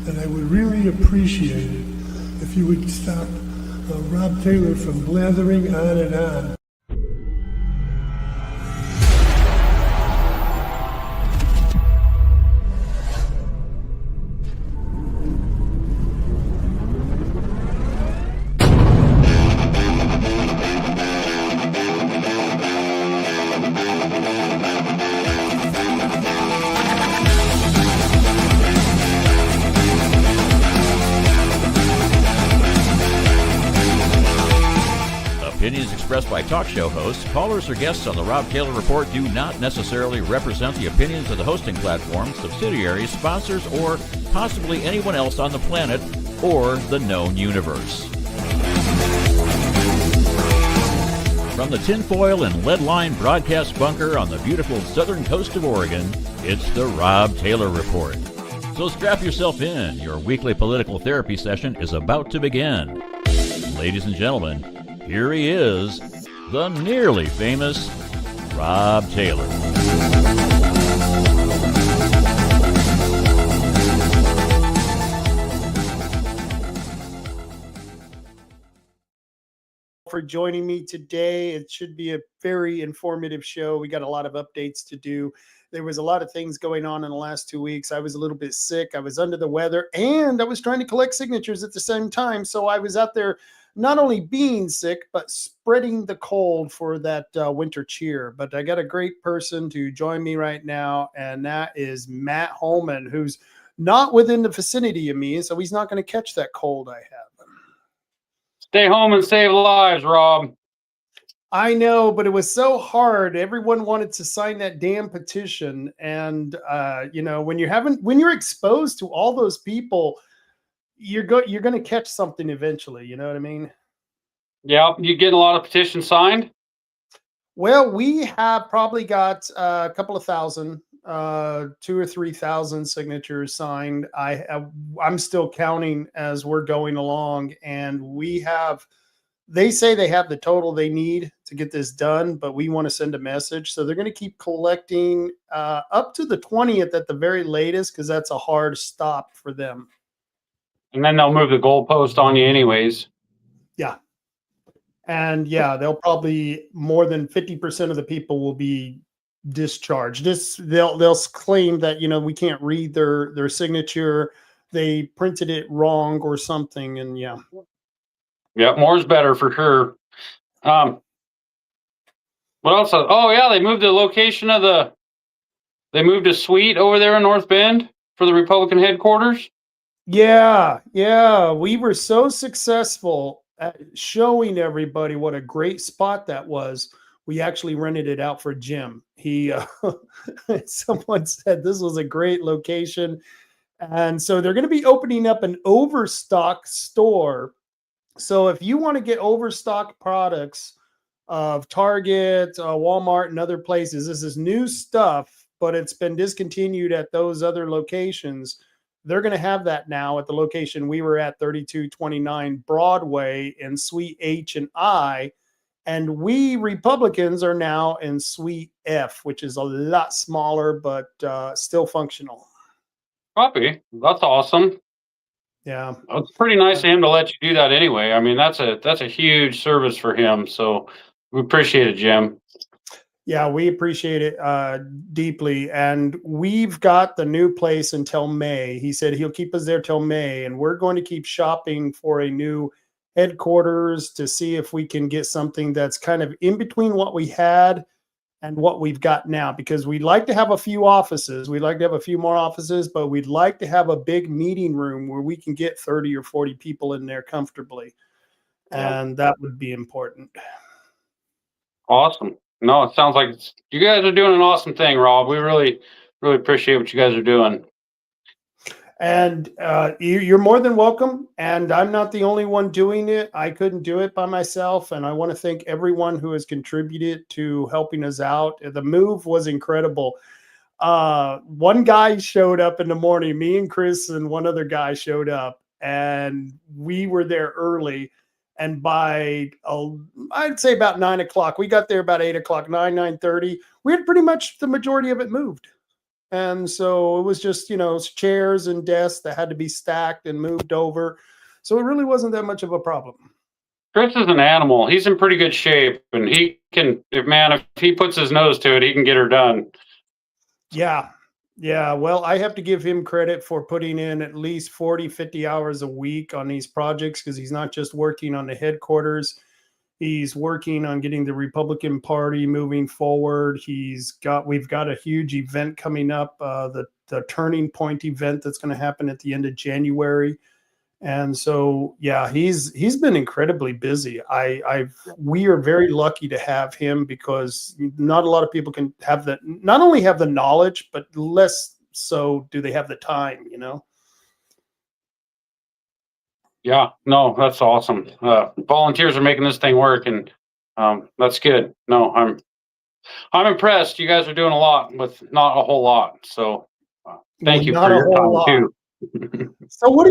And I would really appreciate it if you would stop Rob Taylor from blathering on and on. Opinions expressed by talk show hosts, callers, or guests on the Rob Taylor Report do not necessarily represent the opinions of the hosting platform, subsidiaries, sponsors, or possibly anyone else on the planet or the known universe. From the tinfoil and lead-lined broadcast bunker on the beautiful southern coast of Oregon, it's the Rob Taylor Report. So strap yourself in. Your weekly political therapy session is about to begin. Ladies and gentlemen, here he is, the nearly famous Rob Taylor. For joining me today. It should be a very informative show. We got a lot of updates to do. There was a lot of things going on in the last 2 weeks. I was a little bit sick. I was under the weather, and I was trying to collect signatures at the same time. So I was out there not only being sick, but spreading the cold for that winter cheer. But I got a great person to join me right now, and that is Matt Holman, who's not within the vicinity of me, so he's not going to catch that cold I have. Stay home and save lives, Rob. I know, but it was so hard. Everyone wanted to sign that damn petition. And, when you're exposed to all those people, you're going to catch something eventually. You know what I mean? Yeah. You getting a lot of petitions signed? Well, we have probably got a couple of thousand, 2,000 or 3,000 signatures signed. I'm still counting as we're going along, and they say they have the total they need to get this done, but we want to send a message. So they're going to keep collecting up to the 20th at the very latest, because that's a hard stop for them. And then they'll move the goalpost on you anyways. Yeah. And yeah, they'll probably more than 50% of the people will be discharged. They'll claim that, we can't read their signature. They printed it wrong or something. And yeah. Yeah, more's better for sure. What else? Oh yeah, they moved the location of they moved a suite over there in North Bend for the Republican headquarters. Yeah. We were so successful at showing everybody what a great spot that was. We actually rented it out for Jim. Someone said this was a great location. And so they're going to be opening up an overstock store. So if you want to get overstock products of Target, Walmart, and other places, this is new stuff, but it's been discontinued at those other locations. They're going to have that now at the location we were at, 3229 Broadway in Suite H and I. And we Republicans are now in Suite F, which is a lot smaller, but still functional. Copy. That's awesome. Yeah. It's pretty nice of him to let you do that anyway. I mean, that's a huge service for him. So we appreciate it, Jim. Yeah, we appreciate it deeply. And we've got the new place until May. He said he'll keep us there till May. And we're going to keep shopping for a new headquarters to see if we can get something that's kind of in between what we had and what we've got now, because we'd like to have a few offices. We'd like to have a few more offices, but we'd like to have a big meeting room where we can get 30 or 40 people in there comfortably. And that would be important. Awesome. No, it sounds like you guys are doing an awesome thing, Rob. We really, really appreciate what you guys are doing. And you're more than welcome. And I'm not the only one doing it. I couldn't do it by myself. And I want to thank everyone who has contributed to helping us out. The move was incredible. One guy showed up in the morning. Me and Chris and one other guy showed up, and we were there early. And by, I'd say about 9 o'clock, we got there about 8 o'clock, 9:30. We had pretty much the majority of it moved. And so it was just, chairs and desks that had to be stacked and moved over. So it really wasn't that much of a problem. Chris is an animal. He's in pretty good shape, and he can, if he puts his nose to it, he can get her done. Yeah. Yeah. Well, I have to give him credit for putting in at least 40, 50 hours a week on these projects, because he's not just working on the headquarters. He's working on getting the Republican Party moving forward. We've got a huge event coming up, the Turning Point event that's going to happen at the end of January. And so, yeah, he's been incredibly busy. We are very lucky to have him, because not a lot of people can have not only have the knowledge, but less so do they have the time, Yeah, no, that's awesome. Volunteers are making this thing work, and that's good. No, I'm impressed. You guys are doing a lot with not a whole lot. So thank you Not for a your whole time lot. too. So what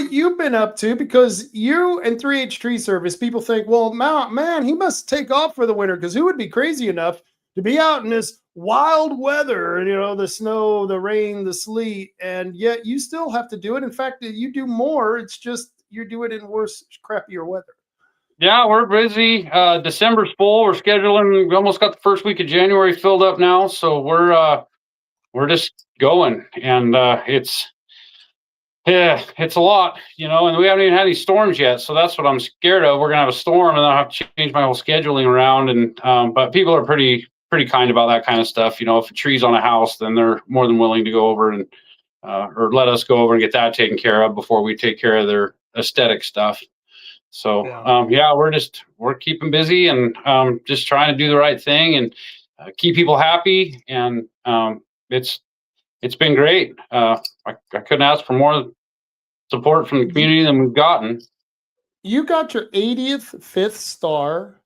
have you been up to? Because you and 3H Tree Service, people think, well, man, he must take off for the winter, because who would be crazy enough to be out in this wild weather, the snow, the rain, the sleet, and yet you still have to do it. In fact, you do more. It's just you do it in worse, crappier weather. Yeah, we're busy. December's full. We're scheduling. We almost got the first week of January filled up now, so we're just going, and it's a lot, and we haven't even had any storms yet. So that's what I'm scared of. We're gonna have a storm, and I'll have to change my whole scheduling around. And but people are pretty kind about that kind of stuff. If a tree's on a house, then they're more than willing to go over and or let us go over and get that taken care of before we take care of their aesthetic stuff. So we're keeping busy, and just trying to do the right thing and keep people happy. And it's been great. I couldn't ask for more support from the community than we've gotten. You got your 80th 5th star.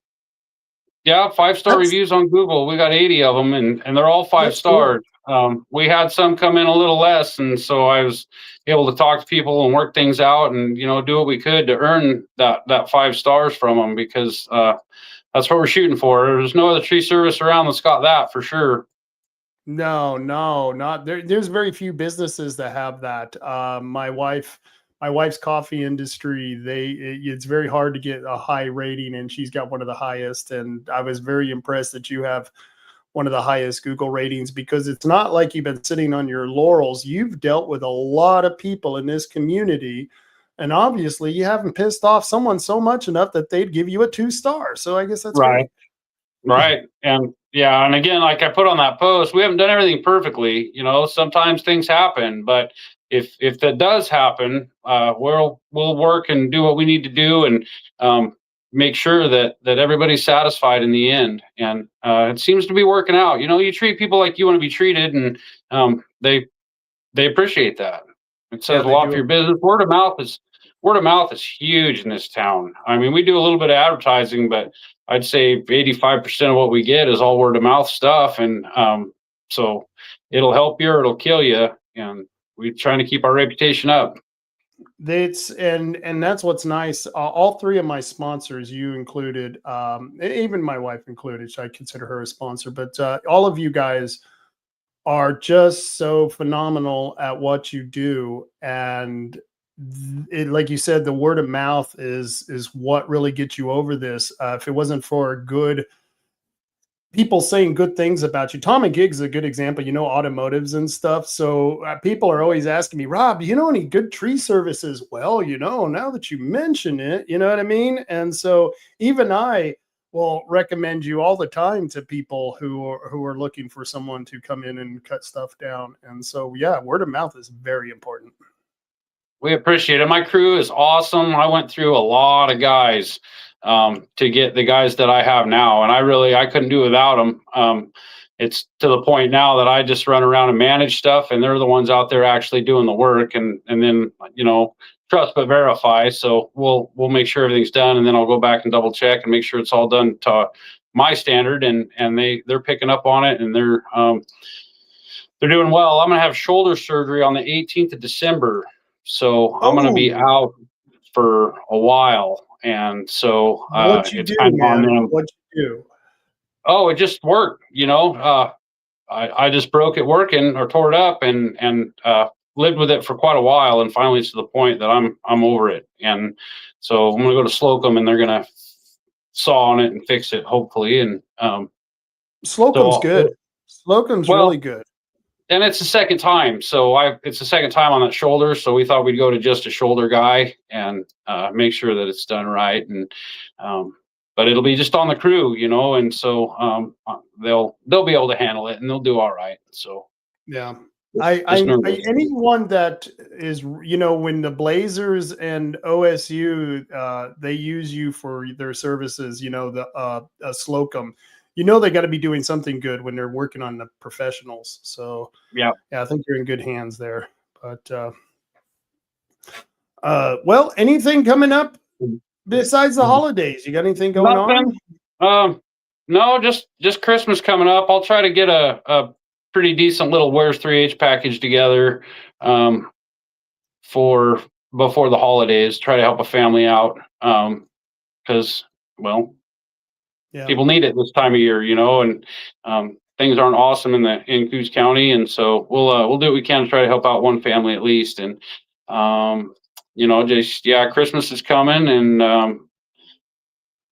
Yeah, 5-star reviews on Google. We got 80 of them, and they're all 5 stars. We had some come in a little less, and so I was able to talk to people and work things out, and do what we could to earn that 5 stars from them, because that's what we're shooting for. There's no other tree service around that's got that for sure. No, not there. There's very few businesses that have that. My wife's coffee industry, it's very hard to get a high rating, and she's got one of the highest. And I was very impressed that you have one of the highest Google ratings, because it's not like you've been sitting on your laurels. You've dealt with a lot of people in this community, and obviously you haven't pissed off someone so much enough that they'd give you a 2-star. So I guess that's right. Right. And yeah, and again, like I put on that post, we haven't done everything perfectly. Sometimes things happen, but if that does happen, we'll work and do what we need to do, and make sure that everybody's satisfied in the end. And it seems to be working out. You treat people like you want to be treated, and they appreciate that. It says a lot for your business. Word of mouth is huge in this town. I mean, we do a little bit of advertising, but I'd say 85% of what we get is all word of mouth stuff. And so it'll help you or it'll kill you. And we're trying to keep our reputation up. And that's what's nice. All 3 of my sponsors, you included, even my wife included, so I consider her a sponsor, but all of you guys are just so phenomenal at what you do. And like you said, the word of mouth is what really gets you over this. If it wasn't for good people saying good things about you, Tom and Gig's is a good example, automotives and stuff. So people are always asking me, Rob, do you know any good tree services? Well, now that you mention it, you know what I mean? And so even I will recommend you all the time to people who are looking for someone to come in and cut stuff down. And so, yeah, word of mouth is very important. We appreciate it. My crew is awesome. I went through a lot of guys to get the guys that I have now, and I couldn't do without them. It's to the point now that I just run around and manage stuff, and they're the ones out there actually doing the work, and then trust but verify. So we'll make sure everything's done, and then I'll go back and double check and make sure it's all done to my standard, and they're picking up on it, and they're doing well. I'm gonna have shoulder surgery on the 18th of December. So I'm going to be out for a while. And so what you it's do, kind of on man? them. What you do? Oh, it just worked, I just broke it working or tore it up and lived with it for quite a while, and finally it's to the point that I'm over it. And so I'm gonna go to Slocum, and they're gonna saw on it and fix it, hopefully. And Slocum's good. Slocum's well, really good. and it's the second time, so it's the second time on that shoulder. So we thought we'd go to just a shoulder guy and make sure that it's done right. And but it'll be just on the crew, you know, and so they'll be able to handle it, and they'll do all right. So yeah, anyone that is, you know, when the Blazers and OSU they use you for their services, you know, the Slocum, you know, they got to be doing something good when they're working on the professionals. So yeah, I think you're in good hands there. But well, anything coming up besides the holidays? You got anything going on? No, just Christmas coming up. I'll try to get a pretty decent little Where's 3H package together for before the holidays. Try to help a family out because, well, people need it this time of year, you know, and things aren't awesome in Coos County, and so we'll do what we can to try to help out one family at least. And you know, just Christmas is coming, and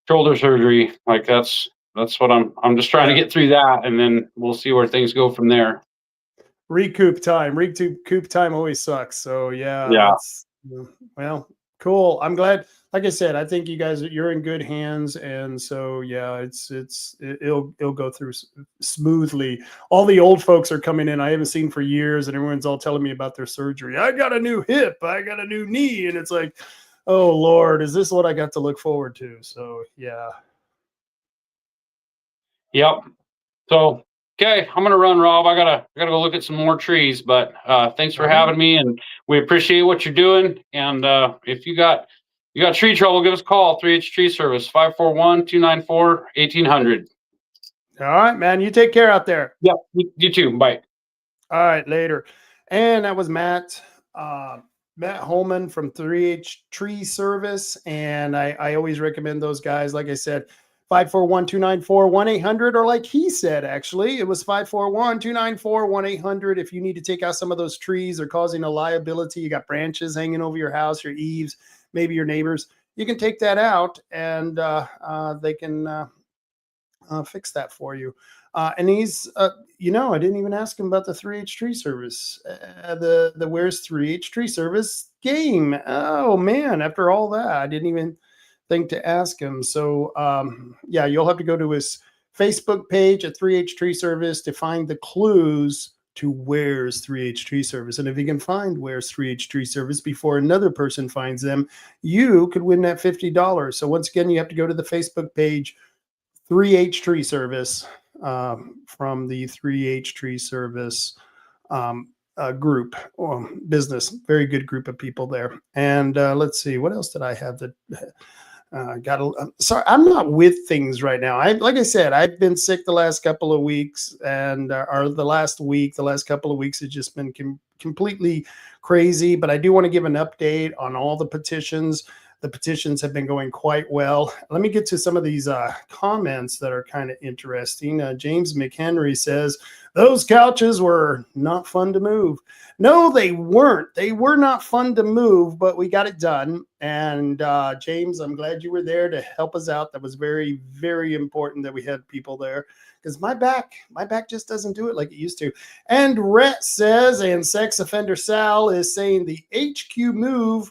shoulder surgery, like that's what I'm just trying to get through that, and then we'll see where things go from there. Recoup time always sucks. So well, cool. I'm glad. Like I said, I think you're in good hands, and so it'll go through smoothly. All the old folks are coming in I haven't seen for years, and everyone's all telling me about their surgery. I got a new hip, I got a new knee, and it's like, oh Lord, is this what I got to look forward to? So yeah. Yep. So okay, I'm gonna run, Rob. I gotta go look at some more trees. But thanks for having me, and we appreciate what you're doing. And if you got tree trouble, give us a call. 3H Tree Service, 541-294-1800. All right, man. You take care out there. Yep. You too. Bye. All right, later. And that was Matt Holman from 3H Tree Service. And I always recommend those guys. Like I said, 541-294-1800, or like he said, actually, it was 541-294-1800. If you need to take out some of those trees, they're causing a liability. You got branches hanging over your house, your eaves, maybe your neighbors. You can take that out, and they can fix that for you. And he's, you know, I didn't even ask him about the 3H Tree Service, the Where's 3H Tree Service game. Oh man, after all that, I didn't even think to ask him. So you'll have to go to his Facebook page at 3H Tree Service to find the clues to Where's 3H Tree Service. And if you can find Where's 3H Tree Service before another person finds them, you could win that $50. So once again, you have to go to the Facebook page, 3H Tree Service, from the 3H Tree Service group or business. Very good group of people there. And let's see, what else did I have that sorry, I'm not with things right now. Like I said, I've been sick the last couple of weeks, and the last couple of weeks has just been completely crazy. But I do want to give an update on all the petitions. The petitions have been going quite well. Let me get to some of these comments that are kind of interesting. James McHenry says, those couches were not fun to move. No, they weren't. They were not fun to move, but we got it done. And James, I'm glad you were there to help us out. That was very, very important that we had people there, because my back just doesn't do it like it used to. And Rhett says, and Sex Offender Sal is saying the HQ move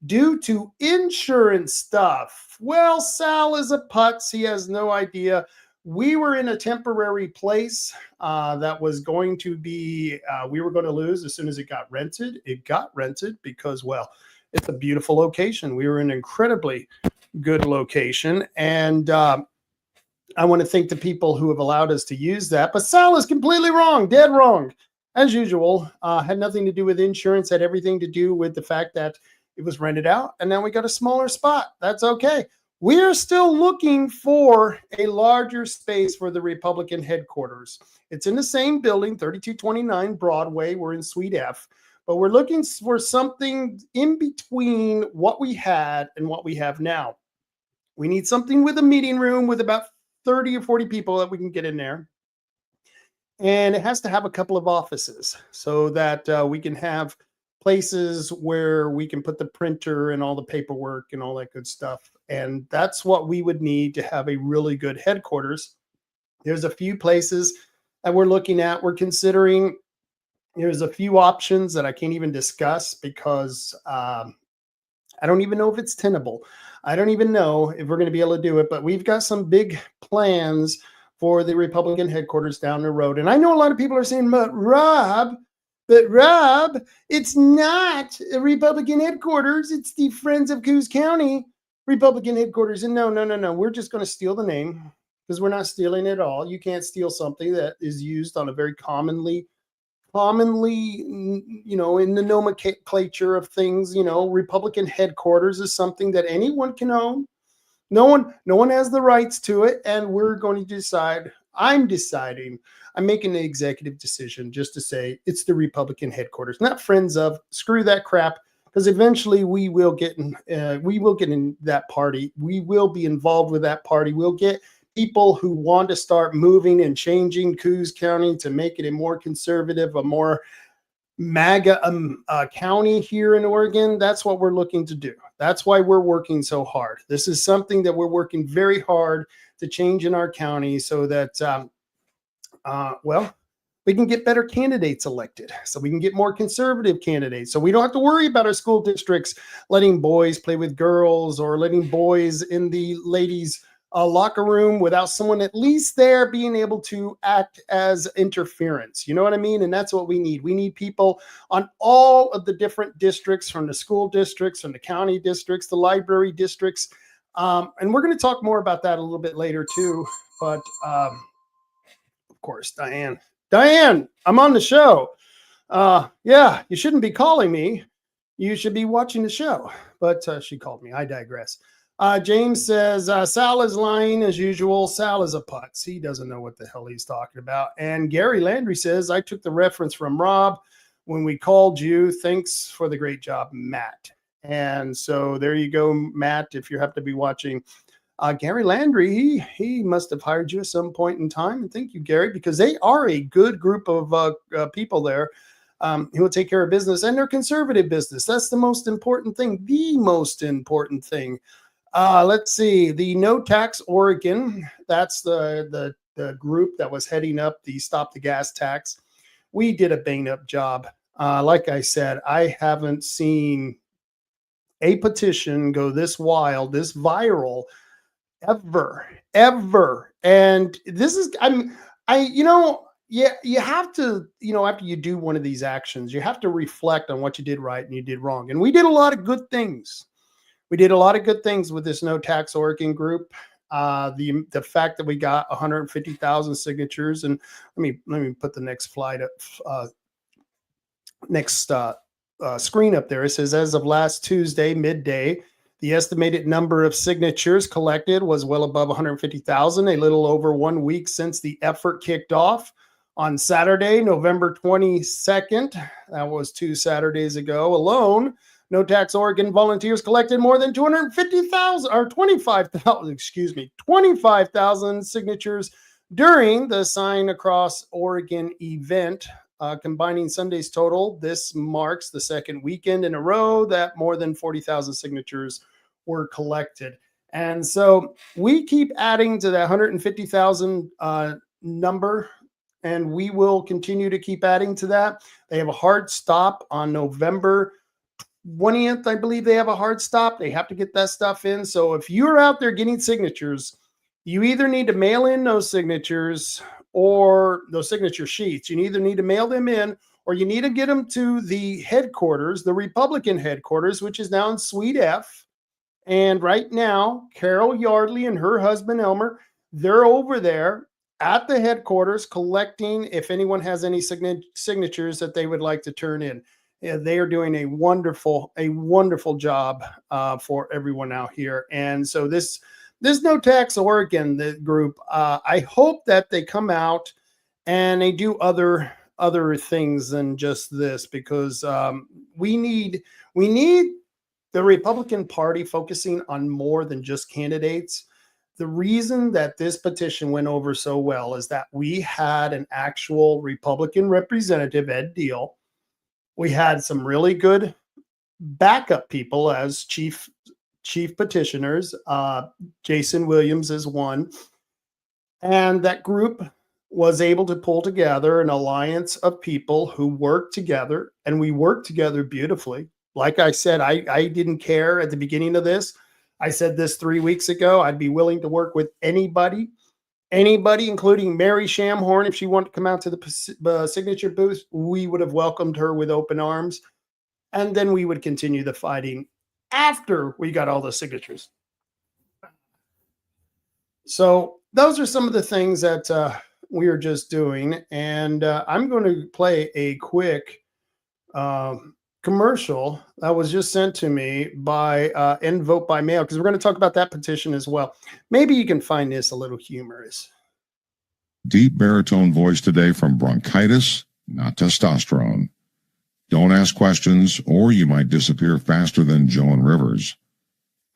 due to insurance stuff. Well, Sal is a putz. He has no idea. We were in a temporary place that was going to be, we were going to lose as soon as it got rented. It got rented because, well, it's a beautiful location. We were in an incredibly good location. And I want to thank the people who have allowed us to use that. But Sal is completely wrong, dead wrong. As usual, had nothing to do with insurance, had everything to do with the fact that it was rented out, and now we got a smaller spot. That's okay. We're still looking for a larger space for the Republican headquarters. It's in the same building, 3229 Broadway. We're in Suite F, but we're looking for something in between what we had and what we have now. We need something with a meeting room with about 30 or 40 people that we can get in there. and it has to have a couple of offices so that we can have places where we can put the printer and all the paperwork and all that good stuff. And that's what we would need to have a really good headquarters. There's a few places that we're looking at. We're considering. There's a few options that I can't even discuss because I don't even know if it's tenable. I don't even know if we're going to be able to do it, but we've got some big plans for the Republican headquarters down the road. And I know a lot of people are saying, but Rob, it's not a Republican headquarters. It's the Friends of Coos County Republican headquarters. And no. We're just going to steal the name because we're not stealing it all. You can't steal something that is used on a very commonly, in the nomenclature of things, Republican headquarters is something that anyone can own. No one has the rights to it. And we're going to decide. I'm making an executive decision just to say it's the Republican headquarters, not Friends of. Screw that crap. Because eventually we will get in that party. We will be involved with that party. We'll get people who want to start moving and changing Coos County to make it a more conservative, a more MAGA county here in Oregon. That's what we're looking to do. That's why we're working so hard. This is something that we're working very hard to change in our county so that, we can get better candidates elected, so we can get more conservative candidates. So we don't have to worry about our school districts letting boys play with girls or letting boys in the ladies' locker room without someone at least there being able to act as interference. You know what I mean? And that's what we need. We need people on all of the different districts, from the school districts, from the county districts, the library districts. And we're going to talk more about that a little bit later too. But of course, Diane, I'm on the show. Yeah, you shouldn't be calling me. You should be watching the show. But she called me. I digress. James says, Sal is lying as usual. Sal is a putz. He doesn't know what the hell he's talking about. And Gary Landry says, I took the reference from Rob when we called you. Thanks for the great job, Matt. And so there you go, Matt, if you have to be watching. Gary Landry, he must have hired you at some point in time. And thank you, Gary, because they are a good group of people there who will take care of business, and they're conservative business. That's the most important thing. The most important thing. Let's see, the No Tax Oregon, that's the group that was heading up the Stop the Gas tax. We did a bang-up job. Like I said, I haven't seen a petition go this wild, this viral, ever. And this is, you have to, after you do one of these actions, you have to reflect on what you did right and you did wrong. And we did a lot of good things. We did a lot of good things with this No Tax Oregon group. The fact that we got 150,000 signatures, and let me put the next slide up, screen up there. It says, as of last Tuesday midday, the estimated number of signatures collected was well above 150,000, a little over 1 week since the effort kicked off. On Saturday, November 22nd, that was 2 Saturdays ago alone, No Tax Oregon volunteers collected more than 25,000 signatures during the Sign Across Oregon event. Combining Sunday's total, this marks the second weekend in a row that more than 40,000 signatures were collected. And so we keep adding to that 150,000 number, and we will continue to keep adding to that. They have a hard stop on November 20th, I believe they have a hard stop. They have to get that stuff in. So if you're out there getting signatures, you either need to mail in those signatures or those signature sheets. You either need to mail them in, or you need to get them to the headquarters, the Republican headquarters, which is now in Suite F. And right now, Carol Yardley and her husband, Elmer, they're over there at the headquarters collecting if anyone has any signatures that they would like to turn in. Yeah, they are doing a wonderful job for everyone out here. And so this No Tax Oregon, the group, I hope that they come out and they do other things than just this, because we need the Republican Party focusing on more than just candidates. the reason that this petition went over so well is that we had an actual Republican representative, Ed Deal. We had some really good backup people as chief petitioners. Jason Williams is one. And that group was able to pull together an alliance of people who worked together, and we worked together beautifully. Like I said, I didn't care at the beginning of this. I said this 3 weeks ago. I'd be willing to work with anybody, including Mary Shamhorn. If she wanted to come out to the signature booth, we would have welcomed her with open arms. And then we would continue the fighting after we got all the signatures. So those are some of the things that we are just doing. And I'm going to play a quick commercial that was just sent to me by End Vote by Mail, because we're going to talk about that petition as well. Maybe you can find this a little humorous. Deep baritone voice today from bronchitis, not testosterone. Don't ask questions, or you might disappear faster than Joan Rivers.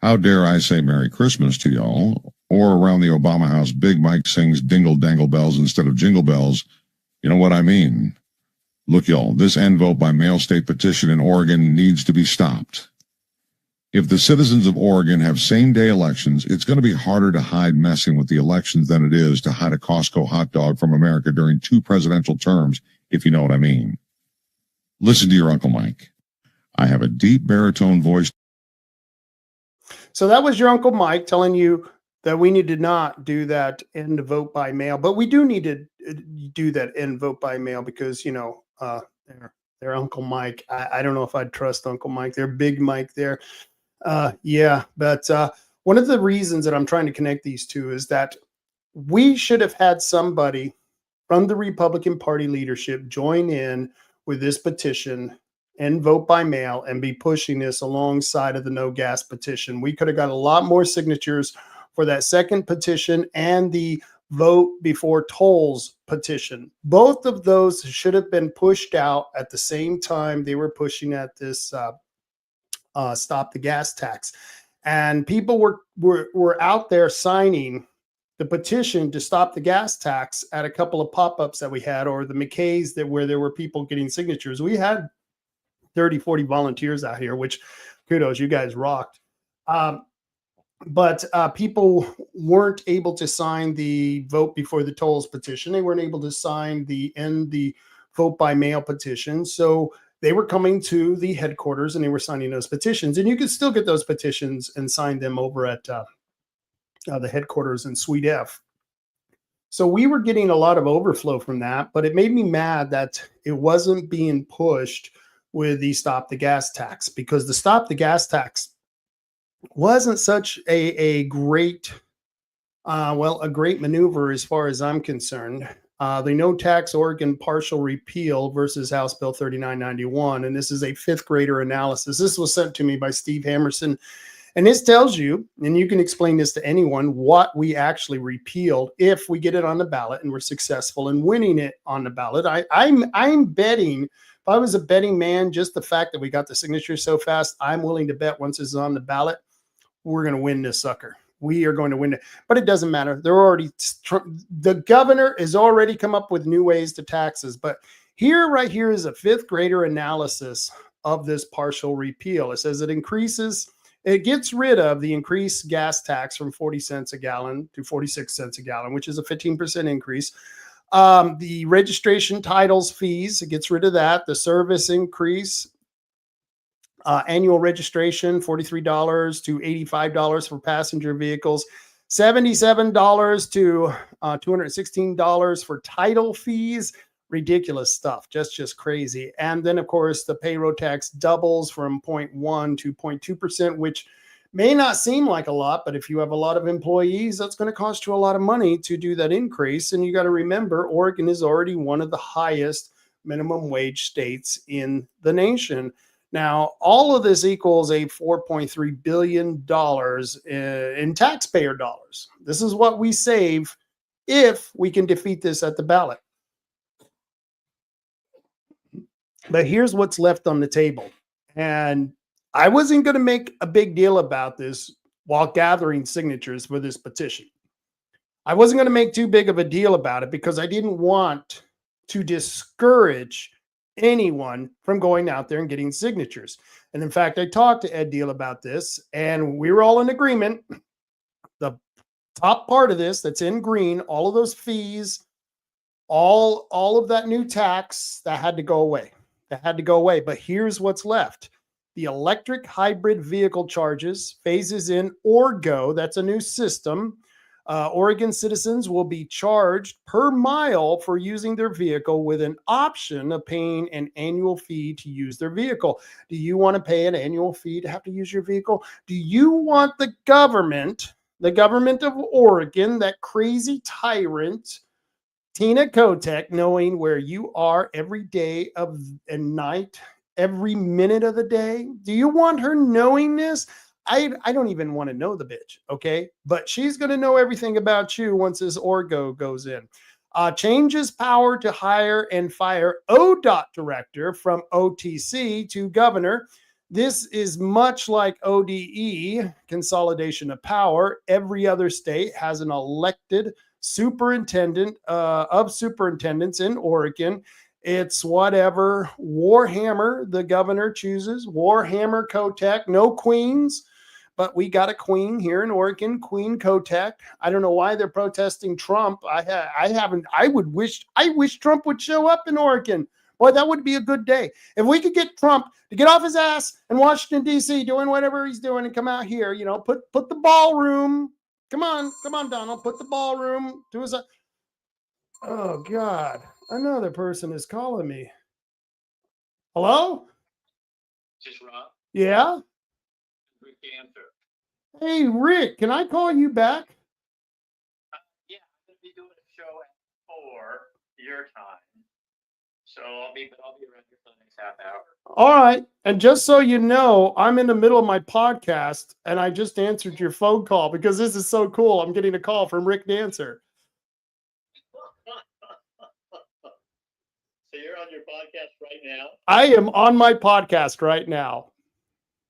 How dare I say Merry Christmas to y'all? Or around the Obama house, Big Mike sings Dingle Dangle Bells instead of Jingle Bells. You know what I mean? Look, y'all, this End Vote by Mail state petition in Oregon needs to be stopped. If the citizens of Oregon have same-day elections, it's going to be harder to hide messing with the elections than it is to hide a Costco hot dog from America during 2 presidential terms, if you know what I mean. Listen to your Uncle Mike. I have a deep baritone voice. So that was your Uncle Mike telling you that we need to not do that End Vote by Mail, but we do need to do that End Vote by Mail because, you know, their Uncle Mike. I don't know if I'd trust Uncle Mike. They're Big Mike there. Yeah, but one of the reasons that I'm trying to connect these two is that we should have had somebody from the Republican Party leadership join in with this petition and vote by mail and be pushing this alongside of the no gas petition. We could have got a lot more signatures for that second petition and the vote before tolls petition. Both of those should have been pushed out at the same time they were pushing at this stop the gas tax. And people were out there signing the petition to stop the gas tax at a couple of pop-ups that we had, or the McKays where there were people getting signatures. We had 30, 40 volunteers out here, which kudos, you guys rocked. But people weren't able to sign the vote before the tolls petition. They weren't able to sign the vote by mail petition. So they were coming to the headquarters and they were signing those petitions. And you could still get those petitions and sign them over at the headquarters in Suite F. So we were getting a lot of overflow from that, but it made me mad that it wasn't being pushed with the stop the gas tax, because the stop the gas tax wasn't such a great maneuver as far as I'm concerned. The no tax Oregon partial repeal versus House Bill 3991. And this is a 5th grader analysis. This was sent to me by Steve Hamerson. And this tells you, and you can explain this to anyone, what we actually repealed if we get it on the ballot and we're successful in winning it on the ballot. I'm betting, if I was a betting man, just the fact that we got the signature so fast, I'm willing to bet once it's on the ballot, we're going to win this sucker. We are going to win it. But it doesn't matter. The governor has already come up with new ways to taxes. But right here is a 5th grader analysis of this partial repeal. It says it gets rid of the increased gas tax from 40 cents a gallon to 46 cents a gallon, which is a 15% increase. The registration titles fees, it gets rid of that. The service increase, annual registration, $43 to $85 for passenger vehicles, $77 to $216 for title fees. Ridiculous stuff, just crazy. And then, of course, the payroll tax doubles from 0.1 to 0.2%, which may not seem like a lot, but if you have a lot of employees, that's going to cost you a lot of money to do that increase. And you got to remember, Oregon is already one of the highest minimum wage states in the nation. Now, all of this equals a $4.3 billion in taxpayer dollars. This is what we save if we can defeat this at the ballot. But here's what's left on the table. And I wasn't going to make a big deal about this while gathering signatures for this petition. I wasn't going to make too big of a deal about it because I didn't want to discourage anyone from going out there and getting signatures. And in fact, I talked to Ed Deal about this, and we were all in agreement. The top part of this that's in green, all of those fees, all of that new tax, that had to go away. That had to go away. But here's what's left. The electric hybrid vehicle charges phases in Orgo. That's a new system. Oregon citizens will be charged per mile for using their vehicle with an option of paying an annual fee to use their vehicle. Do you want to pay an annual fee to have to use your vehicle? Do you want the government of Oregon, that crazy tyrant, Tina Kotek, knowing where you are every day of and night, every minute of the day? Do you want her knowing this? I don't even want to know the bitch, okay? But she's going to know everything about you once this Orgo goes in. Changes power to hire and fire ODOT director from OTC to governor. This is much like ODE, consolidation of power. Every other state has an elected superintendent of superintendents in Oregon. It's whatever Warhammer the governor chooses. Warhammer Kotek, no queens, but we got a queen here in Oregon, Queen Kotek. I don't know why they're protesting Trump. I wish Trump would show up in Oregon. Boy, that would be a good day. If we could get Trump to get off his ass in Washington, D.C., doing whatever he's doing and come out here, put the ballroom. Come on, Donald, put the ballroom. Oh, God. Another person is calling me. Hello? Just Rob. Yeah? Rick answer. Hey, Rick, can I call you back? Yeah, I'm gonna be doing a show at 4 your time, so I'll be around here for the next half hour. All right. And just so you know, I'm in the middle of my podcast, and I just answered your phone call because this is so cool. I'm getting a call from Rick Dancer. So you're on your podcast right now? I am on my podcast right now.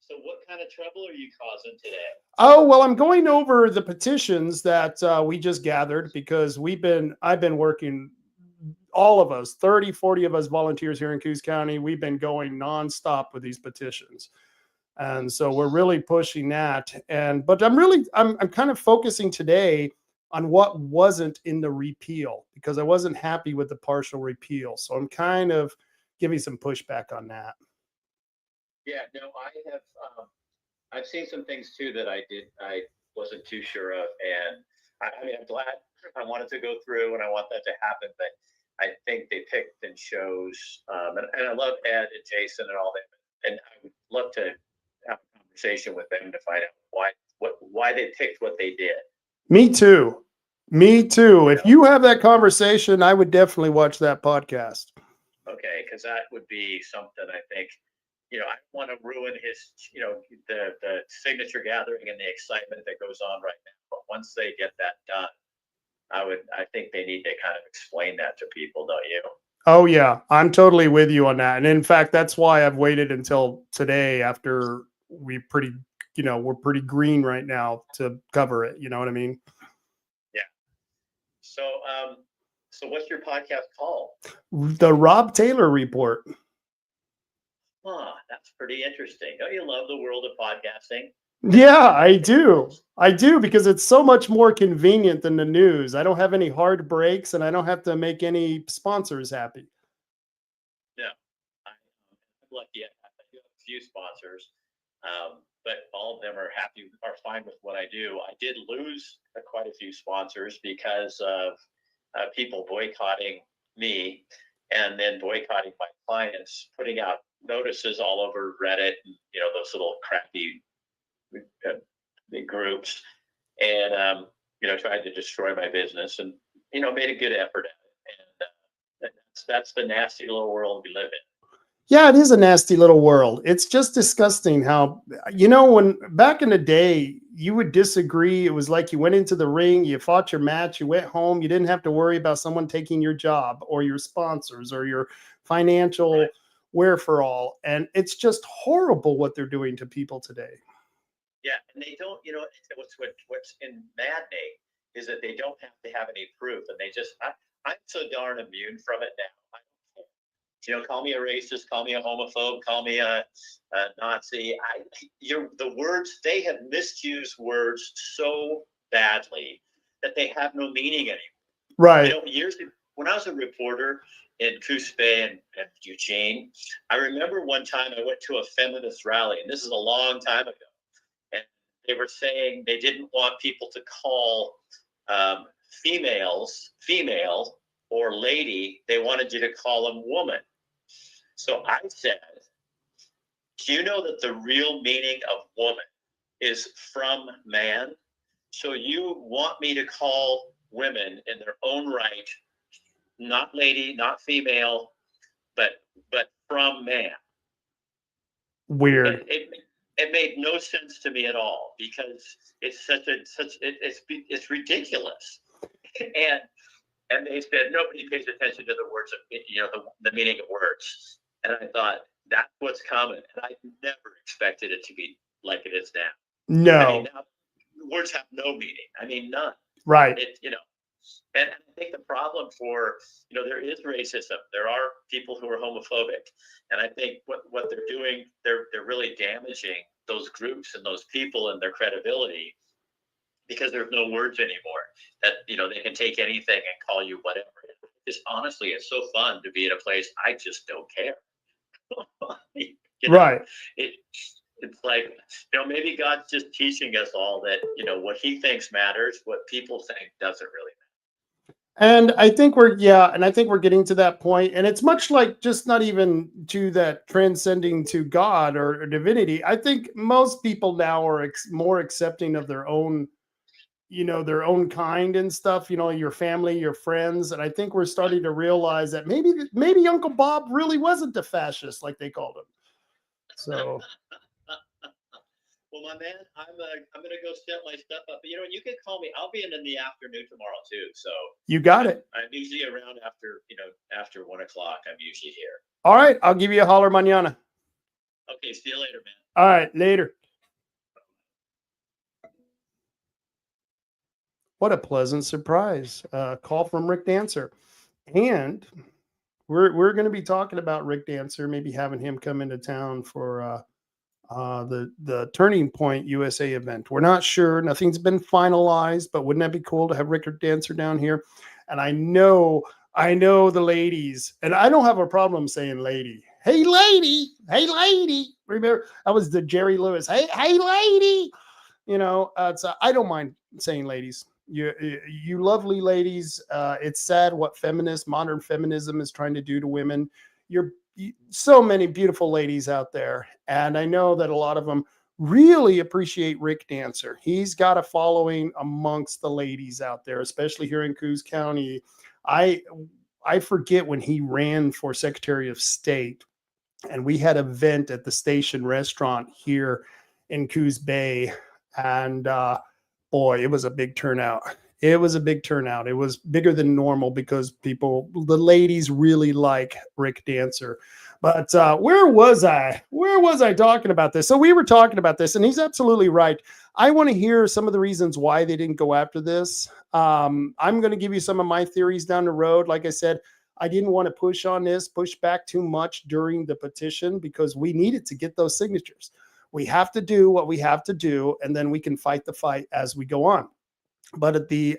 So what kind of trouble are you causing today? Oh, well, I'm going over the petitions that we just gathered because I've been working, all of us, 30, 40 of us volunteers here in Coos County. We've been going nonstop with these petitions. And so we're really pushing that. But I'm kind of focusing today on what wasn't in the repeal because I wasn't happy with the partial repeal. So I'm kind of giving some pushback on that. Yeah, no, I've seen some things too that I wasn't too sure of, and I mean, I'm glad I wanted to go through and I want that to happen, but I think they picked and chose, and I love Ed and Jason and all that, and I would love to have a conversation with them to find out why they picked what they did. Me too. If you have that conversation, I would definitely watch that podcast. Okay, because that would be something I think, I don't want to ruin his, the signature gathering and the excitement that goes on right now. But once they get that done, I think they need to kind of explain that to people, don't you? Oh yeah, I'm totally with you on that. And in fact, that's why I've waited until today after we're pretty green right now to cover it. You know what I mean? Yeah. So what's your podcast called? The Rob Taylor Report. That's pretty interesting. Don't you love the world of podcasting? Yeah, I do. Because it's so much more convenient than the news. I don't have any hard breaks and I don't have to make any sponsors happy. Yeah, I'm lucky. I do have a few sponsors, but all of them are fine with what I do. I did lose quite a few sponsors because of people boycotting me and then boycotting my clients, putting out notices all over Reddit, and, those little crappy groups, and tried to destroy my business, and made a good effort at it. And that's the nasty little world we live in. Yeah, it is a nasty little world. It's just disgusting how, when back in the day, you would disagree. It was like you went into the ring, you fought your match, you went home. You didn't have to worry about someone taking your job or your sponsors or your financial wherefore. And it's just horrible what they're doing to people today. Yeah, and they don't, what's maddening is that they don't have to have any proof, and they just, I'm so darn immune from it now. I don't care. You know, call me a racist, call me a homophobe, call me a Nazi. The words, they have misused words so badly that they have no meaning anymore. Right. You know, years ago, when I was a reporter in Coos Bay and Eugene, I remember one time I went to a feminist rally, and this is a long time ago, and they were saying they didn't want people to call female or lady. They wanted you to call them woman. So I said, do you know that the real meaning of woman is from man? So you want me to call women in their own right, not lady, not female, but from man. Weird. It made no sense to me at all, because it's it's ridiculous. And they said nobody pays attention to the words of, you know, the meaning of words. And I thought, that's what's coming. And I never expected it to be like it is now. No. I mean, now words have no meaning. I mean, none. Right. You know, and I think the problem for, you know, there is racism. There are people who are homophobic. And I think what they're doing, they're really damaging those groups and those people and their credibility, because there's no words anymore that, you know, they can take anything and call you whatever. Just honestly, it's so fun to be at a place I just don't care. You know, Right. It's like, you know, maybe God's just teaching us all that, you know, what he thinks matters, what people think doesn't really matter. And I think we're getting to that point, and it's much like just not even to that transcending to God or divinity. I think most people now are more accepting of their own, you know, their own kind and stuff, you know, your family, your friends. And I think we're starting to realize that maybe Uncle Bob really wasn't a fascist like they called him. So well, my man, I'm gonna go set my stuff up. But you know, you can call me. I'll be in the afternoon tomorrow too. So you got it. I'm usually around after 1 o'clock. I'm usually here. All right, I'll give you a holler mañana. Okay, see you later, man. All right, later. What a pleasant surprise. Call from Rick Dancer. And we're going to be talking about Rick Dancer, maybe having him come into town for the Turning Point USA event. We're not sure. Nothing's been finalized, but wouldn't that be cool to have Rick Dancer down here? And I know the ladies, and I don't have a problem saying lady. Hey, lady. Hey, lady. Remember, that was the Jerry Lewis. Hey, lady. You know, I don't mind saying ladies. You lovely ladies. It's sad what modern feminism is trying to do to women. So many beautiful ladies out there. And I know that a lot of them really appreciate Rick Dancer. He's got a following amongst the ladies out there, especially here in Coos County. I forget when he ran for Secretary of State, and we had an event at the Station Restaurant here in Coos Bay. And boy, it was a big turnout. It was a big turnout. It was bigger than normal because the ladies really like Rick Dancer. But where was I? Where was I talking about this? So we were talking about this, and he's absolutely right. I want to hear some of the reasons why they didn't go after this. I'm going to give you some of my theories down the road. Like I said, I didn't want to push back too much during the petition because we needed to get those signatures. We have to do what we have to do, and then we can fight the fight as we go on. But at the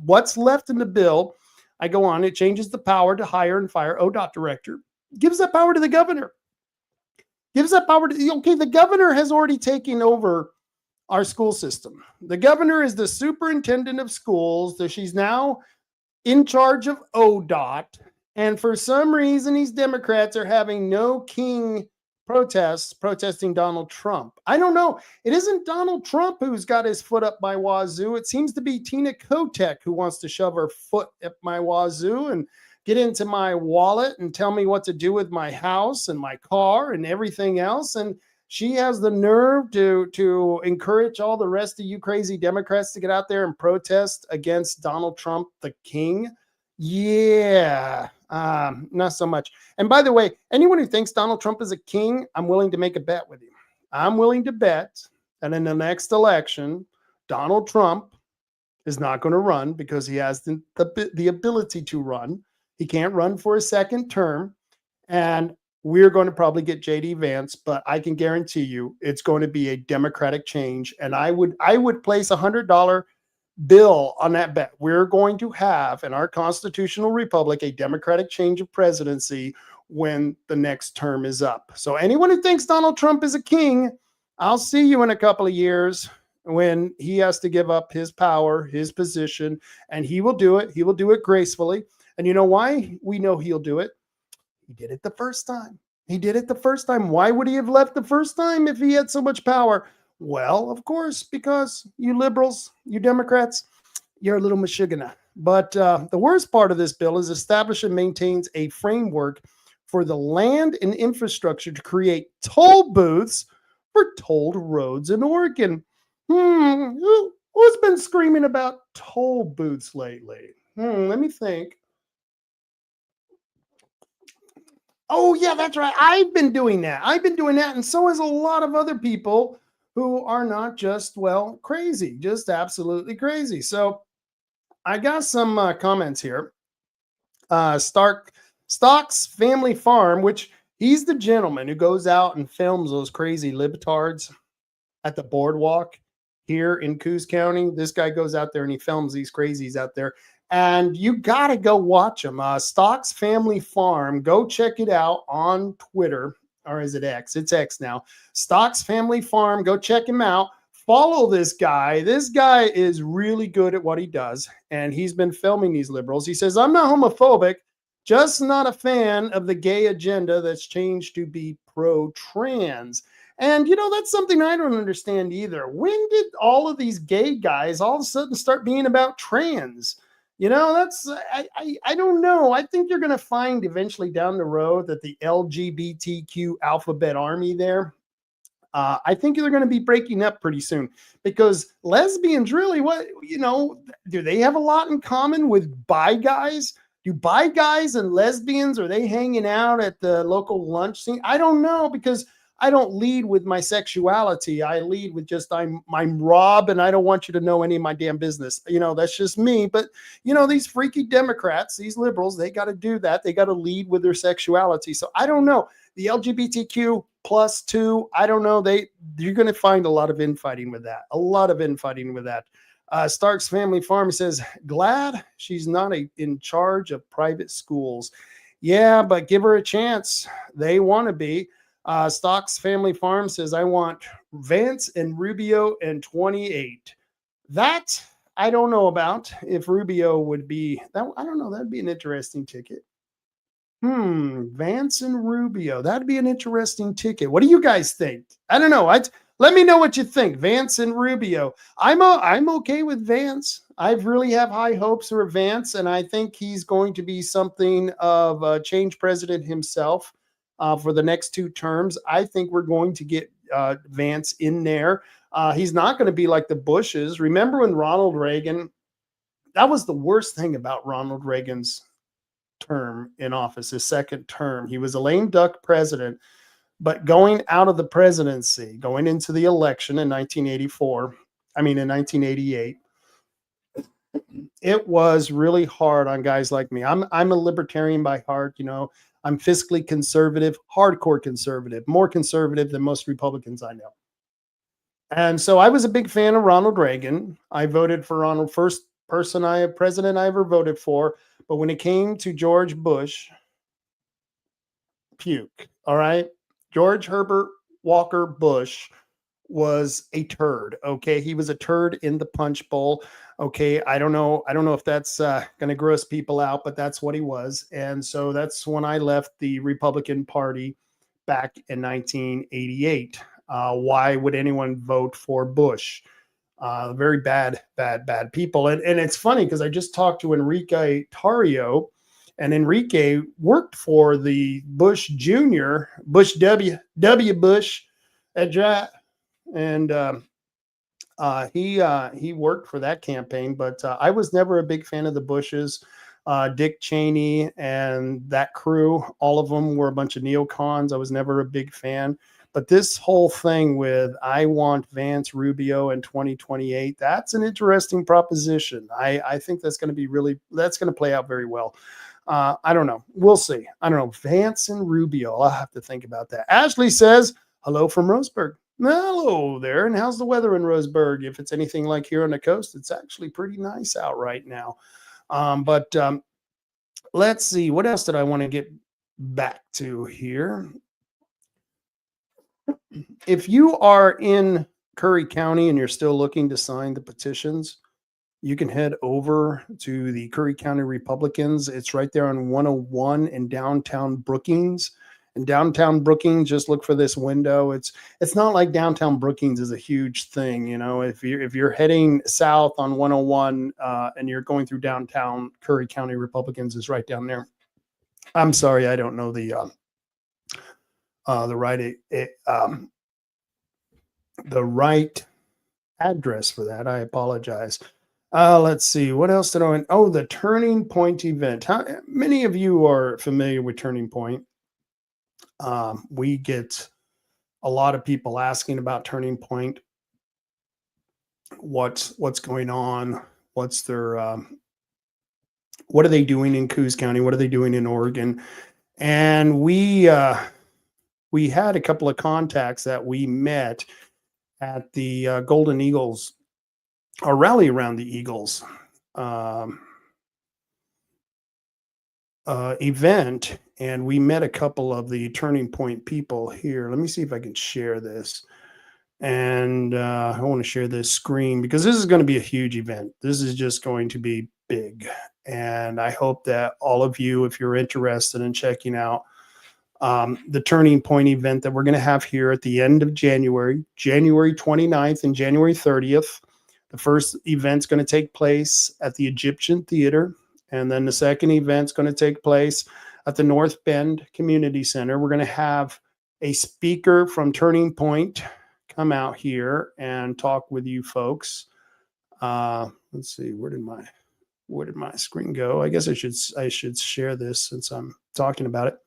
what's left in the bill, I go on. It changes the power to hire and fire ODOT director. Gives that power to the governor. Gives that power to the governor has already taken over our school system. The governor is the superintendent of schools. So she's now in charge of ODOT. And for some reason, these Democrats are having no king protesting Donald Trump. I don't know. It isn't Donald Trump who's got his foot up my wazoo. It seems to be Tina Kotek who wants to shove her foot up my wazoo and get into my wallet and tell me what to do with my house and my car and everything else. And she has the nerve to encourage all the rest of you crazy Democrats to get out there and protest against Donald Trump, the king. Yeah, not so much. And by the way, anyone who thinks Donald Trump is a king, I'm willing to make a bet with you. I'm willing to bet that in the next election, Donald Trump is not going to run because he has the ability to run. He can't run for a second term. And we're going to probably get JD Vance, but I can guarantee you it's going to be a Democratic change. And I would place $100 bill on that bet. We're going to have in our constitutional republic a Democratic change of presidency when the next term is up. So anyone who thinks Donald Trump is a king, I'll see you in a couple of years when he has to give up his power, his position, and he will do it. He will do it gracefully. And you know why we know he'll do it? He did it the first time. He did it the first time. Why would he have left the first time if he had so much power? Well, of course, because you liberals, you Democrats, you're a little mashigana. But the worst part of this bill is establish and maintains a framework for the land and infrastructure to create toll booths for tolled roads in Oregon. Who's been screaming about toll booths lately? Let me think. Oh, yeah, that's right. I've been doing that. And so has a lot of other people who are not just, well, crazy, just absolutely crazy. So I got some comments here. Stocks Family Farm, which he's the gentleman who goes out and films those crazy libtards at the boardwalk here in Coos County. This guy goes out there and he films these crazies out there. And you got to go watch them. Stocks Family Farm. Go check it out on Twitter. Or is it X? It's X now. Stocks Family Farm. Go check him out. Follow this guy. This guy is really good at what he does. And he's been filming these liberals. He says, I'm not homophobic, just not a fan of the gay agenda that's changed to be pro-trans. And, you know, that's something I don't understand either. When did all of these gay guys all of a sudden start being about trans? You know, that's, I don't know. I think you're going to find eventually down the road that the LGBTQ alphabet army there, I think they're going to be breaking up pretty soon because lesbians really, do they have a lot in common with bi guys? Do bi guys and lesbians, are they hanging out at the local lunch scene? I don't know because I don't lead with my sexuality. I lead with just I'm Rob and I don't want you to know any of my damn business. You know, that's just me. But, you know, these freaky Democrats, these liberals, they got to do that. They got to lead with their sexuality. So I don't know. The LGBTQ plus two, I don't know. You're going to find a lot of infighting with that. Stark's Family Farm says, glad she's not in charge of private schools. Yeah, but give her a chance. They want to be. Stocks Family Farm says, I want Vance and Rubio and 28. That I don't know about if Rubio would be that. I don't know. That'd be an interesting ticket. Vance and Rubio. That'd be an interesting ticket. What do you guys think? I don't know. Let me know what you think. Vance and Rubio. I'm okay with Vance. I really have high hopes for Vance, and I think he's going to be something of a change president himself. For the next two terms, I think we're going to get Vance in there. He's not going to be like the Bushes. Remember when Ronald Reagan, that was the worst thing about Ronald Reagan's term in office, his second term. He was a lame duck president, but going out of the presidency, going into the election in 1988, it was really hard on guys like me. I'm a libertarian by heart, you know. I'm fiscally conservative, hardcore conservative, more conservative than most Republicans I know. And so I was a big fan of Ronald Reagan. I voted for Ronald, first president I ever voted for. But when it came to George Bush, puke. All right. George Herbert Walker Bush was a turd. Okay. He was a turd in the punch bowl. Okay. I don't know if that's going to gross people out, but that's what he was. And so that's when I left the Republican Party back in 1988. Why would anyone vote for Bush? Very bad people. And it's funny because I just talked to Enrique Tarrio, and Enrique worked for the Bush Jr., Bush W. Bush at Drat. And he worked for that campaign, but I was never a big fan of the Bushes. Dick Cheney and that crew, all of them were a bunch of neocons. I was never a big fan. But this whole thing with I want Vance Rubio in 2028, that's an interesting proposition. I think that's going to play out very well. I don't know. We'll see. I don't know. Vance and Rubio. I'll have to think about that. Ashley says, hello from Roseburg. Hello there. And how's the weather in Roseburg? If it's anything like here on the coast, it's actually pretty nice out right now. But let's see. What else did I want to get back to here? If you are in Curry County and you're still looking to sign the petitions, you can head over to the Curry County Republicans. It's right there on 101 in downtown Brookings. In downtown Brookings, just look for this window. It's not like downtown Brookings is a huge thing, you know. If you're heading south on 101 and you're going through downtown, Curry County Republicans is right down there. I'm sorry, I don't know the right address for that. I apologize. Let's see. What else did I want? Oh, the Turning Point event. How many of you are familiar with Turning Point? We get a lot of people asking about Turning Point. What's going on? What's their what are they doing in Coos County? What are they doing in Oregon? And we had a couple of contacts that we met at the Golden Eagles, a rally around the Eagles event, and we met a couple of the Turning Point people here. Let me see if I can share this. And I want to share this screen because this is going to be a huge event. This is just going to be big. And I hope that all of you, if you're interested in checking out the Turning Point event that we're going to have here at the end of January 29th and January 30th. The first event's going to take place at the Egyptian Theater, and then the second event's going to take place at the North Bend Community Center. We're going to have a speaker from Turning Point come out here and talk with you folks. Let's see, where did my screen go? I guess I should share this since I'm talking about it.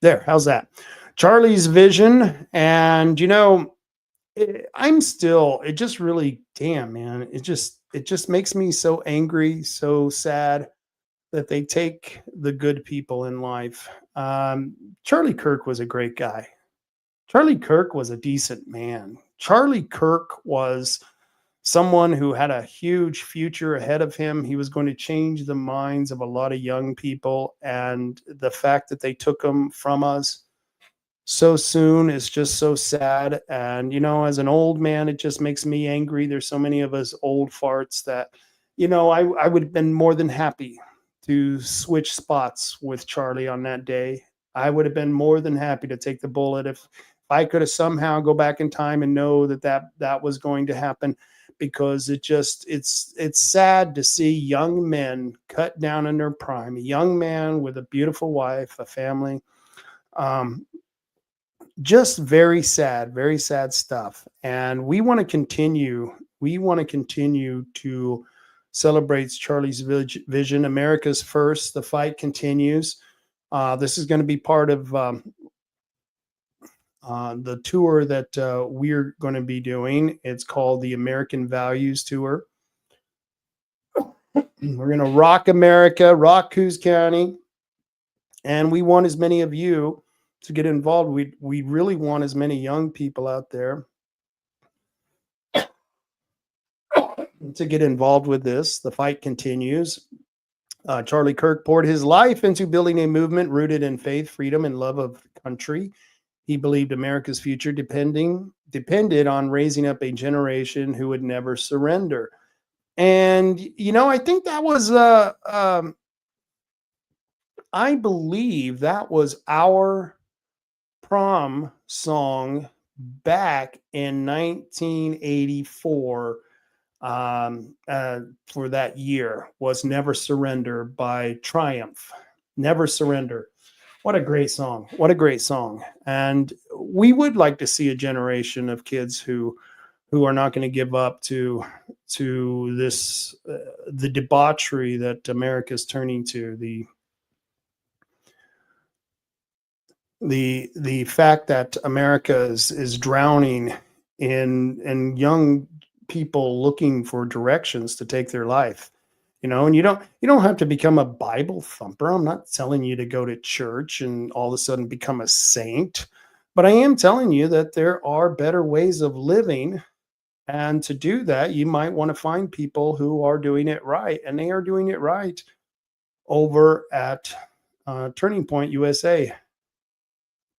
There, how's that? Charlie's vision, and you know, it just really, damn, man, it just makes me so angry, so sad that they take the good people in life. Charlie Kirk was a great guy. Charlie Kirk was a decent man. Charlie Kirk was someone who had a huge future ahead of him. He was going to change the minds of a lot of young people, and the fact that they took him from us so soon is just so sad. And, you know, as an old man, it just makes me angry. There's so many of us old farts that, you know, I would have been more than happy to switch spots with Charlie on that day. I would have been more than happy to take the bullet if I could have somehow go back in time and know that was going to happen, because it's sad to see young men cut down in their prime, a young man with a beautiful wife, a family. Just very sad stuff. And we want to continue to celebrate Charlie's vision. America's first. The fight continues. This is going to be part of the tour that we're going to be doing. It's called the American Values Tour. We're going to rock America, rock Coos County, and we want as many of you to get involved. We really want as many young people out there to get involved with this. The fight continues. Charlie Kirk poured his life into building a movement rooted in faith, freedom, and love of the country. He believed America's future depended on raising up a generation who would never surrender. And, you know, I think that was, I believe that was our prom song back in 1984 for that year, was Never Surrender by Triumph. Never Surrender. What a great song. What a great song. And we would like to see a generation of kids who are not going to give up to this, the debauchery that America is turning to, the fact that America is drowning in young people looking for directions to take their life. And you don't have to become a Bible thumper. I'm not telling you to go to church and all of a sudden become a saint, but I am telling you that there are better ways of living. And to do that, you might want to find people who are doing it right, and they are doing it right over at Turning Point USA.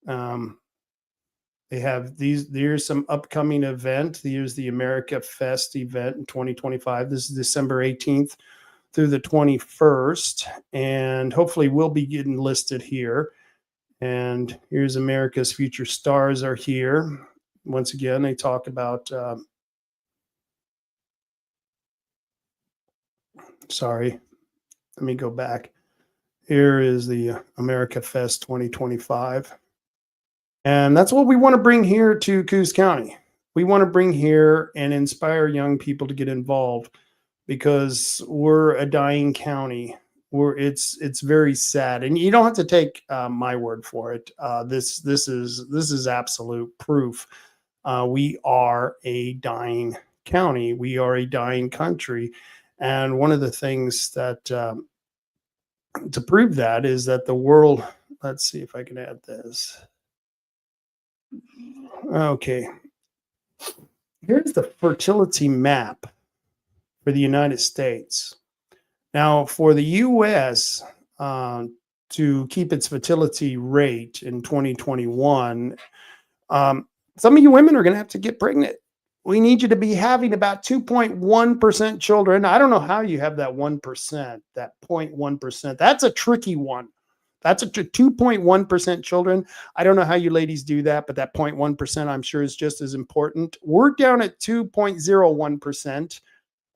They have there's some upcoming event. Here's the America Fest event in 2025. This is December 18th through the 21st, and hopefully we'll be getting listed here. And here's America's Future Stars are here. Once again, they talk about, sorry, let me go back. Here is the America Fest 2025. And that's what we want to bring here to Coos County. We want to bring here and inspire young people to get involved, because we're a dying county. It's very sad, and you don't have to take my word for it. This is absolute proof. We are a dying county. We are a dying country, and one of the things that to prove that is that the world. Let's see if I can add this. Okay, here's the fertility map for the United States. Now, for the U.S. To keep its fertility rate in 2021, some of you women are going to have to get pregnant. We need you to be having about 2.1% children. I don't know how you have that 1%, that 0.1%. That's a tricky one. That's a 2.1% children. I don't know how you ladies do that, but that 0.1% I'm sure is just as important. We're down at 2.01%.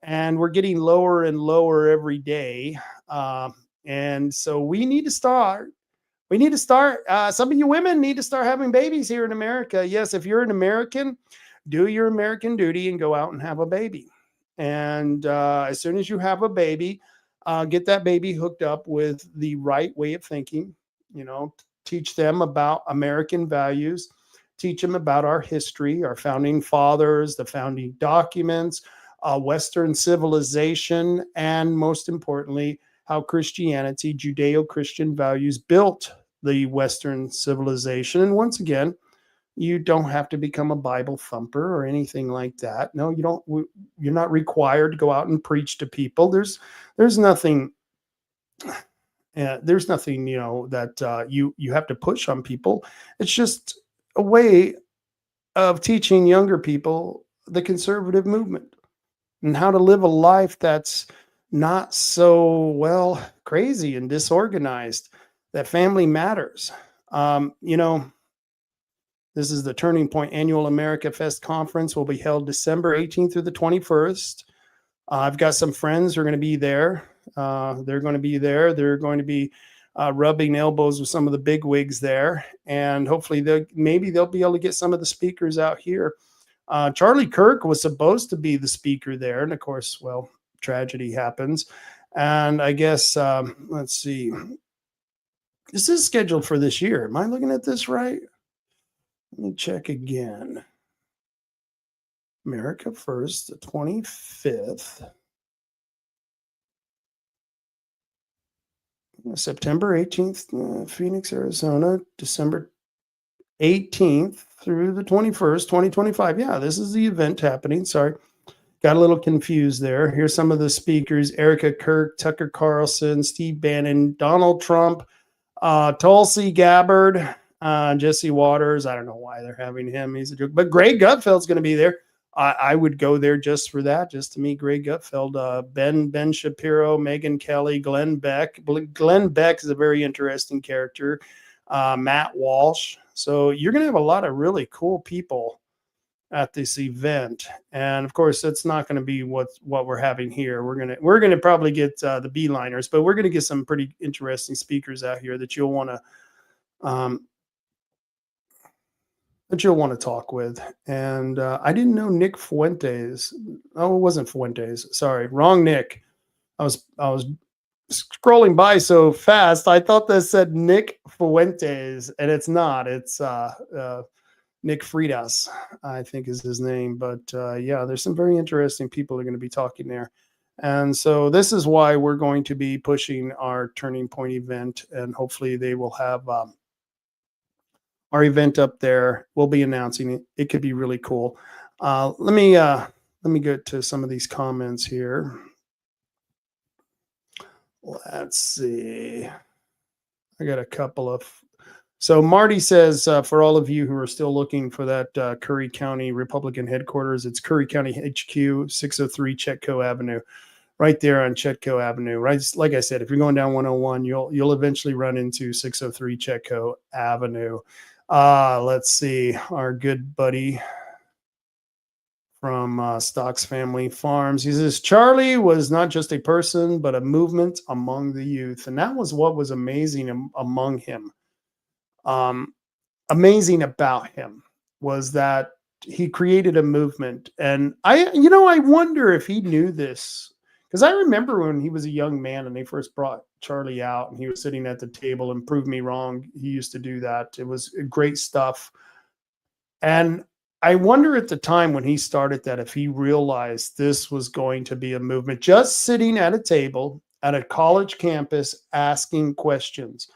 And we're getting lower and lower every day. And so we need to start. Some of you women need to start having babies here in America. Yes, if you're an American, do your American duty and go out and have a baby. And as soon as you have a baby, get that baby hooked up with the right way of thinking. Teach them about American values. Teach them about our history, our founding fathers, the founding documents, Western civilization, and most importantly, how Christianity, Judeo-Christian values built the Western civilization. And once again, you don't have to become a Bible thumper or anything like that. No, you don't. You're not required to go out and preach to people. There's nothing. There's nothing, that you have to push on people. It's just a way of teaching younger people the conservative movement and how to live a life that's not so, crazy and disorganized, that family matters. This is the Turning Point Annual America Fest Conference, will be held December 18th through the 21st. I've got some friends who are going to be there. They're going to be there. They're going to be rubbing elbows with some of the big wigs there. And hopefully they'll be able to get some of the speakers out here. Charlie Kirk was supposed to be the speaker there. And of course, tragedy happens. And I guess, let's see. This is scheduled for this year. Am I looking at this right? Let me check again. America First, the 25th. September 18th, Phoenix, Arizona. December 18th through the 21st, 2025. Yeah, this is the event happening. Sorry. Got a little confused there. Here's some of the speakers: Erica Kirk, Tucker Carlson, Steve Bannon, Donald Trump, Tulsi Gabbard, Jesse Waters. I don't know why they're having him. He's a joke. But Greg Gutfeld's going to be there. I would go there just for that, just to meet Greg Gutfeld, Ben Shapiro, Megyn Kelly, Glenn Beck. Glenn Beck is a very interesting character. Matt Walsh. So you're going to have a lot of really cool people at this event, and of course, that's not going to be what we're having here. We're gonna probably get the beeliners, but we're going to get some pretty interesting speakers out here that you'll want to talk with. And I didn't know Nick Fuentes. Oh, it wasn't Fuentes. Sorry, wrong Nick. I was scrolling by so fast. I thought that said Nick Fuentes, and it's not. It's Nick Fridas, I think is his name. But yeah, there's some very interesting people are going to be talking there. And so this is why we're going to be pushing our Turning Point event, and hopefully they will have our event up there. We'll be announcing it. It could be really cool. Let me get to some of these comments here. Let's see. I got a couple of. So Marty says, for all of you who are still looking for that Curry County Republican headquarters, it's Curry County HQ, 603 Chetco Avenue, right there on Chetco Avenue. Right, like I said, if you're going down 101, you'll eventually run into 603 Chetco Avenue. Let's see, our good buddy from Stocks Family Farms. He says, Charlie was not just a person, but a movement among the youth. And that was what was amazing among him. Amazing about him was that he created a movement. And I wonder if he knew this, because I remember when he was a young man and they first brought Charlie out and he was sitting at the table, and prove me wrong, he used to do that. It was great stuff. And I wonder at the time when he started that, if he realized this was going to be a movement, just sitting at a table at a college campus asking questions.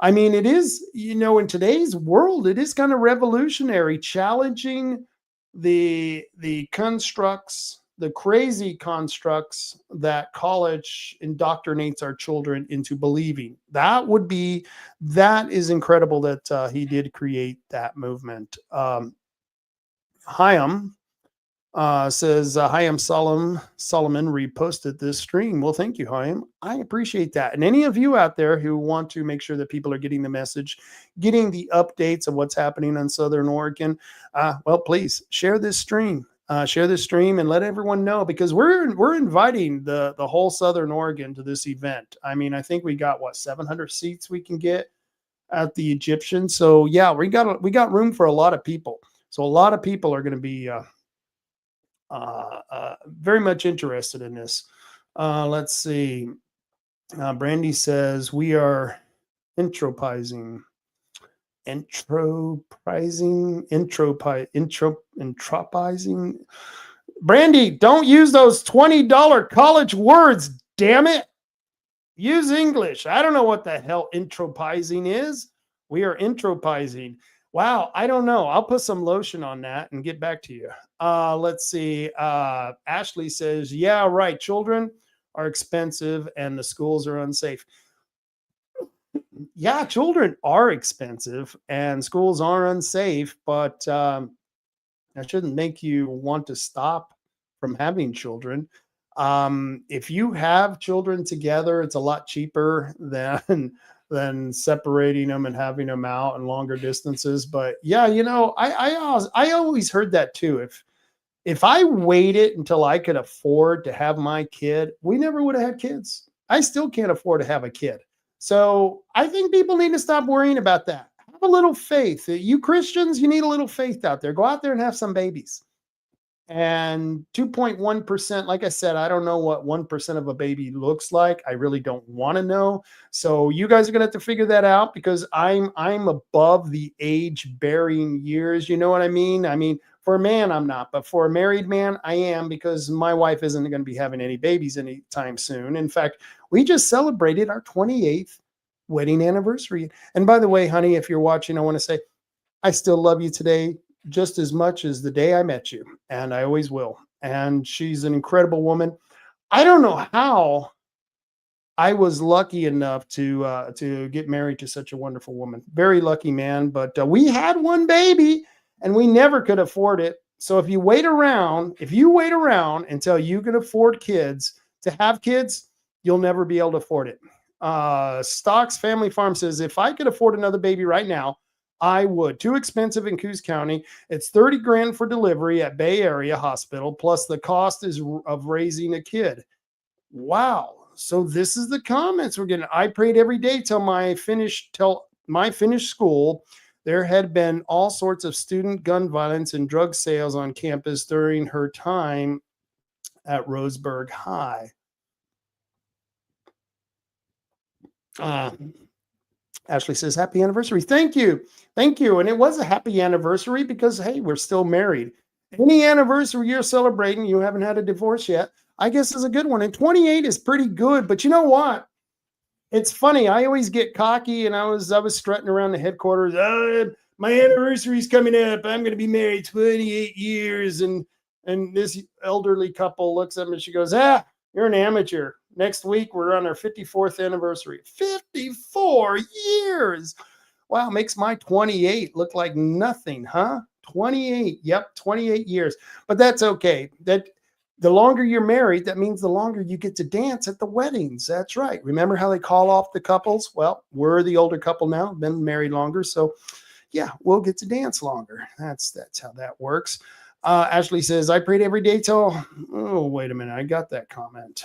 I mean, it is, in today's world, it is kind of revolutionary, challenging the constructs, the crazy constructs that college indoctrinates our children into believing. That is incredible that he did create that movement. Hyam says, Hyam Solomon reposted this stream. Well, thank you, Hyam. I appreciate that. And any of you out there who want to make sure that people are getting the message, getting the updates of what's happening on Southern Oregon, well, please share this stream. Share this stream and let everyone know, because we're inviting the whole Southern Oregon to this event. I mean, I think we got 700 seats we can get at the Egyptian. So yeah, we got room for a lot of people. So a lot of people are going to be very much interested in this. Let's see. Brandy says, we are entropizing. Brandy, don't use those $20 college words, damn it. Use English. I don't know what the hell entropizing is. We are entropizing. Wow, I don't know. I'll put some lotion on that and get back to you. Let's see. Ashley says, yeah, right. Children are expensive and the schools are unsafe. Yeah, children are expensive and schools are unsafe, but that shouldn't make you want to stop from having children. If you have children together, it's a lot cheaper than separating them and having them out in longer distances. But yeah, I always heard that too. If I waited until I could afford to have my kid, we never would have had kids. I still can't afford to have a kid. So I think people need to stop worrying about that. Have a little faith. You Christians, you need a little faith out there. Go out there and have some babies. And 2.1%, like I said, I don't know what 1% of a baby looks like. I really don't want to know. So you guys are going to have to figure that out, because I'm above the age bearing years. You know what I mean? I mean, for a man, I'm not, but for a married man, I am, because my wife isn't going to be having any babies anytime soon. In fact, we just celebrated our 28th wedding anniversary. And by the way, honey, if you're watching, I want to say, I still love you today just as much as the day I met you, and I always will. And she's an incredible woman. I don't know how I was lucky enough to get married to such a wonderful woman. Very lucky, man. But we had one baby, and we never could afford it. So if you wait around until you can afford kids to have kids, you'll never be able to afford it. Stocks Family Farm says, if I could afford another baby right now, I would. Too expensive in Coos County. It's $30,000 for delivery at Bay Area Hospital, plus the cost of raising a kid. Wow. So this is the comments we're getting. I prayed every day till my finished school. There had been all sorts of student gun violence and drug sales on campus during her time at Roseburg High. Uh, Ashley says, happy anniversary. Thank you. Thank you. And it was a happy anniversary because, hey, we're still married. Any anniversary you're celebrating, you haven't had a divorce yet, I guess is a good one. And 28 is pretty good. But you know what? It's funny. I always get cocky, and I was strutting around the headquarters. My anniversary's coming up. I'm going to be married 28 years. And this elderly couple looks at me and she goes, you're an amateur. Next week, we're on our 54th anniversary. 54 years. Wow, makes my 28 look like nothing, huh? 28. Yep, 28 years. But that's okay. That the longer you're married, that means the longer you get to dance at the weddings. That's right. Remember how they call off the couples? Well, we're the older couple now, been married longer. So yeah, we'll get to dance longer. That's how that works. Ashley says, I prayed every day till, oh, wait a minute. I got that comment.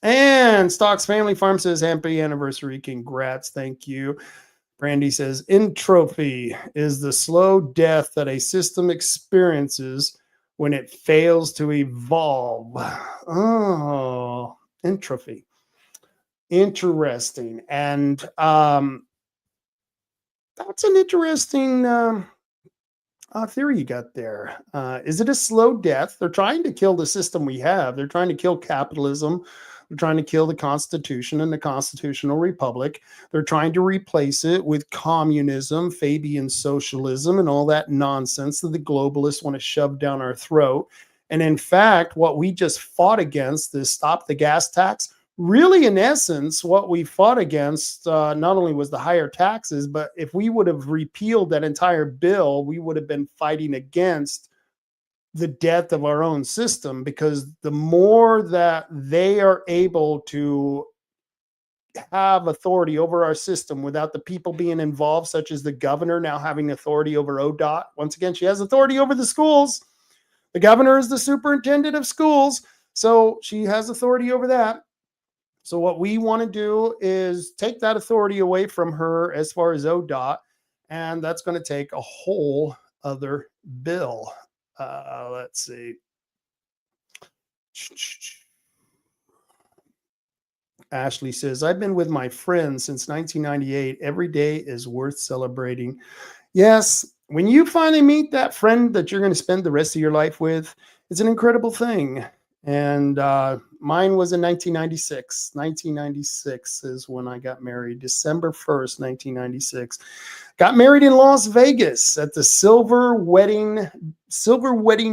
And Stocks Family Farm says, happy anniversary. Congrats. Thank you. Brandy says, entropy is the slow death that a system experiences when it fails to evolve. Oh, entropy. Interesting. And that's an interesting theory you got there. Is it a slow death? They're trying to kill the system we have. They're trying to kill capitalism. They're trying to kill the Constitution and the constitutional republic. They're trying to replace it with communism, Fabian socialism, and all that nonsense that the globalists want to shove down our throat. And in fact, what we just fought against is stop the gas tax. Really, in essence, what we fought against not only was the higher taxes, but if we would have repealed that entire bill, we would have been fighting against the death of our own system, because the more that they are able to have authority over our system without the people being involved, such as the governor now having authority over ODOT. Once again, she has authority over the schools. The governor is the superintendent of schools, so she has authority over that. So what we want to do is take that authority away from her as far as ODOT, and that's going to take a whole other bill. Let's see. Ashley says, I've been with my friends since 1998. Every day is worth celebrating. Yes, when you finally meet that friend that you're going to spend the rest of your life with, it's an incredible thing. And mine was in 1996. 1996 is when I got married, December 1st, 1996. Got married in Las Vegas at the Silver Wedding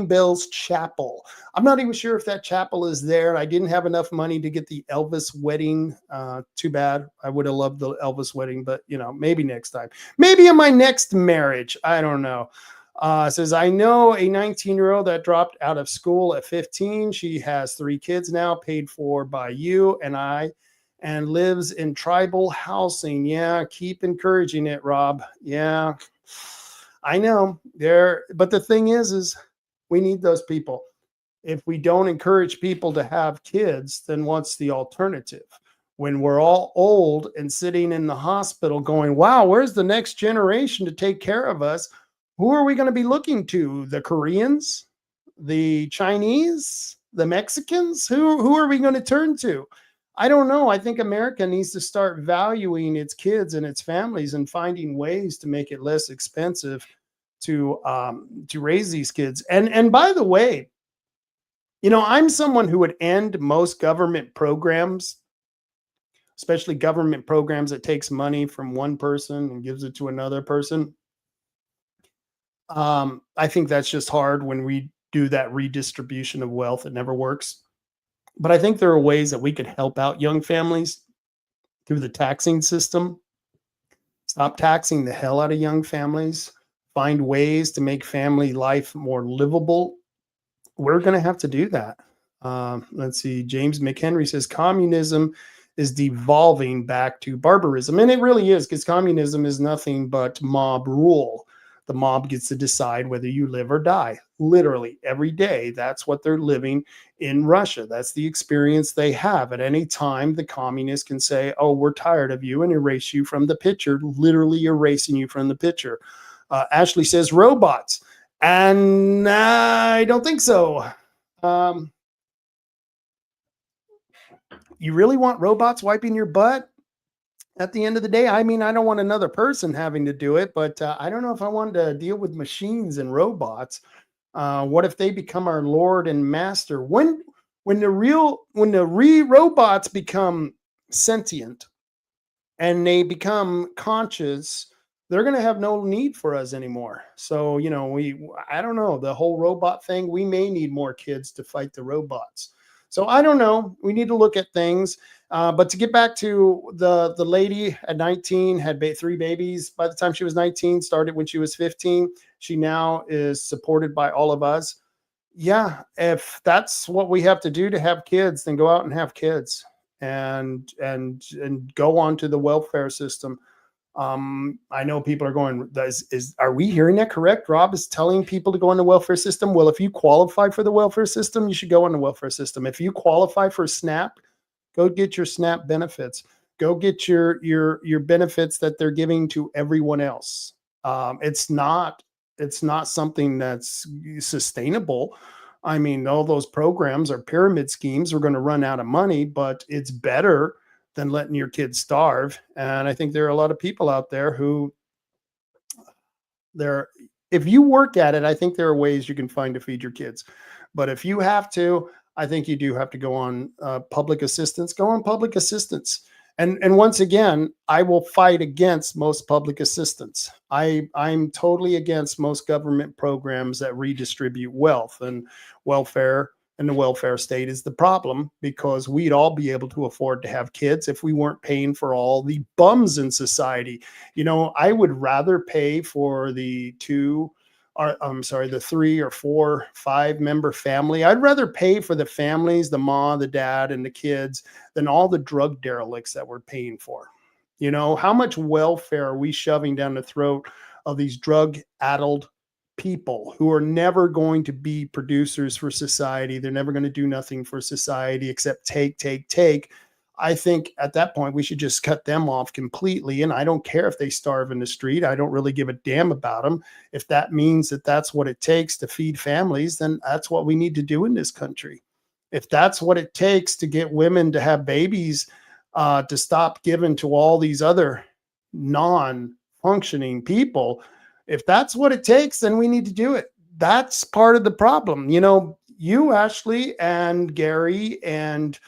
Bells Chapel. I'm not even sure if that chapel is there. I didn't have enough money to get the Elvis wedding. Too bad. I would have loved the Elvis wedding, but maybe next time. Maybe in my next marriage. I don't know. Says, I know a 19-year-old that dropped out of school at 15. She has 3 kids now, paid for by you and I, and lives in tribal housing. Yeah, keep encouraging it, Rob. Yeah, I know. But the thing is we need those people. If we don't encourage people to have kids, then what's the alternative? When we're all old and sitting in the hospital going, wow, where's the next generation to take care of us? Who are we going to be looking to? The Koreans, the Chinese, the Mexicans? Who are we going to turn to? I don't know. I think America needs to start valuing its kids and its families and finding ways to make it less expensive to raise these kids. And by the way, I'm someone who would end most government programs, especially government programs that takes money from one person and gives it to another person. I think that's just hard when we do that redistribution of wealth. It never works. But I think there are ways that we could help out young families through the taxing system. Stop taxing the hell out of young families. Find ways to make family life more livable. We're going to have to do that. Let's see. James McHenry says communism is devolving back to barbarism. And it really is, because communism is nothing but mob rule. The mob gets to decide whether you live or die. Literally every day. That's what they're living in Russia. That's the experience they have. At any time, the communists can say, oh, we're tired of you, and erase you from the picture, literally erasing you from the picture. Ashley says robots. And I don't think so. you really want robots wiping your butt at the end of the day? I mean, I don't want another person having to do it, but I don't know if I wanted to deal with machines and robots. What if they become our lord and master? When the robots become sentient and they become conscious, they're going to have no need for us anymore. So, I don't know, the whole robot thing, we may need more kids to fight the robots. So I don't know. We need to look at things. But to get back to the lady at 19, had 3 babies by the time she was 19, started when she was 15. She now is supported by all of us. Yeah, if that's what we have to do to have kids, then go out and have kids and go on to the welfare system. I know people are going, are we hearing that correct? Rob is telling people to go on the welfare system. Well, if you qualify for the welfare system, you should go on the welfare system. If you qualify for SNAP, go get your SNAP benefits. Go get your benefits that they're giving to everyone else. It's not something that's sustainable. I mean, all those programs are pyramid schemes. We're going to run out of money, but it's better than letting your kids starve. And I think there are a lot of people out there who if you work at it, I think there are ways you can find to feed your kids. But if you have to, I think you do have to go on public assistance. Go on public assistance. And once again, I will fight against most public assistance. I'm totally against most government programs that redistribute wealth and welfare. And the welfare state is the problem, because we'd all be able to afford to have kids if we weren't paying for all the bums in society. I would rather pay for the 3 or 4, 5 member family. I'd rather pay for the families, the mom, the dad, and the kids, than all the drug derelicts that we're paying for. How much welfare are we shoving down the throat of these drug-addled people who are never going to be producers for society? They're never going to do nothing for society except take. I think at that point, we should just cut them off completely. And I don't care if they starve in the street. I don't really give a damn about them. If that means that that's what it takes to feed families, then that's what we need to do in this country. If that's what it takes to get women to have babies, to stop giving to all these other non-functioning people, if that's what it takes, then we need to do it. That's part of the problem. You, Ashley, and Gary, and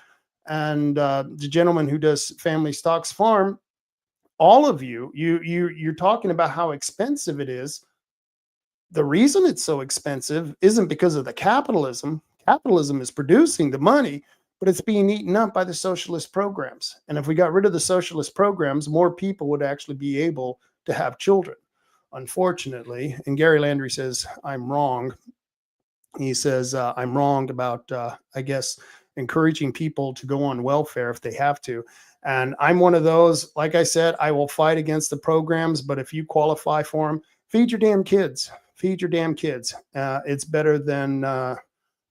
the gentleman who does Family Stocks Farm, all of you're talking about how expensive it is. The reason it's so expensive isn't because of the capitalism. Capitalism is producing the money, but it's being eaten up by the socialist programs. And if we got rid of the socialist programs, more people would actually be able to have children. Unfortunately, and Gary Landry says, I'm wrong. He says, I'm wrong about, I guess, encouraging people to go on welfare if they have to. And I'm one of those. Like I said, I will fight against the programs, but if you qualify for them, feed your damn kids. Feed your damn kids. It's better than,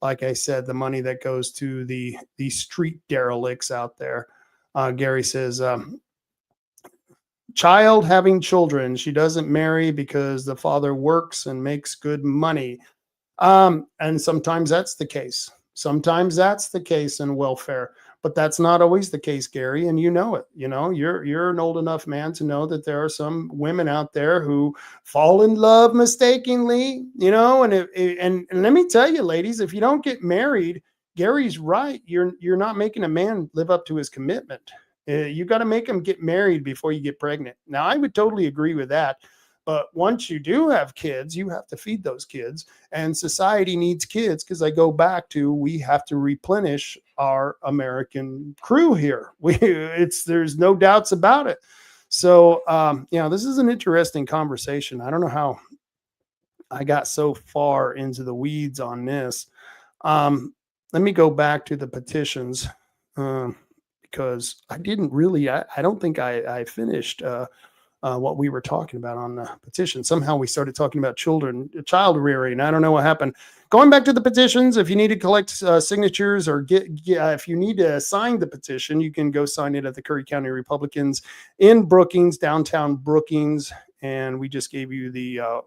like I said, the money that goes to the street derelicts out there. Gary says, child having children. She doesn't marry because the father works and makes good money. And sometimes that's the case. Sometimes that's the case in welfare, but that's not always the case, Gary. And you know it. You're an old enough man to know that there are some women out there who fall in love mistakenly. And let me tell you, ladies, if you don't get married, Gary's right. You're not making a man live up to his commitment. You got to make them get married before you get pregnant. Now, I would totally agree with that. But once you do have kids, you have to feed those kids. And society needs kids, because I go back to, we have to replenish our American crew here. There's no doubts about it. So, this is an interesting conversation. I don't know how I got so far into the weeds on this. Let me go back to the petitions. Because I didn't really, I don't think I finished what we were talking about on the petition. Somehow we started talking about child rearing. I don't know what happened. Going back to the petitions, if you need to collect signatures or if you need to sign the petition, you can go sign it at the Curry County Republicans in Brookings, downtown Brookings. And we just gave you the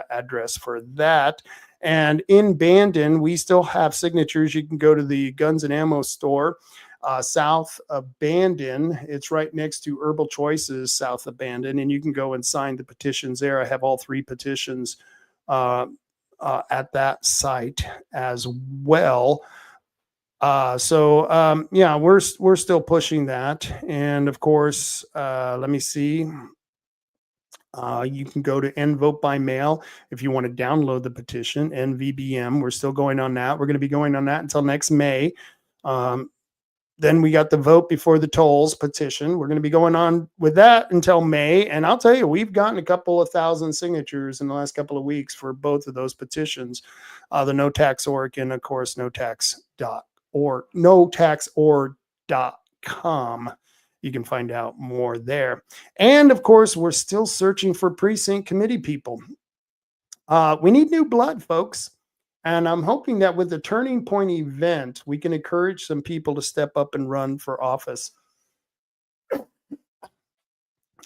address for that. And in Bandon, we still have signatures. You can go to the Guns and Ammo store. South Abandon. It's right next to Herbal Choices, South Abandon, and you can go and sign the petitions there. I have all 3 petitions at that site as well. Yeah, we're still pushing that, and of course, let me see. You can go to End Vote by Mail if you want to download the petition, NVBM. We're still going on that. We're going to be going on that until next May. Then we got the Vote Before the Tolls petition. We're going to be going on with that until May. And I'll tell you, we've gotten a couple of thousand signatures in the last couple of weeks for both of those petitions. The No Tax Org and, of course, notaxorg.com. You can find out more there. And, of course, we're still searching for precinct committee people. We need new blood, folks. And I'm hoping that with the Turning Point event, we can encourage some people to step up and run for office.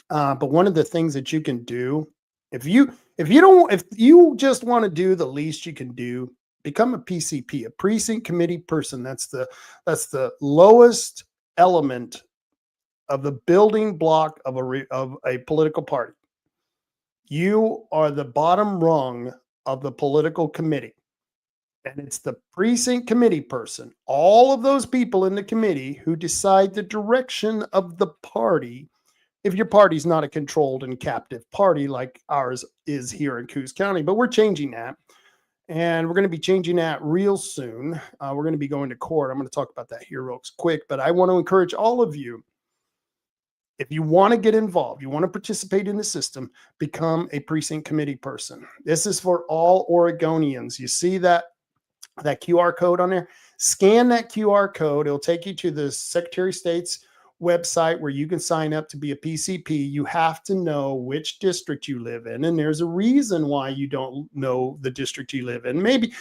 But one of the things that you can do, if you just want to do the least you can do, become a PCP, a precinct committee person. That's the lowest element of the building block of a political party. You are the bottom rung of the political committee. And it's the precinct committee person, all of those people in the committee who decide the direction of the party. If your party's not a controlled and captive party like ours is here in Coos County, but we're changing that. And we're going to be changing that real soon. We're going to be going to court. I'm going to talk about that here real quick, but I want to encourage all of you, if you want to get involved, you want to participate in the system, become a precinct committee person. This is for all Oregonians. You see that QR code on there? Scan that QR code. It'll take you to the Secretary of State's website where you can sign up to be a PCP. You have to know which district you live in, and there's a reason why you don't know the district you live in. Maybe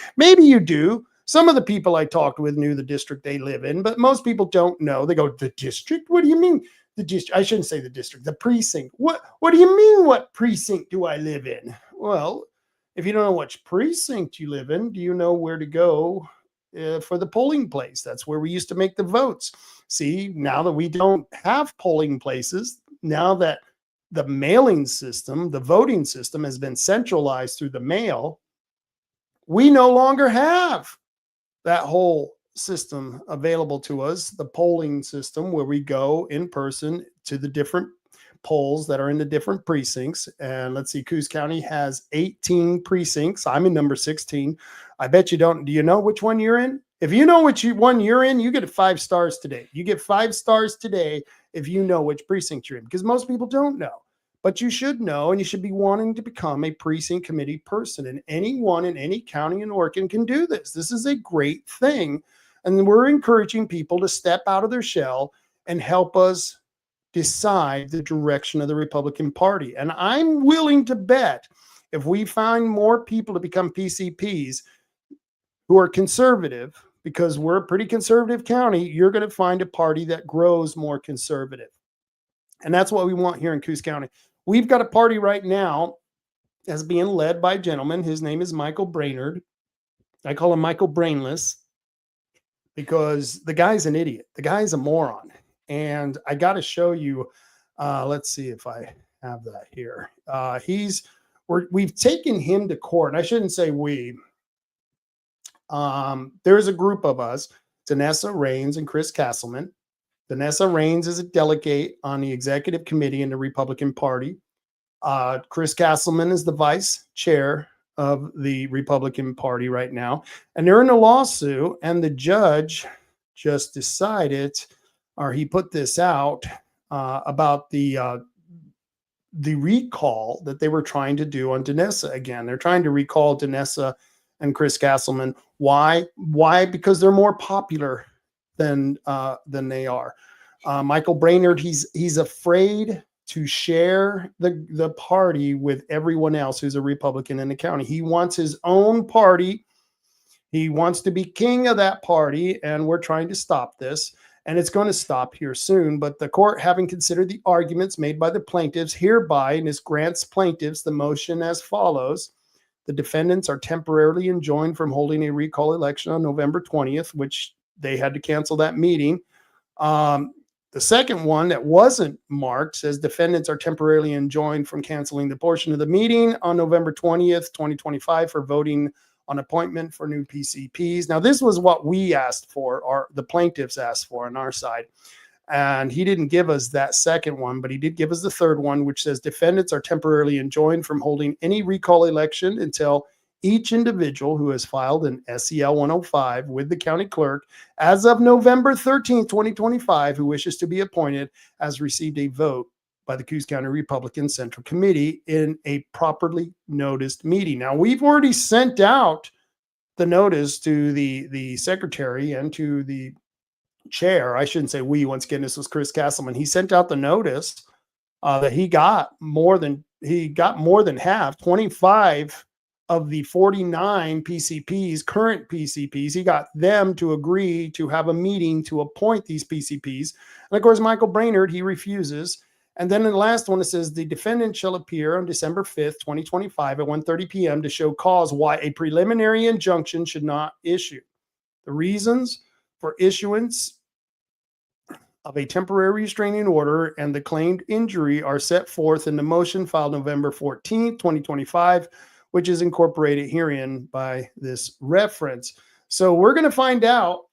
you do. Some of the people I talked with knew the district they live in, but most people don't know. They go, the district? What do you mean? The district? I shouldn't say the district, the precinct. What do you mean, what precinct do I live in? Well, if you don't know which precinct you live in, do you know where to go for the polling place? That's where we used to make the votes. See, now that we don't have polling places, now that the mailing system, the voting system has been centralized through the mail, we no longer have that whole system available to us, the polling system where we go in person to the different polls that are in the different precincts. And let's see, Coos County has 18 precincts. I'm in number 16. I bet you don't. Do you know which one you're in? If you know which one you're in, you get 5 stars today. You get 5 stars today if you know which precinct you're in, because most people don't know. But you should know, and you should be wanting to become a precinct committee person. And anyone in any county in Oregon can do this. This is a great thing. And we're encouraging people to step out of their shell and help us decide the direction of the Republican Party. And I'm willing to bet if we find more people to become PCPs who are conservative, because we're a pretty conservative county, you're going to find a party that grows more conservative. And that's what we want here in Coos County. We've got a party right now that's being led by a gentleman. His name is Michael Brainerd. I call him Michael Brainless because the guy's an idiot. The guy's a moron. And I got to show you, let's see if I have that here. We've taken him to court. And I shouldn't say we. There's a group of us, Danessa Rains and Chris Castleman. Danessa Rains is a delegate on the executive committee in the Republican Party. Chris Castleman is the vice chair of the Republican Party right now. And they're in a lawsuit, and the judge just decided, or he put this out about the recall that they were trying to do on Danessa again. They're trying to recall Danessa and Chris Castleman. Why? Because they're more popular than they are. Michael Brainerd, he's afraid to share the party with everyone else who's a Republican in the county. He wants his own party. He wants to be king of that party, and we're trying to stop this. And it's going to stop here soon. But the court, having considered the arguments made by the plaintiffs, hereby and this grants plaintiffs the motion as follows. The defendants are temporarily enjoined from holding a recall election on November 20th, which they had to cancel that meeting. The second one that wasn't marked says defendants are temporarily enjoined from canceling the portion of the meeting on November 20th, 2025 for voting on appointment for new PCPs. Now, this was what we asked for, or the plaintiffs asked for on our side. And he didn't give us that second one, but he did give us the third one, which says defendants are temporarily enjoined from holding any recall election until each individual who has filed an SEL 105 with the county clerk as of November 13th, 2025, who wishes to be appointed, has received a vote by the Coos County Republican Central Committee in a properly noticed meeting. Now, we've already sent out the notice to the secretary and to the chair. I shouldn't say we, once again, this was Chris Castleman. He sent out the notice that he got more than half, 25 of the 49 PCPs, current PCPs. He got them to agree to have a meeting to appoint these PCPs. And of course, Michael Brainerd, he refuses. And then in the last one, it says the defendant shall appear on December 5th, 2025 at 1:30 p.m. to show cause why a preliminary injunction should not issue. The reasons for issuance of a temporary restraining order and the claimed injury are set forth in the motion filed November 14th, 2025, which is incorporated herein by this reference. So we're going to find out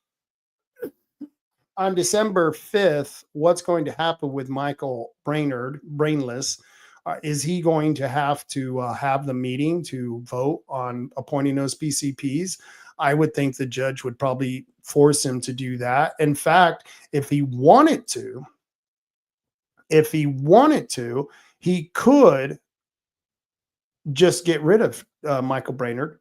on December 5th what's going to happen with Michael Brainerd, Brainless. Is he going to have the meeting to vote on appointing those PCPs? I would think the judge would probably force him to do that. In fact, if he wanted to, he could just get rid of Michael Brainerd,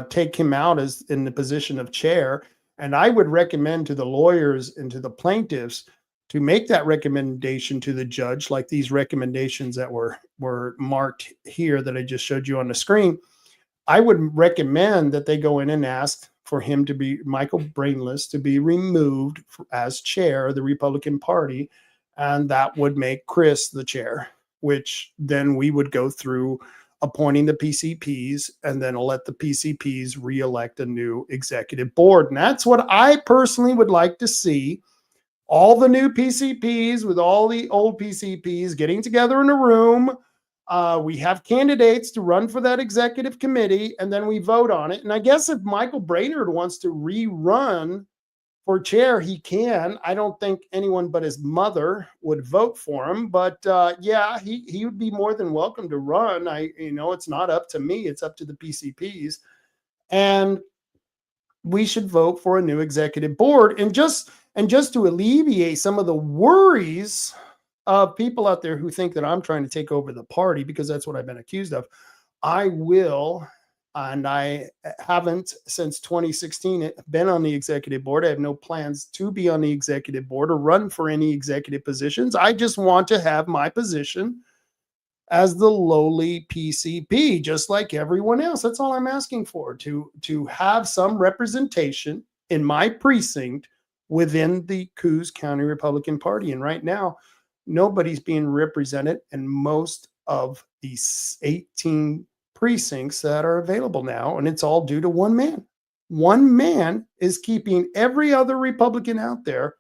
take him out as in the position of chair. And I would recommend to the lawyers and to the plaintiffs to make that recommendation to the judge, like these recommendations that were marked here that I just showed you on the screen. I would recommend that they go in and ask for him to be, Michael Brainless, to be removed as chair of the Republican Party. And that would make Chris the chair, which then we would go through appointing the PCPs and then let the PCPs reelect a new executive board. And that's what I personally would like to see. All the new PCPs with all the old PCPs getting together in a room. We have candidates to run for that executive committee, and then we vote on it. And I guess if Michael Brainerd wants to rerun for chair, he can. I don't think anyone but his mother would vote for him, but yeah, he would be more than welcome to run. It's not up to me; it's up to the PCPs, and we should vote for a new executive board. And just to alleviate some of the worries of people out there who think that I'm trying to take over the party, because that's what I've been accused of. I will, and I haven't since 2016 been on the executive board. I have no plans to be on the executive board or run for any executive positions. I just want to have my position as the lowly PCP, just like everyone else. That's all I'm asking for, to have some representation in my precinct within the Coos County Republican Party. And right now, nobody's being represented in most of these 18 precincts that are available now. And it's all due to one man. One man is keeping every other Republican out there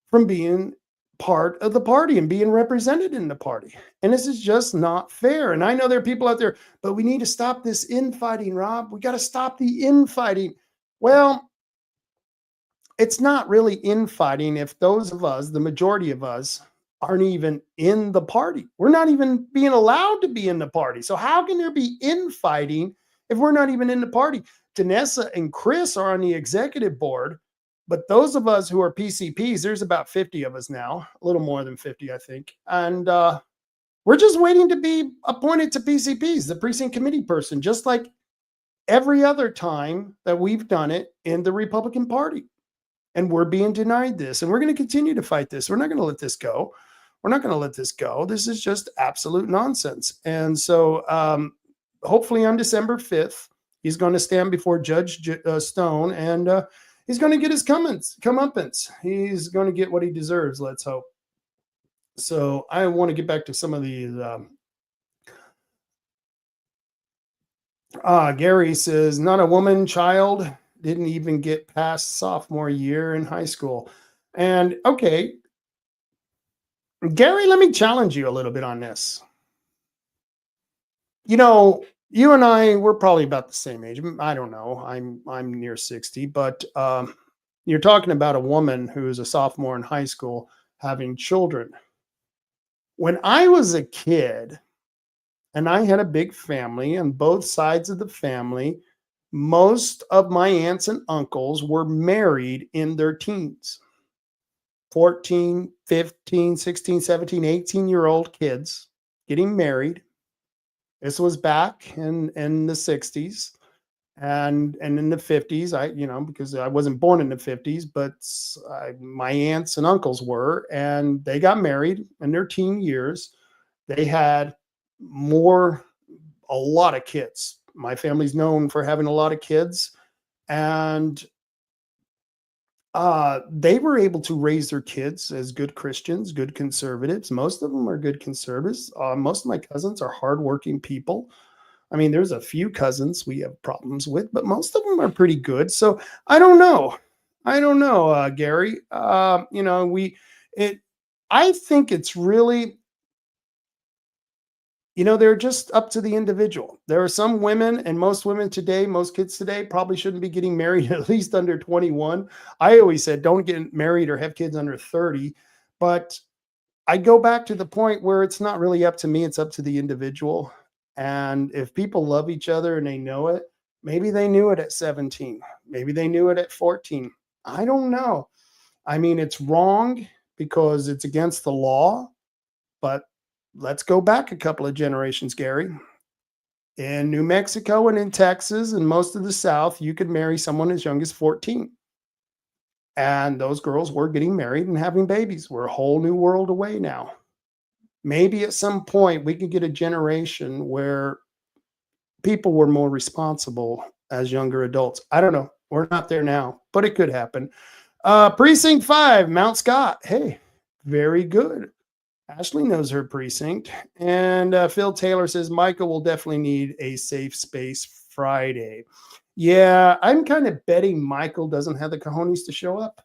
from being part of the party and being represented in the party. And this is just not fair. And I know there are people out there, but we need to stop this infighting, Rob. We got to stop the infighting. Well, it's not really infighting if those of us, the majority of us, aren't even in the party. We're not even being allowed to be in the party. So how can there be infighting if we're not even in the party? Danessa and Chris are on the executive board, but those of us who are PCPs, there's about 50 of us now, a little more than 50, I think. And we're just waiting to be appointed to PCPs, the precinct committee person, just like every other time that we've done it in the Republican Party. And we're being denied this. And we're going to continue to fight this. We're not going to let this go. We're not going to let this go. This is just absolute nonsense. And so hopefully on December 5th, he's going to stand before Judge Stone, and he's going to get his comeuppance. He's going to get what he deserves, let's hope. So I want to get back to some of these. Gary says, not a woman, child, didn't even get past sophomore year in high school. And okay, Gary, let me challenge you a little bit on this. You know, you and I, we're probably about the same age. I don't know. I'm near 60, but you're talking about a woman who's a sophomore in high school having children. When I was a kid and I had a big family, on both sides of the family, most of my aunts and uncles were married in their teens. 14, 15, 16, 17, 18-year-old kids getting married. This was back in the 60s and in the 50s. Because I wasn't born in the 50s, but my aunts and uncles were, and they got married in their teen years. They had a lot of kids. My family's known for having a lot of kids, and they were able to raise their kids as good Christians, good conservatives. Most of them are good conservatives. Most of my cousins are hardworking people. I mean, there's a few cousins we have problems with, but most of them are pretty good. So I don't know. Gary. I think it's really, they're just up to the individual. There are some women, and most women today, most kids today probably shouldn't be getting married at least under 21. I always said, don't get married or have kids under 30. But I go back to the point where it's not really up to me. It's up to the individual. And if people love each other and they know it, maybe they knew it at 17. Maybe they knew it at 14. I don't know. I mean, it's wrong because it's against the law, but let's go back a couple of generations, Gary. In New Mexico and in Texas and most of the South, you could marry someone as young as 14. And those girls were getting married and having babies. We're a whole new world away now. Maybe at some point we could get a generation where people were more responsible as younger adults. I don't know. We're not there now, but it could happen. Precinct 5, Mount Scott. Hey, very good. Ashley knows her precinct. And Phil Taylor says, Michael will definitely need a safe space Friday. Yeah, I'm kind of betting Michael doesn't have the cojones to show up.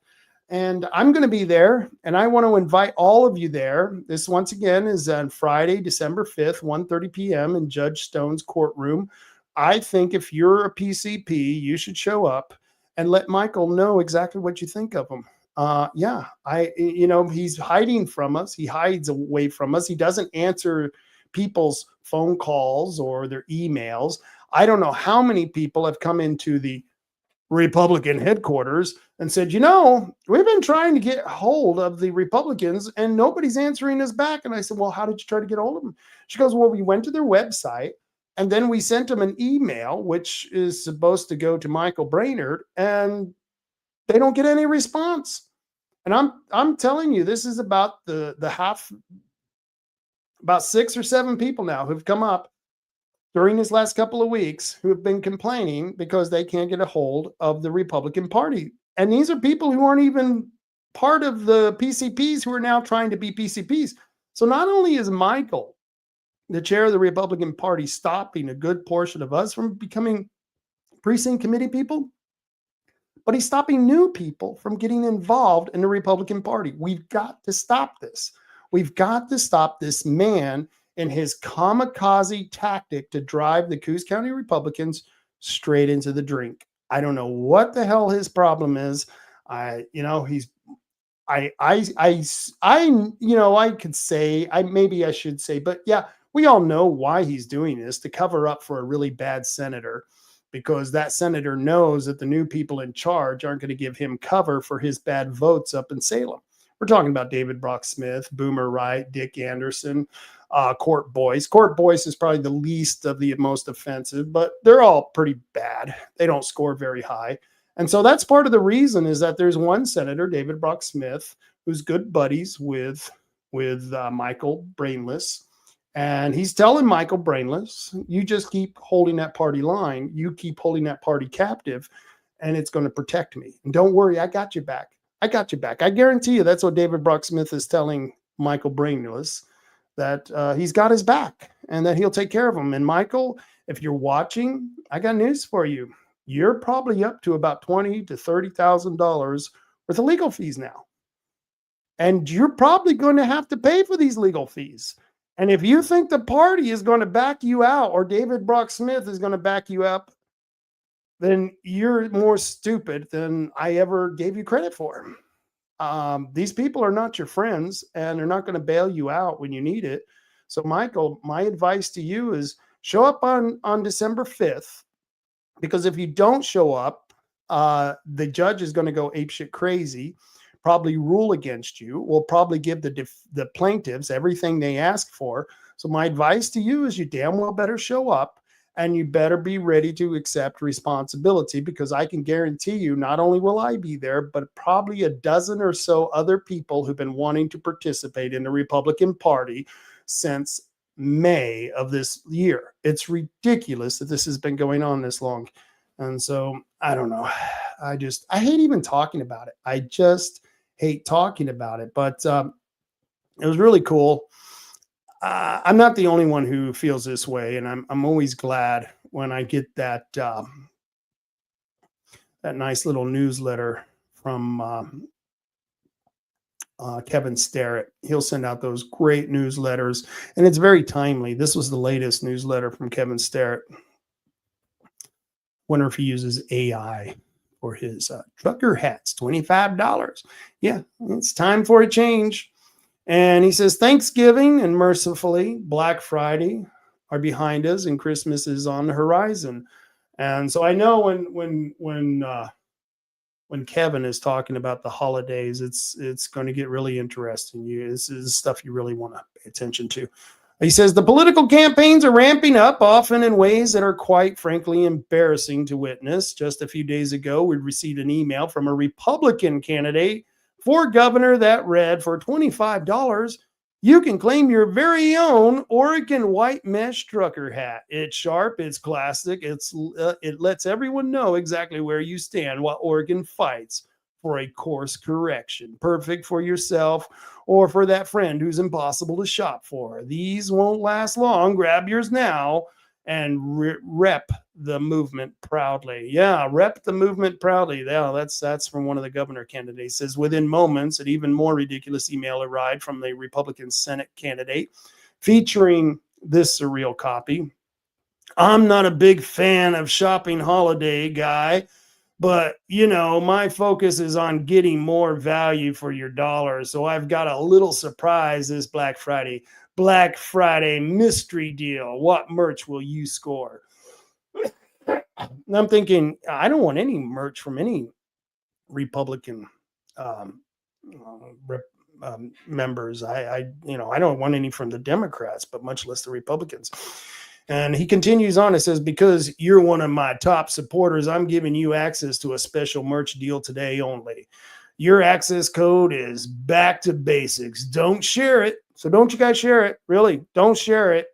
And I'm going to be there, and I want to invite all of you there. This, once again, is on Friday, December 5th, 1:30 p.m. in Judge Stone's courtroom. I think if you're a PCP, you should show up and let Michael know exactly what you think of him. He's hiding from us. He hides away from us. He doesn't answer people's phone calls or their emails. I don't know how many people have come into the Republican headquarters and said, we've been trying to get hold of the Republicans and nobody's answering us back. And I said, well, how did you try to get hold of them? She goes, well, we went to their website and then we sent them an email, which is supposed to go to Michael Brainerd, and they don't get any response. And I'm telling you, this is about about 6 or 7 people now who've come up during this last couple of weeks who have been complaining because they can't get a hold of the Republican Party. And these are people who aren't even part of the PCPs who are now trying to be PCPs. So not only is Michael, the chair of the Republican Party, stopping a good portion of us from becoming precinct committee people, but he's stopping new people from getting involved in the Republican Party. We've got to stop this. We've got to stop this man and his kamikaze tactic to drive the Coos County Republicans straight into the drink. I don't know what the hell his problem is. I could say, maybe I should say, but yeah, we all know why he's doing this, to cover up for a really bad senator, because that senator knows that the new people in charge aren't going to give him cover for his bad votes up in Salem. We're talking about David Brock Smith, Boomer Wright, Dick Anderson, Court Boyce. Court Boyce is probably the least of the most offensive, but they're all pretty bad. They don't score very high. And so that's part of the reason, is that there's one senator, David Brock Smith, who's good buddies with Michael Brainless. And he's telling Michael Brainless, you just keep holding that party line. You keep holding that party captive, and it's going to protect me. And don't worry, I got you back. I got you back. I guarantee you that's what David Brock Smith is telling Michael Brainless, that he's got his back and that he'll take care of him. And Michael, if you're watching, I got news for you. You're probably up to about $20,000 to $30,000 worth of legal fees now. And you're probably going to have to pay for these legal fees. And if you think the party is going to back you out, or David Brock Smith is going to back you up, then you're more stupid than I ever gave you credit for. These people are not your friends, and they're not going to bail you out when you need it. So, Michael, my advice to you is show up on December 5th, because if you don't show up, the judge is going to go apeshit crazy, probably rule against you, will probably give the plaintiffs everything they ask for. So my advice to you is you damn well better show up, and you better be ready to accept responsibility, because I can guarantee you not only will I be there, but probably a dozen or so other people who've been wanting to participate in the Republican Party since May of this year. It's ridiculous that this has been going on this long. And so I don't know. I hate even talking about it. I just hate talking about it. But it was really cool. I'm not the only one who feels this way, and I'm always glad when I get that that nice little newsletter from Kevin Starrett. He'll send out those great newsletters, and it's very timely. This was the latest newsletter from Kevin Starrett. Wonder if he uses AI for his trucker hats, $25. Yeah, it's time for a change. And he says, Thanksgiving and mercifully Black Friday are behind us, and Christmas is on the horizon. And so I know when Kevin is talking about the holidays, it's going to get really interesting. This is stuff you really want to pay attention to. He says the political campaigns are ramping up, often in ways that are quite frankly embarrassing to witness. Just a few days ago, we received an email from a Republican candidate for governor that read, for $25, you can claim your very own Oregon white mesh trucker hat. It's sharp, it's classic, it lets everyone know exactly where you stand while Oregon fights for a course correction. Perfect for yourself or for that friend who's impossible to shop for. These won't last long. Grab yours now and rep the movement proudly. Yeah, rep the movement proudly. Yeah, that's from one of the governor candidates. Says within moments, an even more ridiculous email arrived from the Republican Senate candidate featuring this surreal copy. I'm not a big fan of shopping holiday guy, but my focus is on getting more value for your dollar. So I've got a little surprise this Black Friday mystery deal. What merch will you score? And I'm thinking, I don't want any merch from any Republican members. I don't want any from the Democrats, but much less the Republicans. And he continues on. It says, because you're one of my top supporters, I'm giving you access to a special merch deal today only. Your access code is back to basics. Don't share it. So don't you guys share it. Really, don't share it.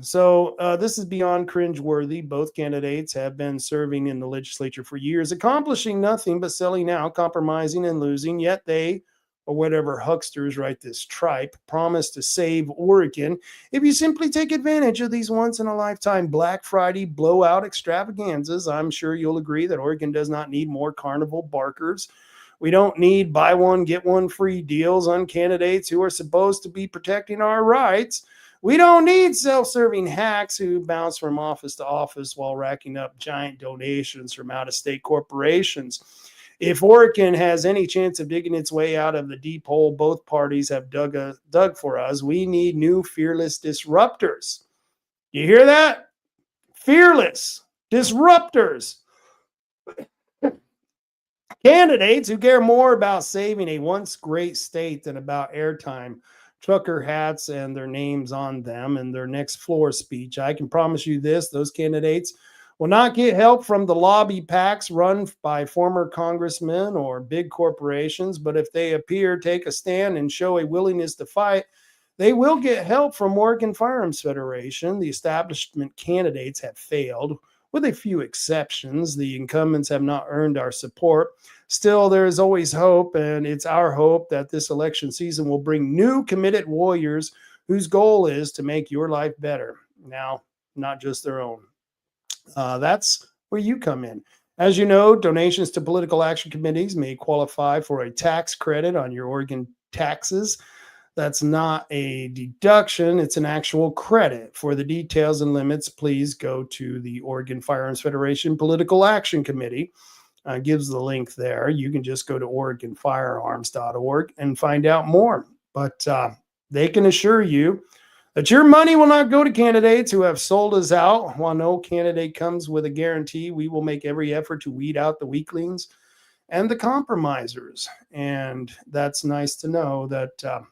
So this is beyond cringeworthy. Both candidates have been serving in the legislature for years, accomplishing nothing but selling out, compromising, and losing. Yet they, or whatever hucksters write this tripe, promise to save Oregon if you simply take advantage of these once-in-a-lifetime Black Friday blowout extravaganzas. I'm sure you'll agree that Oregon does not need more carnival barkers. We don't need buy one, get one free deals on candidates who are supposed to be protecting our rights. We don't need self-serving hacks who bounce from office to office while racking up giant donations from out-of-state corporations. If Oregon has any chance of digging its way out of the deep hole both parties have dug for us, we need new fearless disruptors. You hear that? Fearless disruptors. Candidates who care more about saving a once great state than about airtime, trucker hats, and their names on them in their next floor speech. I can promise you this, those candidates will not get help from the lobby PACs run by former congressmen or big corporations, but if they appear, take a stand, and show a willingness to fight, they will get help from Oregon Firearms Federation. The establishment candidates have failed, with a few exceptions. The incumbents have not earned our support. Still, there is always hope, and it's our hope that this election season will bring new committed warriors whose goal is to make your life better. Now, not just their own. That's where you come in. As you know, donations to political action committees may qualify for a tax credit on your Oregon taxes. That's not a deduction, it's an actual credit. For the details and limits, please go to the Oregon Firearms Federation Political Action Committee. Gives the link there. You can just go to OregonFirearms.org and find out more. But they can assure you that your money will not go to candidates who have sold us out. While no candidate comes with a guarantee, we will make every effort to weed out the weaklings and the compromisers. And that's nice to know that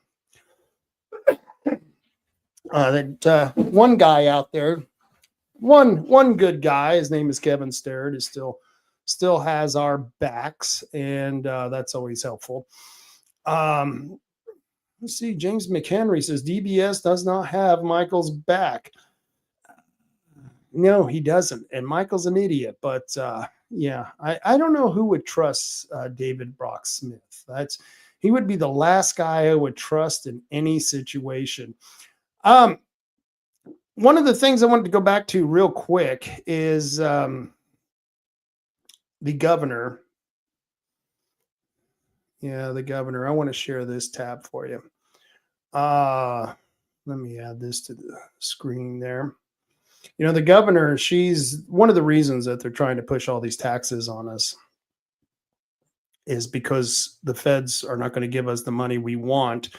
one guy out there, one good guy, his name is Kevin Starrett, is still has our backs, and that's always helpful. Let's see, James McHenry says DBS does not have Michael's back. No, he doesn't, and Michael's an idiot. But yeah, I don't know who would trust David Brock Smith. He would be the last guy I would trust in any situation. One of the things I wanted to go back to real quick is the governor. Yeah, the governor. I want to share this tab for you. Let me add this to the screen there. You know, the governor, she's one of the reasons that they're trying to push all these taxes on us is because the feds are not going to give us the money we want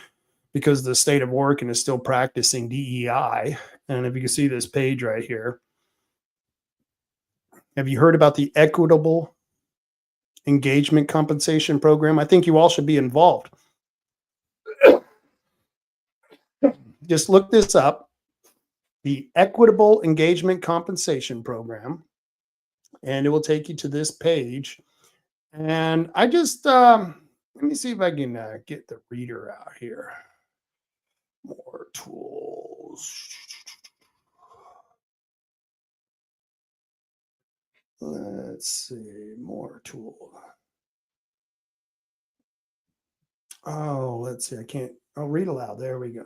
because the state of Oregon is still practicing DEI. And if you can see this page right here, have you heard about the equitable engagement compensation program? I think you all should be involved. Just look this up, the equitable engagement compensation program, and it will take you to this page. And I just, let me see if I can get the reader out here. More tools. Let's see, more tool. Oh, let's see, I can't, I'll read aloud. There we go.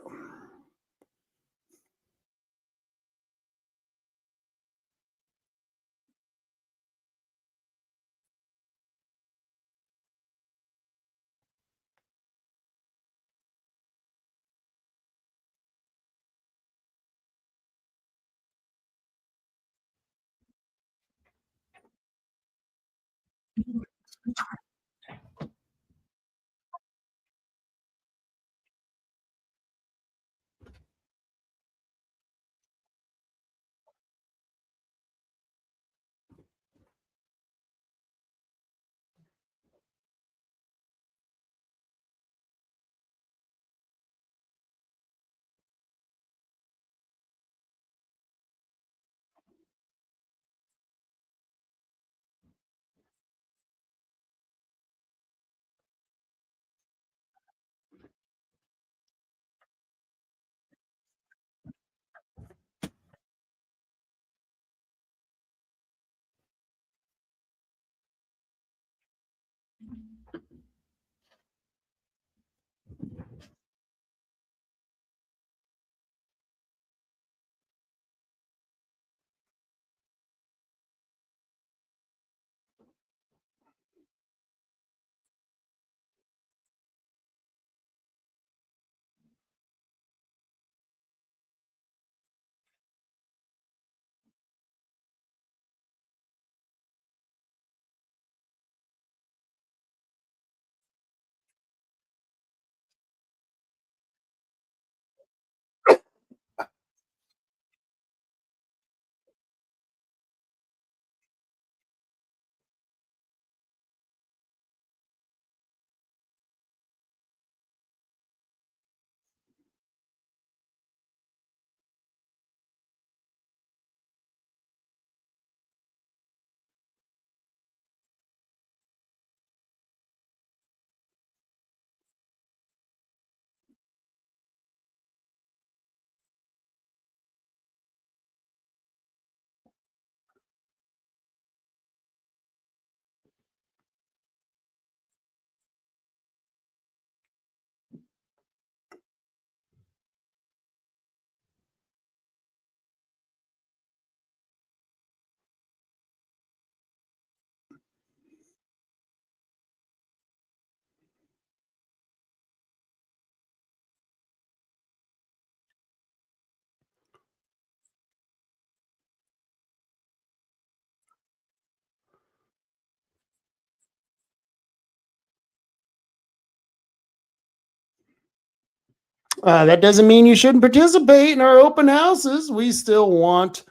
That doesn't mean you shouldn't participate in our open houses. We still want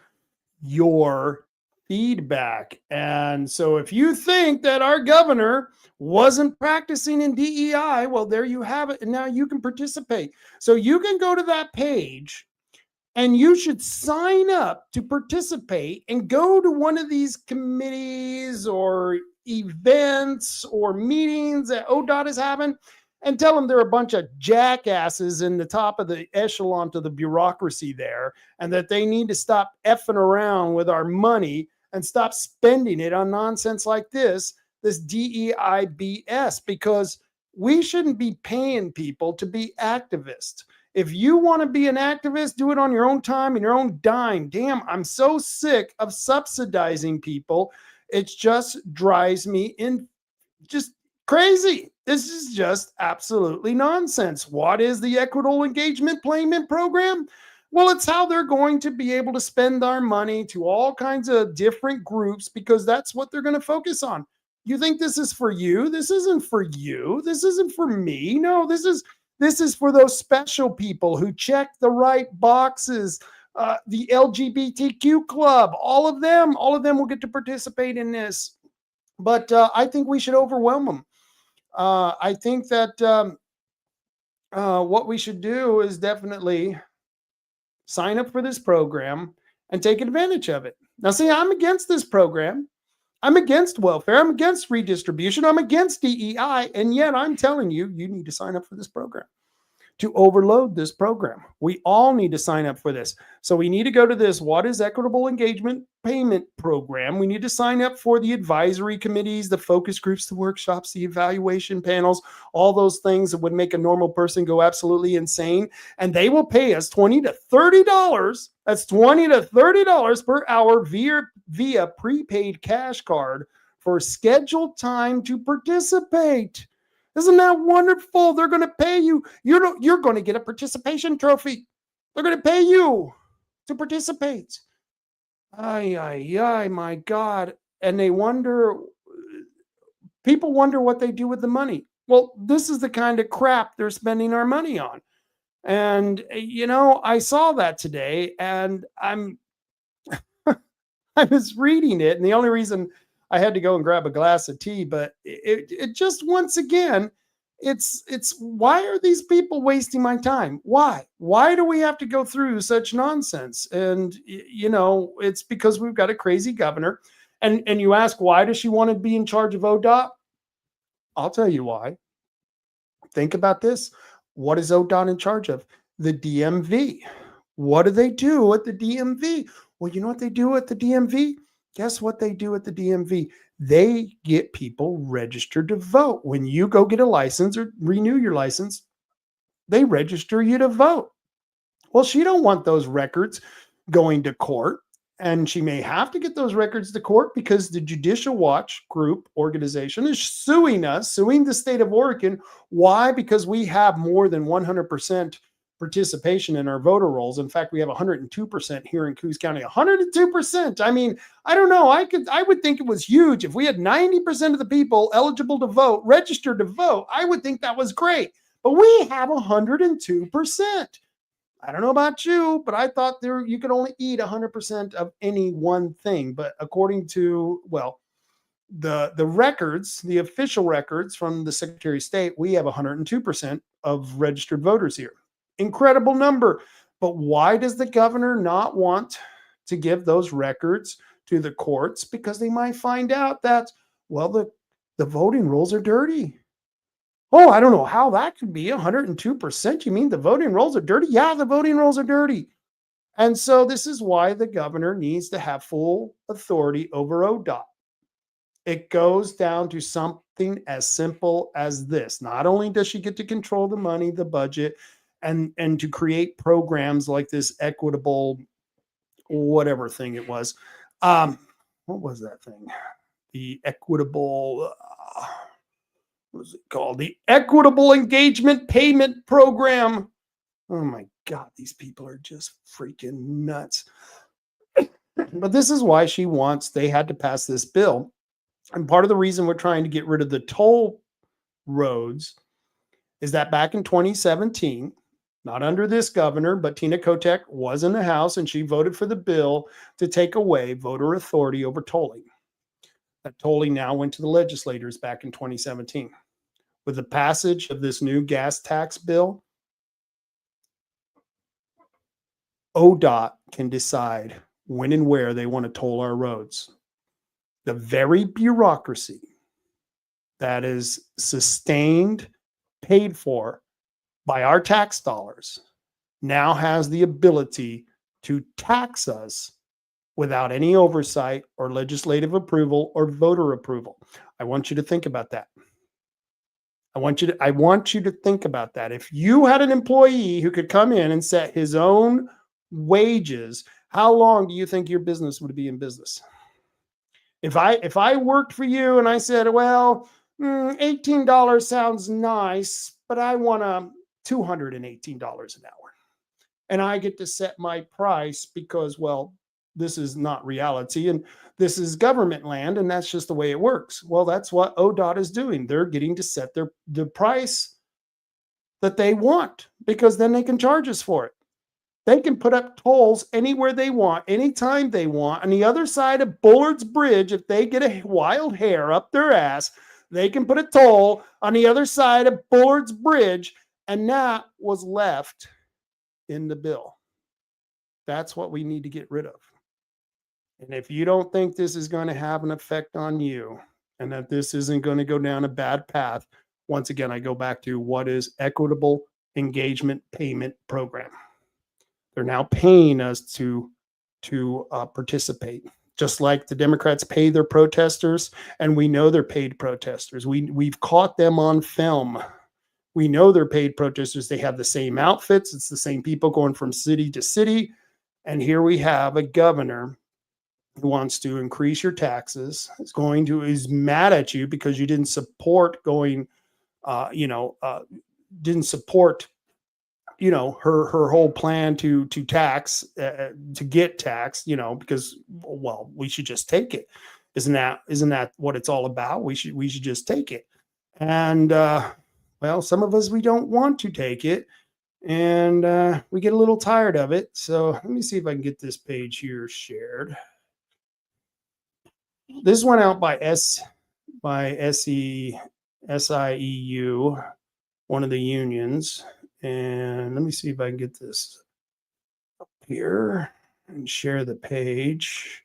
your feedback. And so if you think that our governor wasn't practicing in DEI, well, there you have it. And now you can participate. So you can go to that page and you should sign up to participate and go to one of these committees or events or meetings that ODOT is having and tell them they're a bunch of jackasses in the top of the echelon to the bureaucracy there, and that they need to stop effing around with our money and stop spending it on nonsense like this DEI BS, because we shouldn't be paying people to be activists. If you want to be an activist, do it on your own time and your own dime. Damn, I'm so sick of subsidizing people. It just drives me in just crazy. This is just absolutely nonsense. What is the equitable engagement payment program? Well, it's how they're going to be able to spend our money to all kinds of different groups, because that's what they're going to focus on. You think this is for you? This isn't for you. This isn't for me. No, this is for those special people who check the right boxes. The LGBTQ club, all of them will get to participate in this. But I think we should overwhelm them. I think that what we should do is definitely sign up for this program and take advantage of it. Now, see, I'm against this program. I'm against welfare. I'm against redistribution. I'm against DEI. And yet I'm telling you, you need to sign up for this program to overload this program. We all need to sign up for this. So we need to go to this What is Equitable Engagement Payment Program. We need to sign up for the advisory committees, the focus groups, the workshops, the evaluation panels, all those things that would make a normal person go absolutely insane. And they will pay us $20 to $30. That's $20 to $30 per hour via prepaid cash card for scheduled time to participate. Isn't that wonderful? They're going to pay you. You're going to get a participation trophy. They're going to pay you to participate. My God. And people wonder what they do with the money. Well, this is the kind of crap they're spending our money on. And, I saw that today, and I was reading it, and the only reason I had to go and grab a glass of tea, but it just, once again, it's why are these people wasting my time? Why do we have to go through such nonsense? And it's because we've got a crazy governor. And you ask, why does she want to be in charge of ODOT? I'll tell you why. Think about this. What is ODOT in charge of? The DMV. What do they do at the DMV? Well, you know what they do at the DMV? Guess what they do at the DMV? They get people registered to vote. When you go get a license or renew your license, they register you to vote. Well, she don't want those records going to court, and she may have to get those records to court because the Judicial Watch group organization is suing the state of Oregon. Why? Because we have more than 100% participation in our voter rolls. In fact, we have 102% here in Coos County. 102%. I mean, I don't know. I would think it was huge. If we had 90% of the people eligible to vote, registered to vote, I would think that was great. But we have 102%. I don't know about you, but I thought you could only eat 100% of any one thing. But according to, the records, the official records from the Secretary of State, we have 102% of registered voters here. Incredible number. But why does the governor not want to give those records to the courts? Because they might find out that, the voting rolls are dirty. Oh, I don't know how that could be 102%. You mean the voting rolls are dirty? Yeah, the voting rolls are dirty. And so this is why the governor needs to have full authority over ODOT. It goes down to something as simple as this. Not only does she get to control the money, the budget, and to create programs like this equitable, whatever thing it was. What was that thing? The equitable, what was it called? The Equitable Engagement Payment Program. Oh my God, these people are just freaking nuts. But this is why they had to pass this bill. And part of the reason we're trying to get rid of the toll roads is that back in 2017, not under this governor, but Tina Kotek was in the House and she voted for the bill to take away voter authority over tolling. That tolling now went to the legislators back in 2017. With the passage of this new gas tax bill, ODOT can decide when and where they want to toll our roads. The very bureaucracy that is sustained, paid for by our tax dollars now has the ability to tax us without any oversight or legislative approval or voter approval. I want you to think about that. I want you to think about that. If you had an employee who could come in and set his own wages, how long do you think your business would be in business? If I worked for you and I said, well, $18 sounds nice, but I want $218 an hour. And I get to set my price because, well, this is not reality and this is government land and that's just the way it works. Well, that's what ODOT is doing. They're getting to set the price that they want because then they can charge us for it. They can put up tolls anywhere they want, anytime they want. On the other side of Bullard's Bridge, if they get a wild hair up their ass, they can put a toll on the other side of Bullard's Bridge, and that was left in the bill. That's what we need to get rid of. And if you don't think this is going to have an effect on you and that this isn't going to go down a bad path, once again, I go back to what is equitable engagement payment program. They're now paying us to participate, just like the Democrats pay their protesters, and we know they're paid protesters. We've caught them on film. We know they're paid protesters. They have the same outfits. It's the same people going from city to city. And here we have a governor who wants to increase your taxes. Is mad at you because you didn't support didn't support her whole plan to tax, to get taxed, because, well, we should just take it. Isn't that what it's all about? We should just take it. And, well, some of us, we don't want to take it and, we get a little tired of it. So let me see if I can get this page here shared. This went out by SIEU, one of the unions. And let me see if I can get this up here and share the page.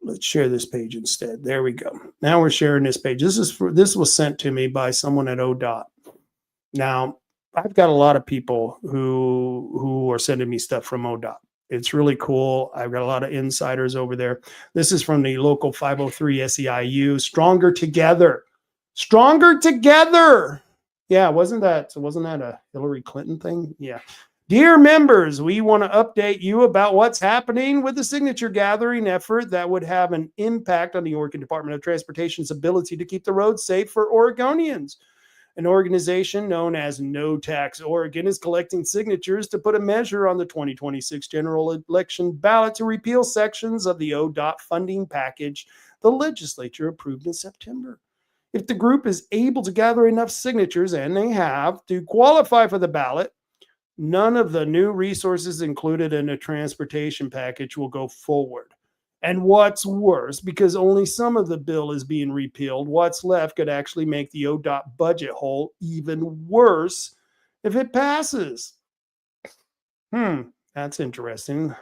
Let's share this page instead. There we go. Now we're sharing this page. This was sent to me by someone at ODOT. Now, I've got a lot of people who are sending me stuff from ODOT. It's really cool. I've got a lot of insiders over there. This is from the local 503 SEIU. Stronger together. Stronger together. Yeah, wasn't that a Hillary Clinton thing? Yeah. Dear members, we want to update you about what's happening with the signature gathering effort that would have an impact on the Oregon Department of Transportation's ability to keep the roads safe for Oregonians. An organization known as No Tax Oregon is collecting signatures to put a measure on the 2026 general election ballot to repeal sections of the ODOT funding package the legislature approved in September. If the group is able to gather enough signatures, and they have, to qualify for the ballot, none of the new resources included in the transportation package will go forward. And what's worse, because only some of the bill is being repealed, what's left could actually make the ODOT budget hole even worse if it passes. That's interesting.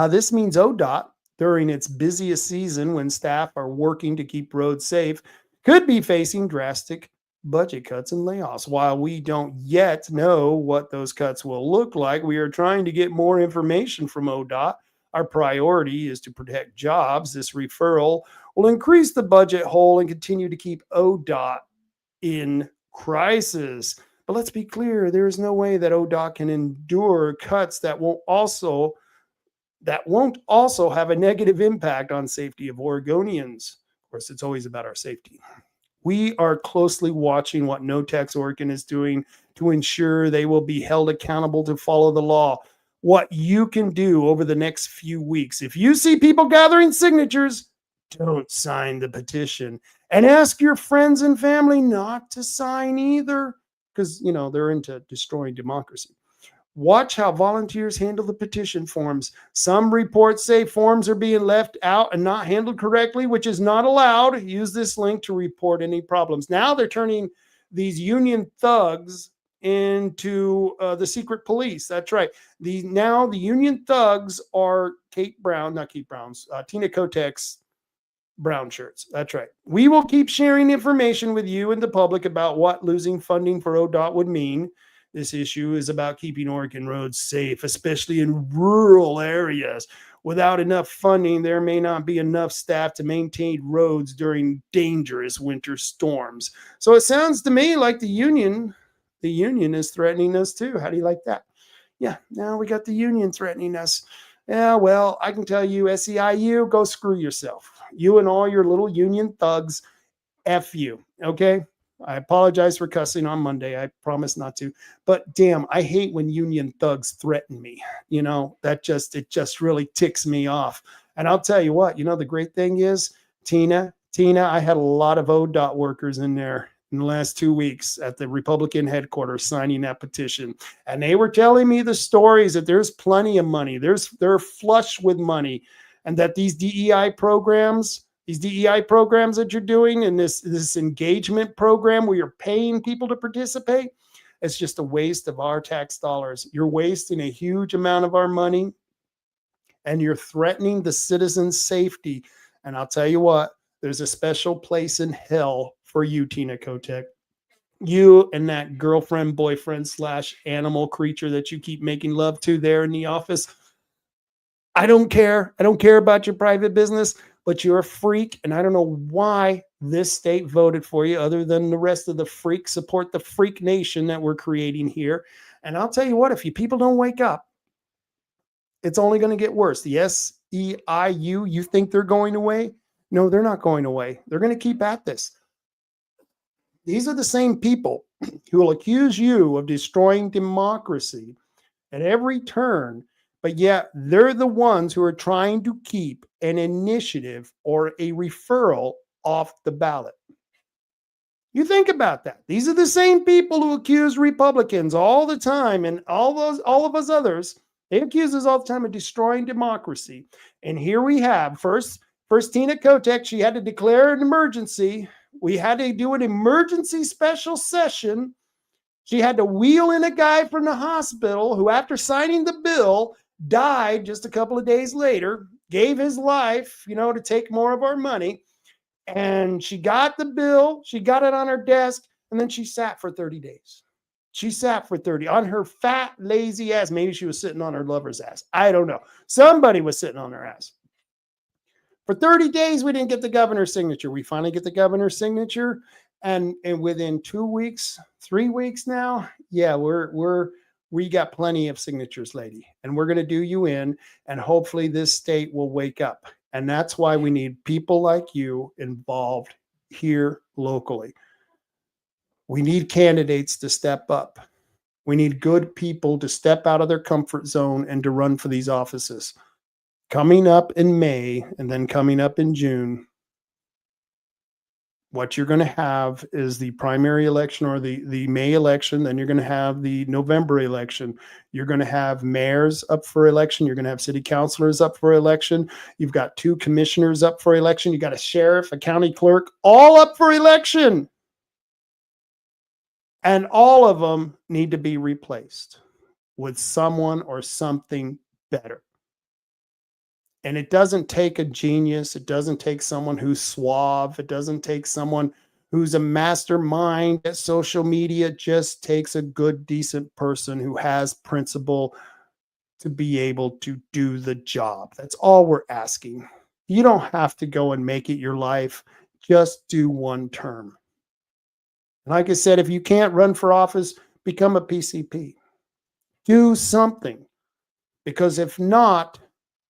This means ODOT, during its busiest season when staff are working to keep roads safe, could be facing drastic budget cuts and layoffs. While we don't yet know what those cuts will look like, we are trying to get more information from ODOT. Our priority is to protect jobs. This referral will increase the budget hole and continue to keep ODOT in crisis. But let's be clear, there is no way that ODOT can endure cuts that won't also have a negative impact on safety of Oregonians. Of course, it's always about our safety. We are closely watching what No Tax Oregon is doing to ensure they will be held accountable to follow the law. What you can do over the next few weeks, if you see people gathering signatures, don't sign the petition. And ask your friends and family not to sign either. because, they're into destroying democracy. Watch how volunteers handle the petition forms. Some reports say forms are being left out and not handled correctly, which is not allowed. Use this link to report any problems. Now they're turning these union thugs into the secret police. That's right. Now the union thugs are Tina Kotek's brown shirts. That's right. We will keep sharing information with you and the public about what losing funding for ODOT would mean. This issue is about keeping Oregon roads safe, especially in rural areas. Without enough funding, there may not be enough staff to maintain roads during dangerous winter storms. So it sounds to me like the union is threatening us too. How do you like that? Yeah, now we got the union threatening us. Yeah, well, I can tell you, SEIU, go screw yourself. You and all your little union thugs, F you, okay? I apologize for cussing on Monday. I promise not to. But damn, I hate when union thugs threaten me. It just really ticks me off. And I'll tell you what, the great thing is, Tina, I had a lot of ODOT workers in there in the last 2 weeks at the Republican headquarters signing that petition. And they were telling me the stories that there's plenty of money. They're flush with money. And that these DEI programs that you're doing and this engagement program where you're paying people to participate, it's just a waste of our tax dollars. You're wasting a huge amount of our money and you're threatening the citizens' safety. And I'll tell you what, there's a special place in hell for you, Tina Kotek. You and that girlfriend, boyfriend / animal creature that you keep making love to there in the office. I don't care. I don't care about your private business, but you're a freak. And I don't know why this state voted for you other than the rest of the freaks support the freak nation that we're creating here. And I'll tell you what, if you people don't wake up, it's only going to get worse. The SEIU, you think they're going away? No, they're not going away. They're going to keep at this. These are the same people who will accuse you of destroying democracy at every turn. But yet they're the ones who are trying to keep an initiative or a referral off the ballot. You think about that. These are the same people who accuse Republicans all the time and all of us others. They accuse us all the time of destroying democracy. And here we have first Tina Kotek. She had to declare an emergency. We had to do an emergency special session. She had to wheel in a guy from the hospital who, after signing the bill, died just a couple of days later, gave his life, to take more of our money. And she got the bill, she got it on her desk, and then she sat for 30 days. She sat for 30 on her fat, lazy ass. Maybe she was sitting on her lover's ass. I don't know. Somebody was sitting on her ass. For 30 days, we didn't get the governor's signature. We finally get the governor's signature. And within 2 weeks, 3 weeks now, yeah, we got plenty of signatures, lady, and we're going to do you in, and hopefully this state will wake up. And that's why we need people like you involved here locally. We need candidates to step up. We need good people to step out of their comfort zone and to run for these offices. Coming up in May and then coming up in June, what you're going to have is the primary election or the May election. Then you're going to have the November election. You're going to have mayors up for election. You're going to have city councilors up for election. You've got 2 commissioners up for election. You got a sheriff, a county clerk, all up for election. And all of them need to be replaced with someone or something better. And it doesn't take a genius. It doesn't take someone who's suave. It doesn't take someone who's a mastermind at social media. It just takes a good, decent person who has principle to be able to do the job. That's all we're asking. You don't have to go and make it your life. Just do 1 term. And like I said, if you can't run for office, become a PCP. Do something. Because if not,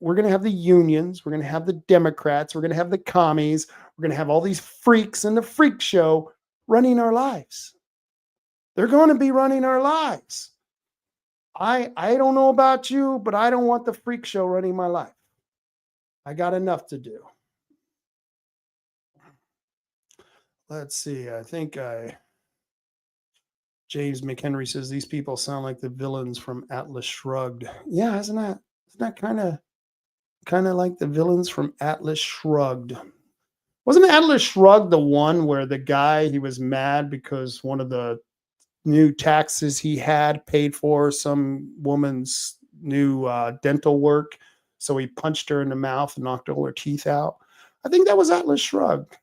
we're going to have the unions, we're going to have the Democrats, we're going to have the commies, we're going to have all these freaks in the freak show running our lives. They're going to be running our lives. I don't know about you, but I don't want the freak show running my life. I got enough to do. Let's see. I think I James McHenry says these people sound like the villains from Atlas Shrugged. Yeah, isn't that kind of like the villains from Atlas Shrugged? Wasn't Atlas Shrugged the one where the guy, he was mad because one of the new taxes he had paid for some woman's new dental work, so he punched her in the mouth and knocked all her teeth out? I think that was Atlas Shrugged.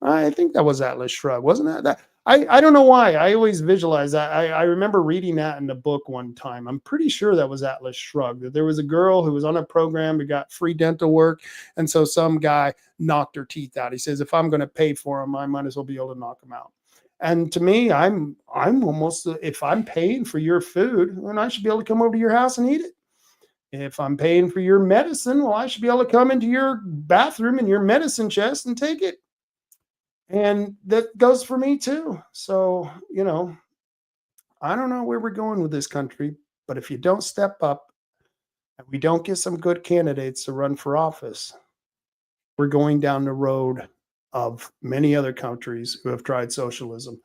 I think that was Atlas Shrugged, wasn't that? I don't know why. I always visualize that. I remember reading that in the book one time. I'm pretty sure that was Atlas Shrugged. That there was a girl who was on a program who got free dental work, and so some guy knocked her teeth out. He says, if I'm going to pay for them, I might as well be able to knock them out. And to me, I'm almost, if I'm paying for your food, then I should be able to come over to your house and eat it. If I'm paying for your medicine, well, I should be able to come into your bathroom and your medicine chest and take it. And that goes for me too. So, I don't know where we're going with this country, but if you don't step up and we don't get some good candidates to run for office, we're going down the road of many other countries who have tried socialism.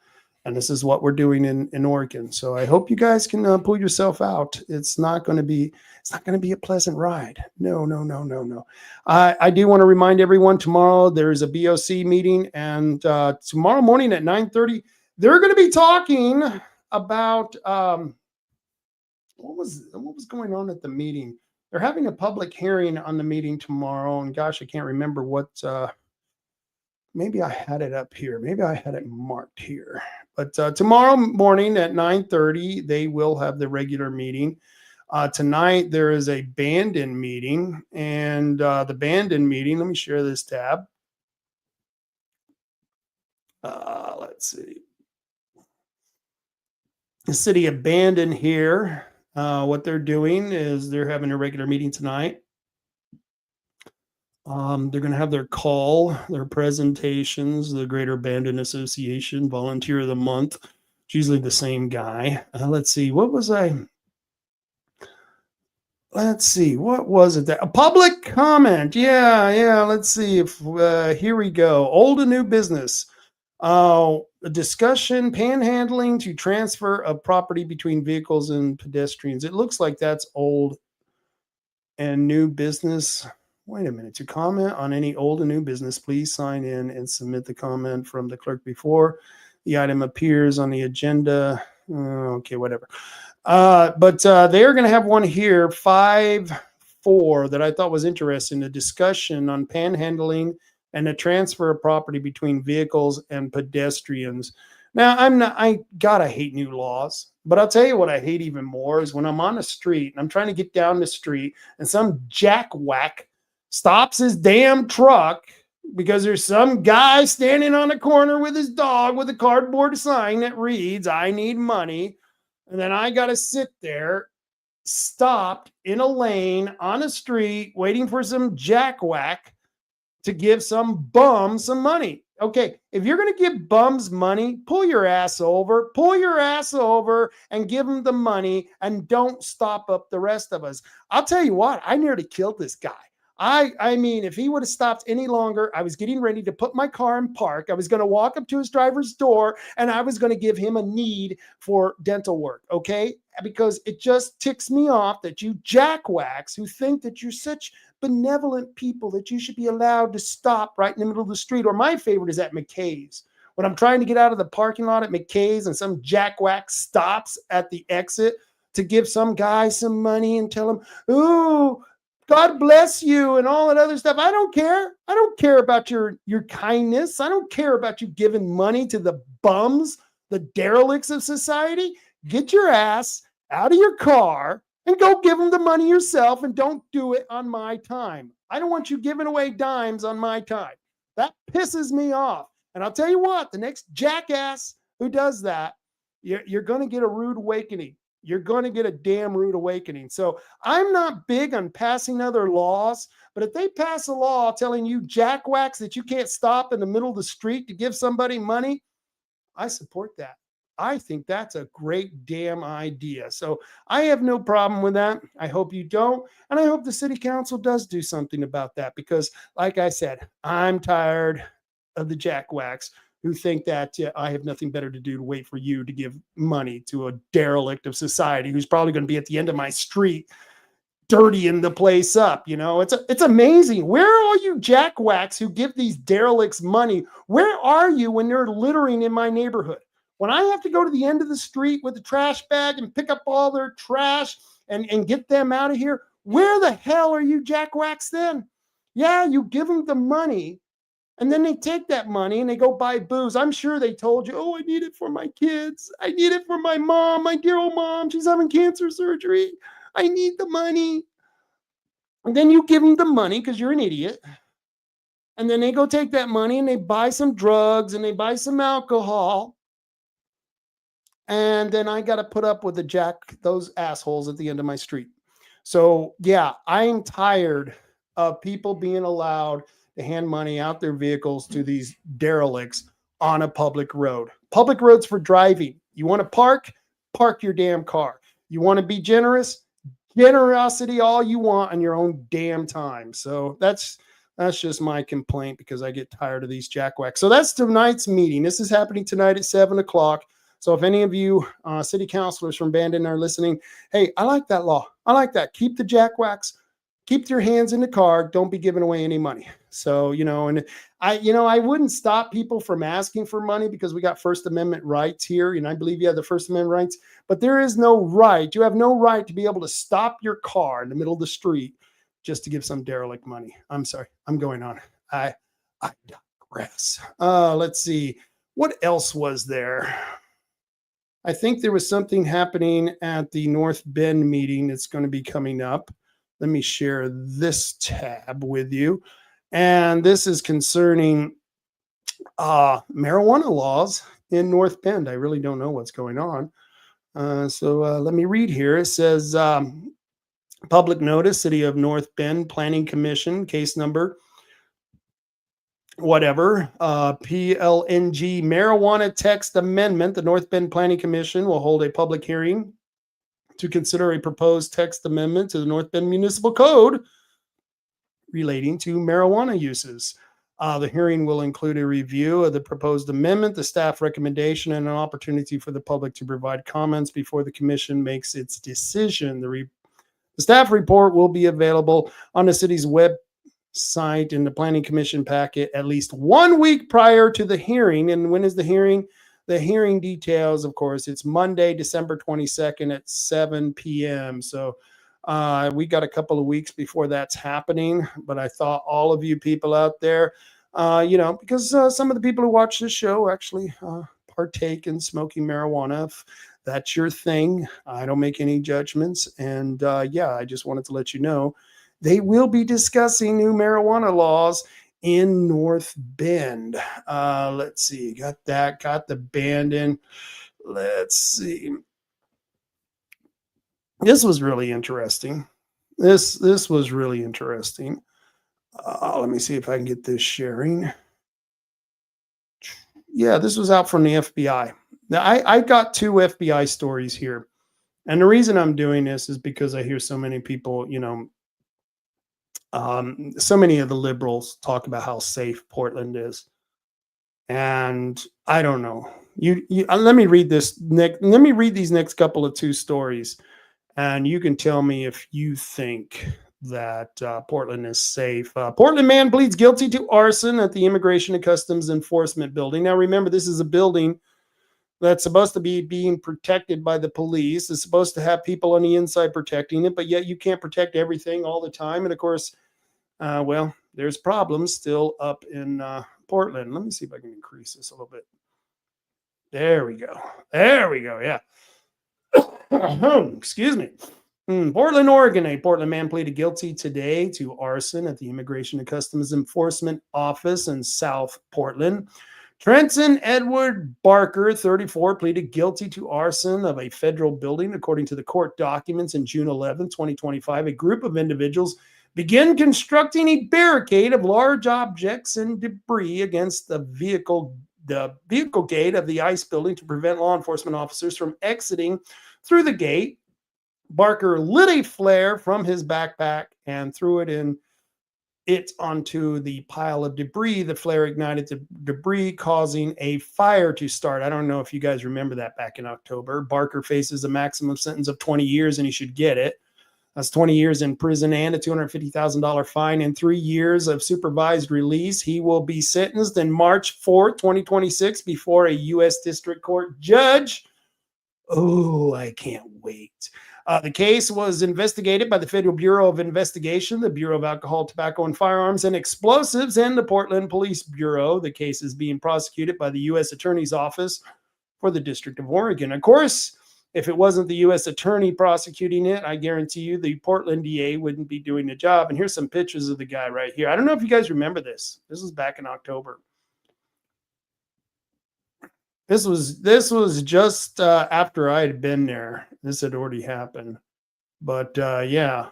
And this is what we're doing in Oregon. So I hope you guys can pull yourself out. It's not going to be a pleasant ride. No. I do want to remind everyone, tomorrow there's a BOC meeting, and tomorrow morning at 9:30, they're going to be talking about what was going on at the meeting. They're having a public hearing on the meeting tomorrow, and gosh, I can't remember what. Maybe I had it up here. Maybe I had it marked here. But tomorrow morning at 9:30, they will have the regular meeting. Tonight, there is a band-in meeting. And the band-in meeting, let me share this tab. Let's see. The city of Bandon here. What they're doing is they're having a regular meeting tonight. They're going to have their call, their presentations, the Greater Bandon Association, Volunteer of the Month. It's usually the same guy. Let's see. What was it? A public comment. Yeah. Let's see if here we go. Old and new business. A discussion, panhandling to transfer of property between vehicles and pedestrians. It looks like that's old and new business. Wait a minute. To comment on any old and new business, please sign in and submit the comment from the clerk before the item appears on the agenda. Okay, whatever. But they are going to have one here, 5-4, that I thought was interesting. A discussion on panhandling and the transfer of property between vehicles and pedestrians. Now, I hate new laws, but I'll tell you what I hate even more is when I'm on the street and I'm trying to get down the street and some jackwhack stops his damn truck because there's some guy standing on a corner with his dog with a cardboard sign that reads, I need money. And then I got to sit there stopped in a lane on a street waiting for some jackwhack to give some bum some money. Okay, if you're going to give bums money, pull your ass over and give them the money and don't stop up the rest of us. I'll tell you what, I nearly killed this guy. I mean, if he would have stopped any longer, I was getting ready to put my car in park. I was going to walk up to his driver's door and I was going to give him a need for dental work, okay? Because it just ticks me off that you jackwhacks who think that you're such benevolent people that you should be allowed to stop right in the middle of the street. Or my favorite is at McKay's. When I'm trying to get out of the parking lot at McKay's and some jackwhack stops at the exit to give some guy some money and tell him, ooh, God bless you and all that other stuff. I don't care. I don't care about your kindness. I don't care about you giving money to the bums, the derelicts of society. Get your ass out of your car and go give them the money yourself, and don't do it on my time. I don't want you giving away dimes on my time. That pisses me off. And I'll tell you what, the next jackass who does that, you're going to get a rude awakening. You're going to get a damn rude awakening. So I'm not big on passing other laws, but if they pass a law telling you jackwhacks that you can't stop in the middle of the street to give somebody money, I support that. I think that's a great damn idea. So I have no problem with that. I hope you don't. And I hope the city council does do something about that because, like I said, I'm tired of the jackwhacks who think that I have nothing better to do to wait for you to give money to a derelict of society who's probably going to be at the end of my street dirtying the place up. It's amazing. Where are all you jackwhacks who give these derelicts money? Where are you when they're littering in my neighborhood? When I have to go to the end of the street with a trash bag and pick up all their trash and get them out of here, where the hell are you jackwhacks then? Yeah, you give them the money, and then they take that money and they go buy booze. I'm sure they told you, oh, I need it for my kids. I need it for my mom, my dear old mom. She's having cancer surgery. I need the money. And then you give them the money because you're an idiot. And then they go take that money and they buy some drugs and they buy some alcohol. And then I got to put up with those assholes at the end of my street. So yeah, I'm tired of people being allowed to hand money out their vehicles to these derelicts on a public road. Public roads for driving. You want to park your damn car. You want to be generosity all you want on your own damn time. So that's just my complaint, because I get tired of these jackwhacks. So that's tonight's meeting. This is happening tonight at 7:00. So if any of you city councilors from Bandon are listening, hey, I like that law. I like that. Keep the jackwhacks. Keep your hands in the car. Don't be giving away any money. So, and I wouldn't stop people from asking for money, because we got First Amendment rights here. I believe you have the First Amendment rights, but there is no right. You have no right to be able to stop your car in the middle of the street just to give some derelict money. I'm sorry. I'm going on. I digress. Let's see. What else was there? I think there was something happening at the North Bend meeting that's going to be coming up. Let me share this tab with you. And this is concerning marijuana laws in North Bend. I really don't know what's going on. So let me read here. It says, public notice, City of North Bend Planning Commission, case number whatever, PLNG marijuana text amendment. The North Bend Planning Commission will hold a public hearing to consider a proposed text amendment to the North Bend Municipal Code relating to marijuana uses. The hearing will include a review of the proposed amendment, the staff recommendation, and an opportunity for the public to provide comments before the commission makes its decision. The staff report will be available on the city's website in the Planning Commission packet at least 1 week prior to the hearing. And when is the hearing? The hearing details, of course, it's Monday, December 22nd at 7 p.m. So we got a couple of weeks before that's happening. But I thought all of you people out there, because some of the people who watch this show actually partake in smoking marijuana. If that's your thing, I don't make any judgments. And I just wanted to let you know they will be discussing new marijuana laws in North Bend. Let's see, got the band in. Let's see. This was really interesting. This was really interesting. Let me see if I can get this sharing. Yeah, this was out from the FBI. Now, I got 2 FBI stories here. And the reason I'm doing this is because I hear so many people, so many of the liberals talk about how safe Portland is. And I don't know. Let me read this next. Let me read these next couple of 2 stories. And you can tell me if you think that Portland is safe. Portland man pleads guilty to arson at the Immigration and Customs Enforcement building. Now, remember, this is a building that's supposed to be being protected by the police. It's supposed to have people on the inside protecting it, but yet you can't protect everything all the time. And of course, there's problems still up in Portland. Let me see if I can increase this a little bit. There we go. Yeah. Excuse me. Portland, Oregon. A Portland man pleaded guilty today to arson at the Immigration and Customs Enforcement Office in South Portland. Trenton Edward Barker, 34, pleaded guilty to arson of a federal building. According to the court documents, in June 11, 2025, a group of individuals began constructing a barricade of large objects and debris against the vehicle gate of the ICE building to prevent law enforcement officers from exiting through the gate. Barker lit a flare from his backpack and threw it in it onto the pile of debris. The flare ignited the debris, causing a fire to start. I don't know if you guys remember that back in October. Barker faces a maximum sentence of 20 years, and he should get it. That's 20 years in prison and a $250,000 fine and 3 years of supervised release. He will be sentenced in March 4th, 2026, before a U.S. District Court judge. Oh, I can't wait. The case was investigated by the Federal Bureau of Investigation, the Bureau of Alcohol, Tobacco, and Firearms and Explosives, and the Portland Police Bureau. The case is being prosecuted by the U.S. Attorney's Office for the District of Oregon. Of course, if it wasn't the U.S. Attorney prosecuting it, I guarantee you the Portland DA wouldn't be doing the job. And here's some pictures of the guy right here. I don't know if you guys remember this. This was back in October. This was just after I had been there. This had already happened. But yeah,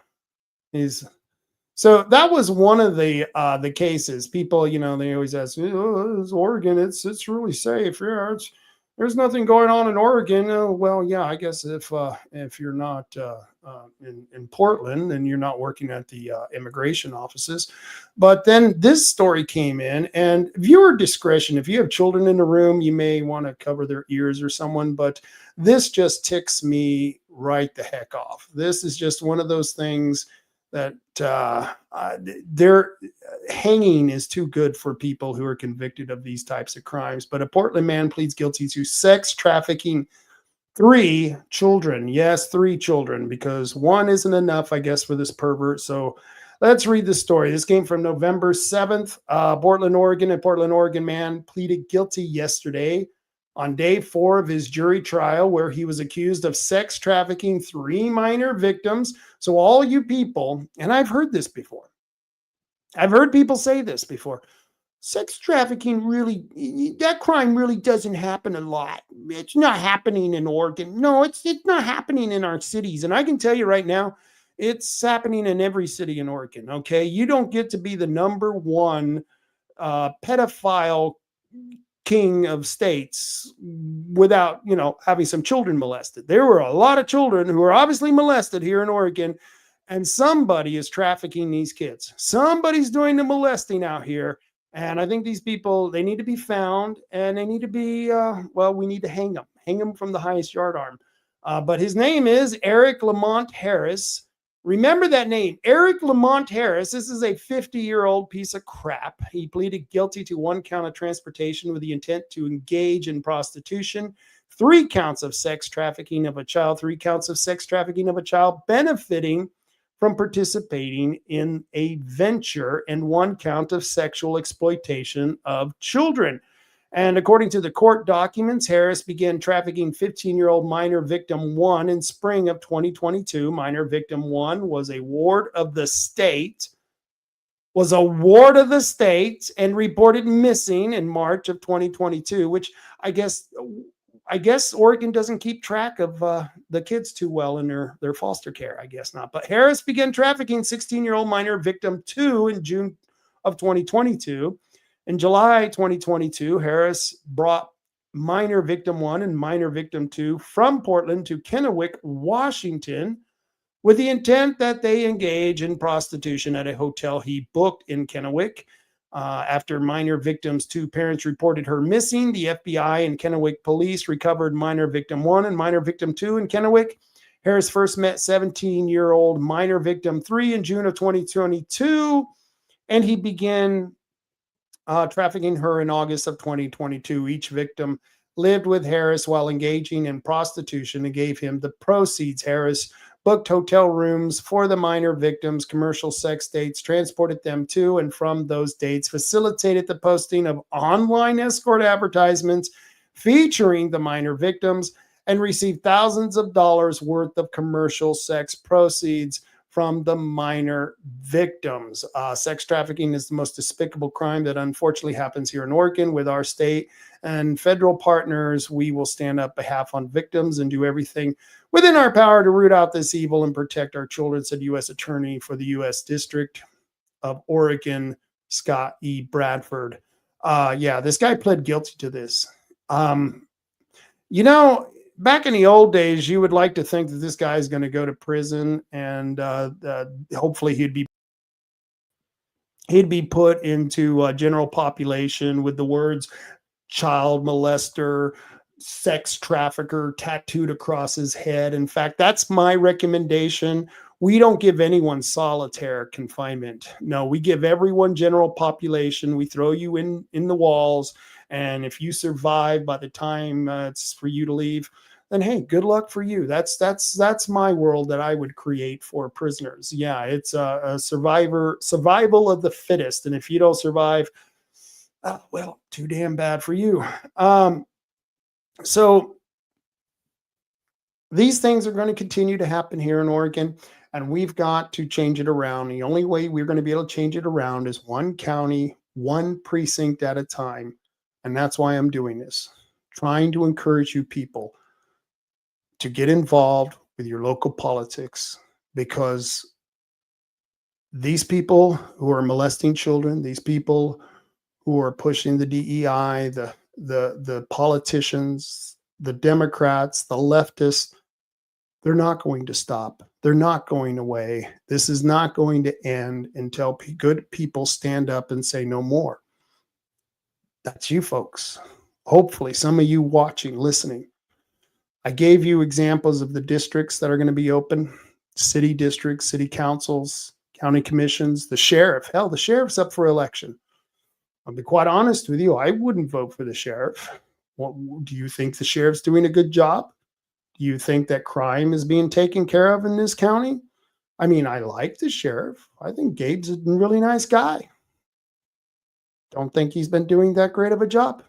so that was one of the cases. People, you know, they always ask, oh, it's Oregon, it's really safe. Yeah, there's nothing going on in Oregon. Well, yeah, I guess if you're not in Portland, then you're not working at the immigration offices. But then this story came in, and viewer discretion. If you have children in the room, you may want to cover their ears or someone. But this just ticks me right the heck off. This is just one of those things that their hanging is too good for people who are convicted of these types of crimes. But a Portland man pleads guilty to sex trafficking 3 children. Yes, 3 children, because 1 isn't enough, I guess, for this pervert. So let's read the story. This came from November 7th. Portland, Oregon. A Portland, Oregon man pleaded guilty yesterday on day 4 of his jury trial, where he was accused of sex trafficking 3 minor victims. So all you people, and I've heard this before. I've heard people say this before. Sex trafficking really, that crime really doesn't happen a lot. It's not happening in Oregon. No, it's not happening in our cities. And I can tell you right now, it's happening in every city in Oregon, okay? You don't get to be the number 1 pedophile king of states without, you know, having some children molested. There were a lot of children who were obviously molested here in Oregon, and somebody is trafficking these kids. Somebody's doing the molesting out here. And I think these people, they need to be found, and they need to be, we need to hang them from the highest yardarm. But his name is Eric Lamont Harris. Remember that name, Eric Lamont Harris. This is a 50-year-old piece of crap. He pleaded guilty to 1 count of transportation with the intent to engage in prostitution, 3 counts of sex trafficking of a child, 3 counts of sex trafficking of a child benefiting from participating in a venture, and 1 count of sexual exploitation of children. And according to the court documents, Harris began trafficking 15-year-old minor victim 1 in spring of 2022. Minor victim 1 was a ward of the state, and reported missing in March of 2022, which I guess Oregon doesn't keep track of the kids too well in their foster care. I guess not. But Harris began trafficking 16-year-old minor victim 2 in June of 2022. In July 2022, Harris brought minor victim 1 and minor victim 2 from Portland to Kennewick, Washington, with the intent that they engage in prostitution at a hotel he booked in Kennewick. After minor victim's 2 parents reported her missing, the FBI and Kennewick police recovered minor victim 1 and minor victim 2 in Kennewick. Harris first met 17-year-old minor victim 3 in June of 2022, and he began trafficking her in August of 2022. Each victim lived with Harris while engaging in prostitution and gave him the proceeds. Harris booked hotel rooms for the minor victims, commercial sex dates, transported them to and from those dates, facilitated the posting of online escort advertisements featuring the minor victims, and received thousands of dollars worth of commercial sex proceeds from the minor victims. Sex trafficking is the most despicable crime that unfortunately happens here in Oregon. With our state and federal partners, we will stand up behalf on victims and do everything within our power to root out this evil and protect our children, said U.S. Attorney for the U.S. District of Oregon, Scott E. Bradford. This guy pled guilty to this. Back in the old days, you would like to think that this guy is going to go to prison, and hopefully he'd be. he'd be put into general population with the words child molester, sex trafficker tattooed across his head. In fact, that's my recommendation. We don't give anyone solitary confinement. No, we give everyone general population. We throw you in the walls, and if you survive by the time it's for you to leave, then hey, good luck for you. That's my world that I would create for prisoners. Yeah, it's a survival of the fittest, and if you don't survive, well, too damn bad for you. So these things are going to continue to happen here in Oregon, and we've got to change it around. The only way we're going to be able to change it around is one county, one precinct at a time. And that's why I'm doing this, trying to encourage you people to get involved with your local politics, because these people who are molesting children, these people who are pushing the DEI, the politicians, the Democrats, the leftists, they're not going to stop. They're not going away. This is not going to end until good people stand up and say no more. That's you folks. Hopefully, some of you watching, listening. I gave you examples of the districts that are going to be open: city districts, city councils, county commissions, the sheriff. Hell, the sheriff's up for election. I'll be quite honest with you. I wouldn't vote for the sheriff. What, do you think the sheriff's doing a good job? Do you think that crime is being taken care of in this county? I mean, I like the sheriff. I think Gabe's a really nice guy. Don't think he's been doing that great of a job.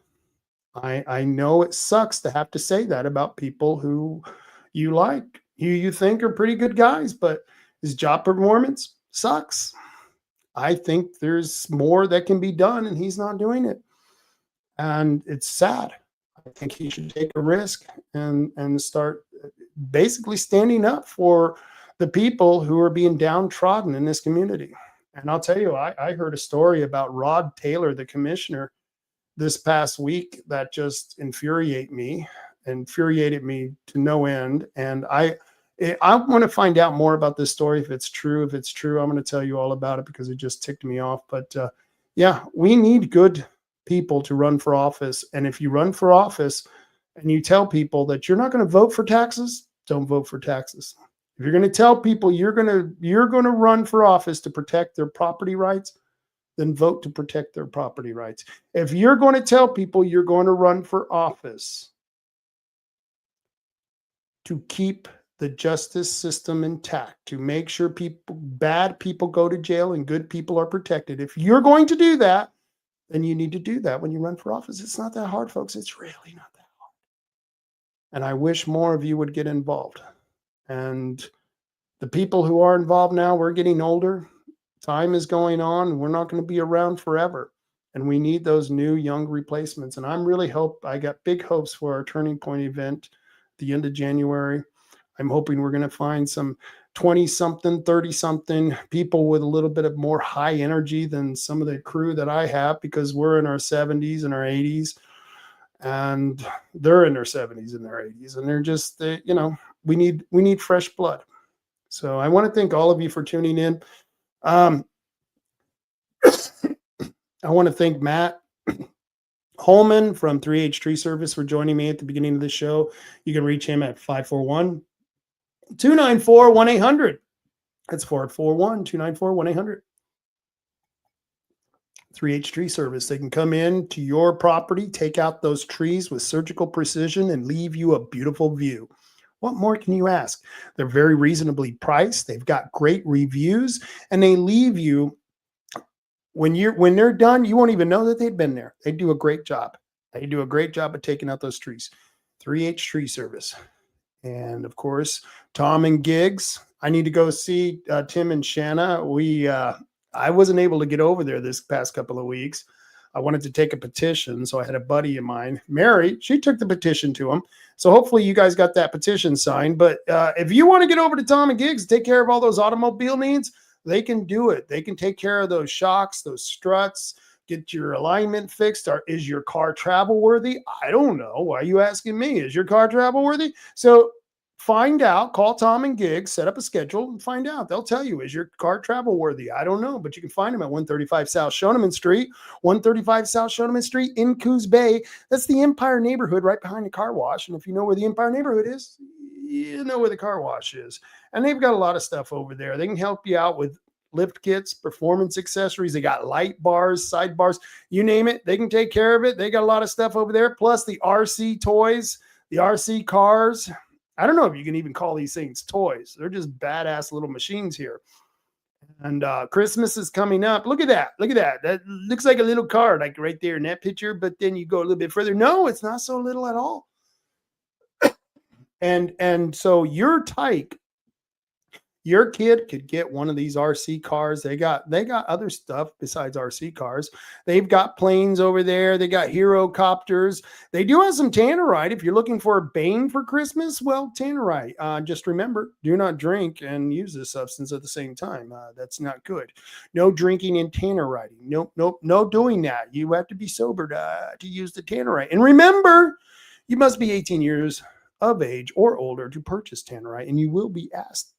I know it sucks to have to say that about people who you like, you think are pretty good guys, but his job performance sucks. I think there's more that can be done, and he's not doing it. And it's sad. I think he should take a risk and start basically standing up for the people who are being downtrodden in this community. And I'll tell you, I heard a story about Rod Taylor, the commissioner, this past week that just infuriated me to no end. And I want to find out more about this story. If it's true, I'm going to tell you all about it, because it just ticked me off. But yeah, we need good people to run for office. And if you run for office and you tell people that you're not going to vote for taxes, don't vote for taxes. If you're going to tell people you're going to run for office to protect their property rights, then vote to protect their property rights. If you're going to tell people you're going to run for office to keep the justice system intact, to make sure bad people go to jail and good people are protected, if you're going to do that, then you need to do that when you run for office. It's not that hard, folks. It's really not that hard. And I wish more of you would get involved. And the people who are involved now, we're getting older. Time is going on. We're not going to be around forever. And we need those new young replacements. And I got big hopes for our Turning Point event at the end of January. I'm hoping we're going to find some 20-something, 30-something people with a little bit of more high energy than some of the crew that I have, because we're in our 70s and our 80s, and they're in their 70s and their 80s, and they're just, we need fresh blood. So I want to thank all of you for tuning in. I want to thank Matt Holman from 3H Tree Service for joining me at the beginning of the show. You can reach him at 541-294-1800. That's 441-294-1800. 3H Tree Service. They can come in to your property, take out those trees with surgical precision, and leave you a beautiful view. What more can you ask? They're very reasonably priced. They've got great reviews, and they leave you, when they're done, you won't even know that they'd been there. They do a great job. They do a great job of taking out those trees. 3H Tree Service. And of course, Tom and Gigs. I need to go see Tim and Shanna. I wasn't able to get over there this past couple of weeks. I wanted to take a petition, so I had a buddy of mine, Mary. She took the petition to him. So hopefully you guys got that petition signed. But if you want to get over to Tom and Gigs, take care of all those automobile needs, they can do it. They can take care of those shocks, those struts, get your alignment fixed. Is your car travel worthy? I don't know. Why are you asking me? Is your car travel worthy? So find out, call Tom and Gig, set up a schedule and find out. They'll tell you, is your car travel worthy? I don't know, but you can find them at 135 South Shoneman Street, 135 South Shoneman Street in Coos Bay. That's the Empire neighborhood right behind the car wash. And if you know where the Empire neighborhood is, you know where the car wash is. And they've got a lot of stuff over there. They can help you out with lift kits, performance accessories. They got light bars, side bars, you name it. They can take care of it. They got a lot of stuff over there. Plus the RC toys, the RC cars. I don't know if you can even call these things toys. They're just badass little machines here. And Christmas is coming up. Look at that. Look at that. That looks like a little car, like right there in that picture. But then you go a little bit further. No, it's not so little at all. And so your tyke, your kid could get one of these RC cars. They got other stuff besides RC cars. They've got planes over there. They got hero copters. They do have some tannerite. If you're looking for a bane for Christmas, well, tannerite. Just remember, do not drink and use this substance at the same time. That's not good. No drinking and tannerite. Nope, no doing that. You have to be sober to use the tannerite. And remember, you must be 18 years of age or older to purchase tannerite, and you will be asked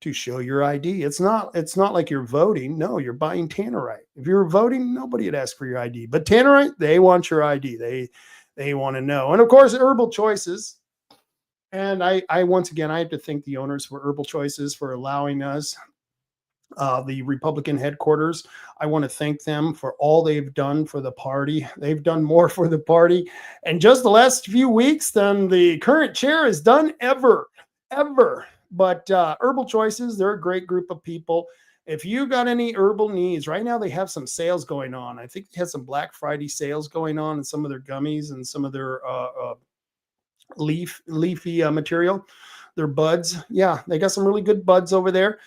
to show your ID. It's not like you're voting. No, you're buying tannerite. If you're voting, nobody would ask for your ID. But tannerite, they want your ID. They want to know. And of course, Herbal Choices. And I once again, I have to thank the owners for Herbal Choices for allowing us, the Republican headquarters. I want to thank them for all they've done for the party. They've done more for the party. And just the last few weeks than the current chair has done ever. But Herbal Choices, they're a great group of people. If you got any herbal needs, right now they have some sales going on. I think they had some Black Friday sales going on in some of their gummies and some of their leafy material, their buds. Yeah, they got some really good buds over there.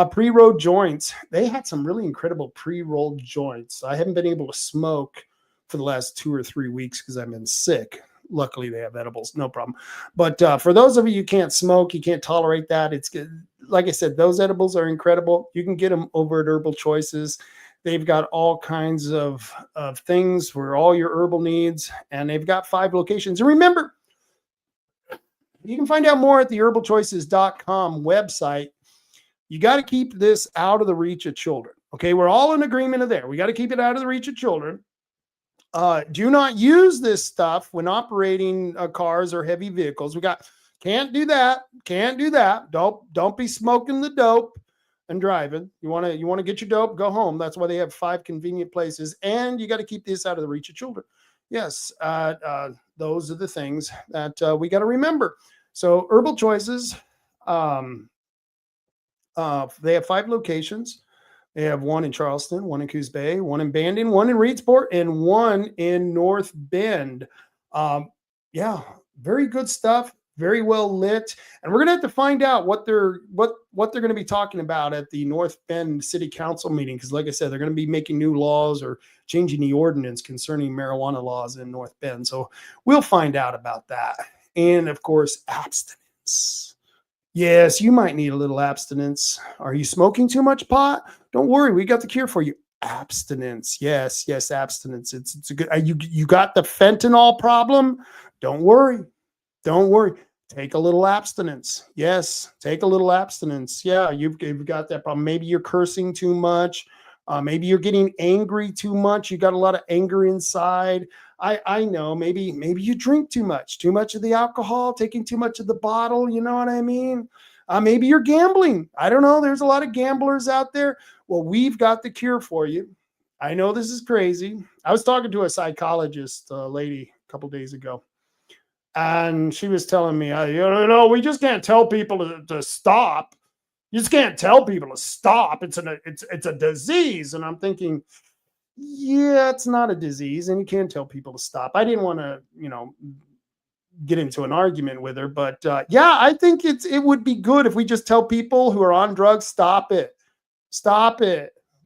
Pre-rolled joints. They had some really incredible pre-rolled joints. I haven't been able to smoke for the last 2 or 3 weeks because I've been sick. Luckily, they have edibles, no problem. But for those of you who can't smoke, you can't tolerate that, it's good. Like I said, those edibles are incredible. You can get them over at Herbal Choices. They've got all kinds of things for all your herbal needs, and they've got 5 locations. And remember, you can find out more at the herbalchoices.com website. You got to keep this out of the reach of children. Okay, we're all in agreement of there. We got to keep it out of the reach of children. Do not use this stuff when operating cars or heavy vehicles. Can't do that. Don't be smoking the dope and driving. You want to get your dope, go home. That's why they have 5 convenient places, and you got to keep this out of the reach of children. Yes, those are the things that we got to remember. So Herbal Choices, they have 5 locations. They have 1 in Charleston, 1 in Coos Bay, 1 in Bandon, 1 in Reedsport, and 1 in North Bend. Yeah, very good stuff. Very well lit. And we're going to have to find out what they're going to be talking about at the North Bend City Council meeting. Because like I said, they're going to be making new laws or changing the ordinance concerning marijuana laws in North Bend. So we'll find out about that. And of course, abstinence. Yes, you might need a little abstinence. Are you smoking too much pot? Don't worry, we got the cure for you. Abstinence. Yes, abstinence. It's a good. You got the fentanyl problem? Don't worry. Take a little abstinence. Yes, take a little abstinence. Yeah, you've got that problem. Maybe you're cursing too much. Maybe you're getting angry too much. You got a lot of anger inside. I know. Maybe you drink too much of the alcohol, taking too much of the bottle. You know what I mean? Maybe you're gambling. I don't know. There's a lot of gamblers out there. Well, we've got the cure for you. I know this is crazy. I was talking to a psychologist lady a couple days ago, and she was telling me, we just can't tell people to stop. You just can't tell people to stop. It's a disease. And I'm thinking, yeah, it's not a disease, and you can't tell people to stop. I didn't want to, get into an argument with her, but yeah, I think it would be good if we just tell people who are on drugs, stop it.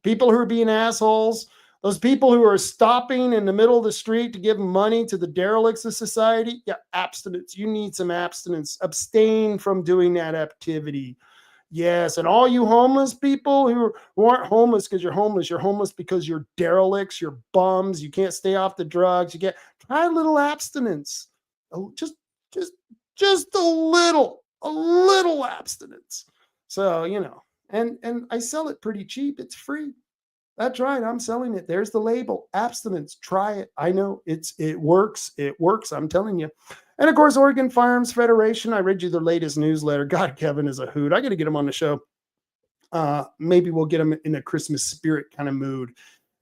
People who are being assholes, those people who are stopping in the middle of the street to give money to the derelicts of society. Yeah, abstinence. You need some abstinence. Abstain from doing that activity. Yes, and all you homeless people who aren't homeless because you're homeless because you're derelicts, you're bums, you can't stay off the drugs, try a little abstinence. Oh, just a little a little abstinence. So, you know, and I sell it pretty cheap. It's free. That's right. I'm selling it. There's the label. Abstinence. Try it. I know it works. It works. I'm telling you. And of course, Oregon Firearms Federation. I read you their latest newsletter. God, Kevin is a hoot. I got to get him on the show. Maybe we'll get him in a Christmas spirit kind of mood,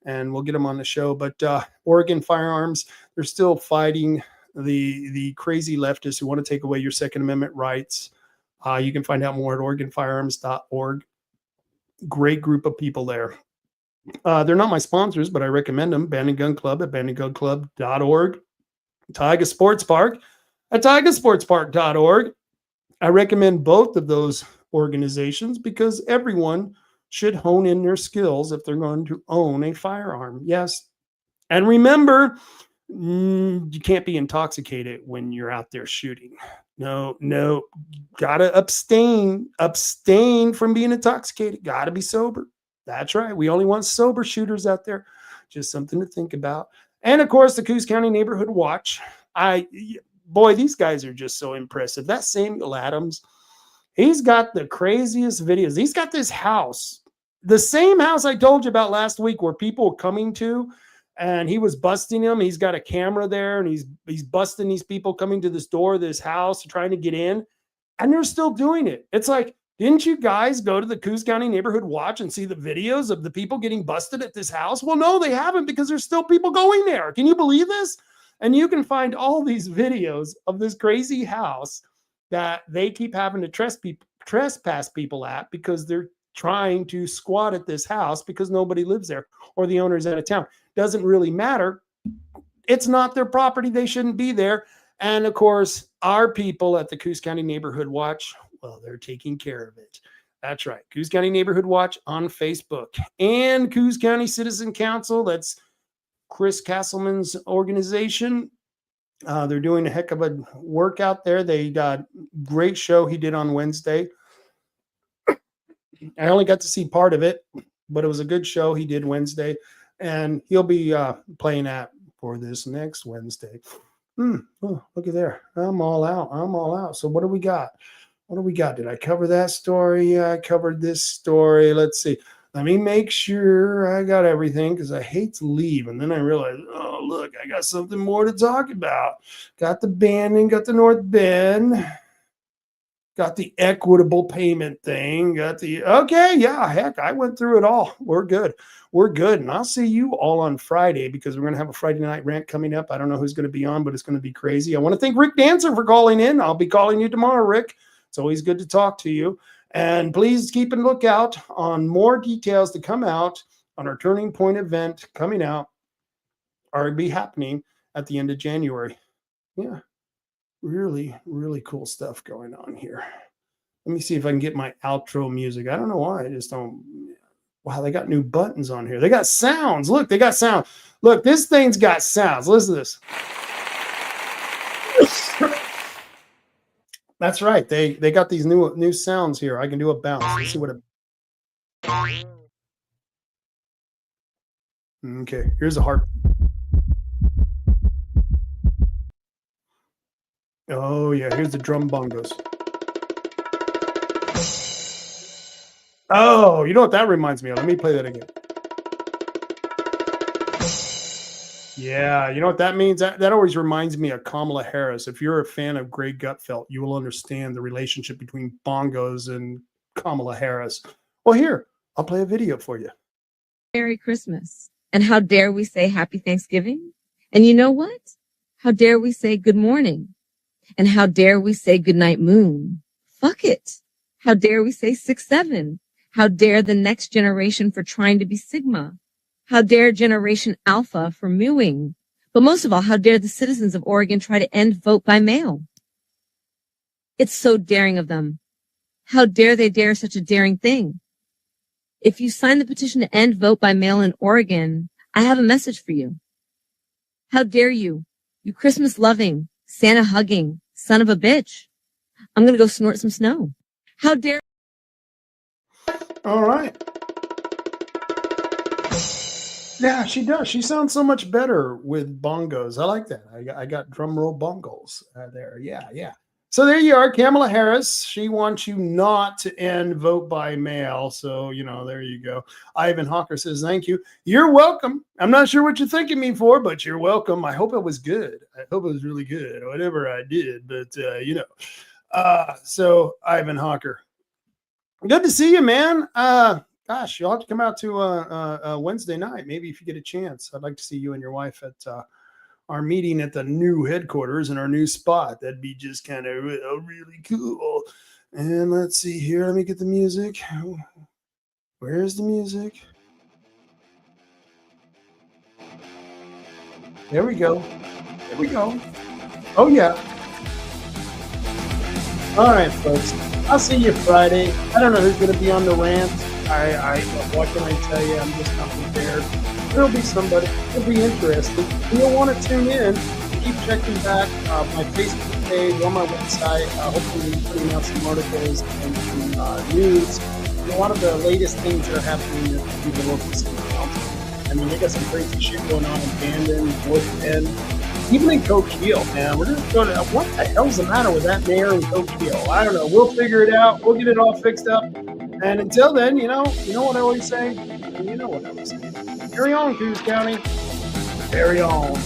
and we'll get him on the show. But Oregon Firearms, they're still fighting the crazy leftists who want to take away your Second Amendment rights. You can find out more at OregonFirearms.org. Great group of people there. They're not my sponsors, but I recommend them. Bandit Gun Club at banditgunclub.org. Tiger Sports Park at tigersportspark.org. I recommend both of those organizations because everyone should hone in their skills if they're going to own a firearm. Yes. And remember, you can't be intoxicated when you're out there shooting. No, gotta abstain from being intoxicated. Gotta be sober. That's right. We only want sober shooters out there. Just something to think about. And of course, the Coos County Neighborhood Watch. Boy, these guys are just so impressive. That Samuel Adams, he's got the craziest videos. He's got this house, the same house I told you about last week where people were coming to, and he was busting them. He's got a camera there, and he's busting these people coming to this door of this house trying to get in, and they're still doing it. It's like, didn't you guys go to the Coos County Neighborhood Watch and see the videos of the people getting busted at this house? Well, no, they haven't, because there's still people going there. Can you believe this? And you can find all these videos of this crazy house that they keep having to trespass people at because they're trying to squat at this house because nobody lives there or the owner's out of town. Doesn't really matter. It's not their property. They shouldn't be there. And of course, our people at the Coos County Neighborhood Watch, well, they're taking care of it. That's right. Coos County Neighborhood Watch on Facebook and Coos County Citizen Council. That's Chris Castleman's organization. They're doing a heck of a work out there. They got great show he did on Wednesday. I only got to see part of it, but it was a good show he did Wednesday, and he'll be playing that for this next Wednesday. Oh, look at there. I'm all out. So what do we got? Did I cover that story? Yeah, I covered this story. Let's see. Let me make sure I got everything because I hate to leave. And then I realized, oh, look, I got something more to talk about. Got the Bandon, got the North Bend, got the equitable payment thing, okay, yeah, heck, I went through it all. We're good. And I'll see you all on Friday because we're going to have a Friday night rant coming up. I don't know who's going to be on, but it's going to be crazy. I want to thank Rick Dancer for calling in. I'll be calling you tomorrow, Rick. It's always good to talk to you. And please keep a lookout on more details to come out on our Turning Point event coming out or be happening at the end of January. Yeah, really, really cool stuff going on here. Let me see if I can get my outro music. I don't know why. I just don't. Wow, they got new buttons on here. They got sounds. Look, they got sound. Look, this thing's got sounds. Listen to this. That's right. They got these new sounds here. I can do a bounce. Let's see what it. Okay, here's a heart. Oh yeah, here's the drum bongos. Oh, you know what that reminds me of? Let me play that again. Yeah, you know what that means? That always reminds me of Kamala Harris. If you're a fan of Greg Gutfeld, you will understand the relationship between bongos and Kamala Harris. Well, here, I'll play a video for you. Merry Christmas. And how dare we say Happy Thanksgiving? And you know what? How dare we say good morning? And how dare we say good night moon? Fuck it. How dare we say 6-7? How dare the next generation for trying to be Sigma? How dare Generation Alpha for mewing? But most of all, how dare the citizens of Oregon try to end vote by mail? It's so daring of them. How dare they dare such a daring thing? If you sign the petition to end vote by mail in Oregon, I have a message for you. How dare you, you Christmas loving, Santa hugging son of a bitch. I'm going to go snort some snow. How dare. All right. Yeah, she does. She sounds so much better with bongos. I like that. I got drum roll bongos there. Yeah. So there you are, Kamala Harris. She wants you not to end vote by mail. So, there you go. Ivan Hawker says, thank you. You're welcome. I'm not sure what you're thanking me for, but you're welcome. I hope it was good. I hope it was really good, whatever I did. But, so Ivan Hawker. Good to see you, man. Gosh, you'll have to come out to Wednesday night. Maybe if you get a chance. I'd like to see you and your wife at our meeting at the new headquarters in our new spot. That'd be just kind of really cool. And let's see here. Let me get the music. Where's the music? There we go. There we go. Oh, yeah. All right, folks. I'll see you Friday. I don't know who's going to be on the rant. What can I tell you? I'm just not prepared. There'll be somebody. It'll be interesting. You'll want to tune in. Keep checking back my Facebook page on my website. Hopefully, we'll be putting out some articles and some news. A lot of the latest things that are happening in the local city council. I mean, they got some crazy shit going on in Bandon, North Bend, even in Coquille, man. We're just going to. What the hell's the matter with that mayor in Coquille? I don't know. We'll figure it out. We'll get it all fixed up. And until then, you know what I always say? You know what I always say. Carry on, Coos County. Carry on.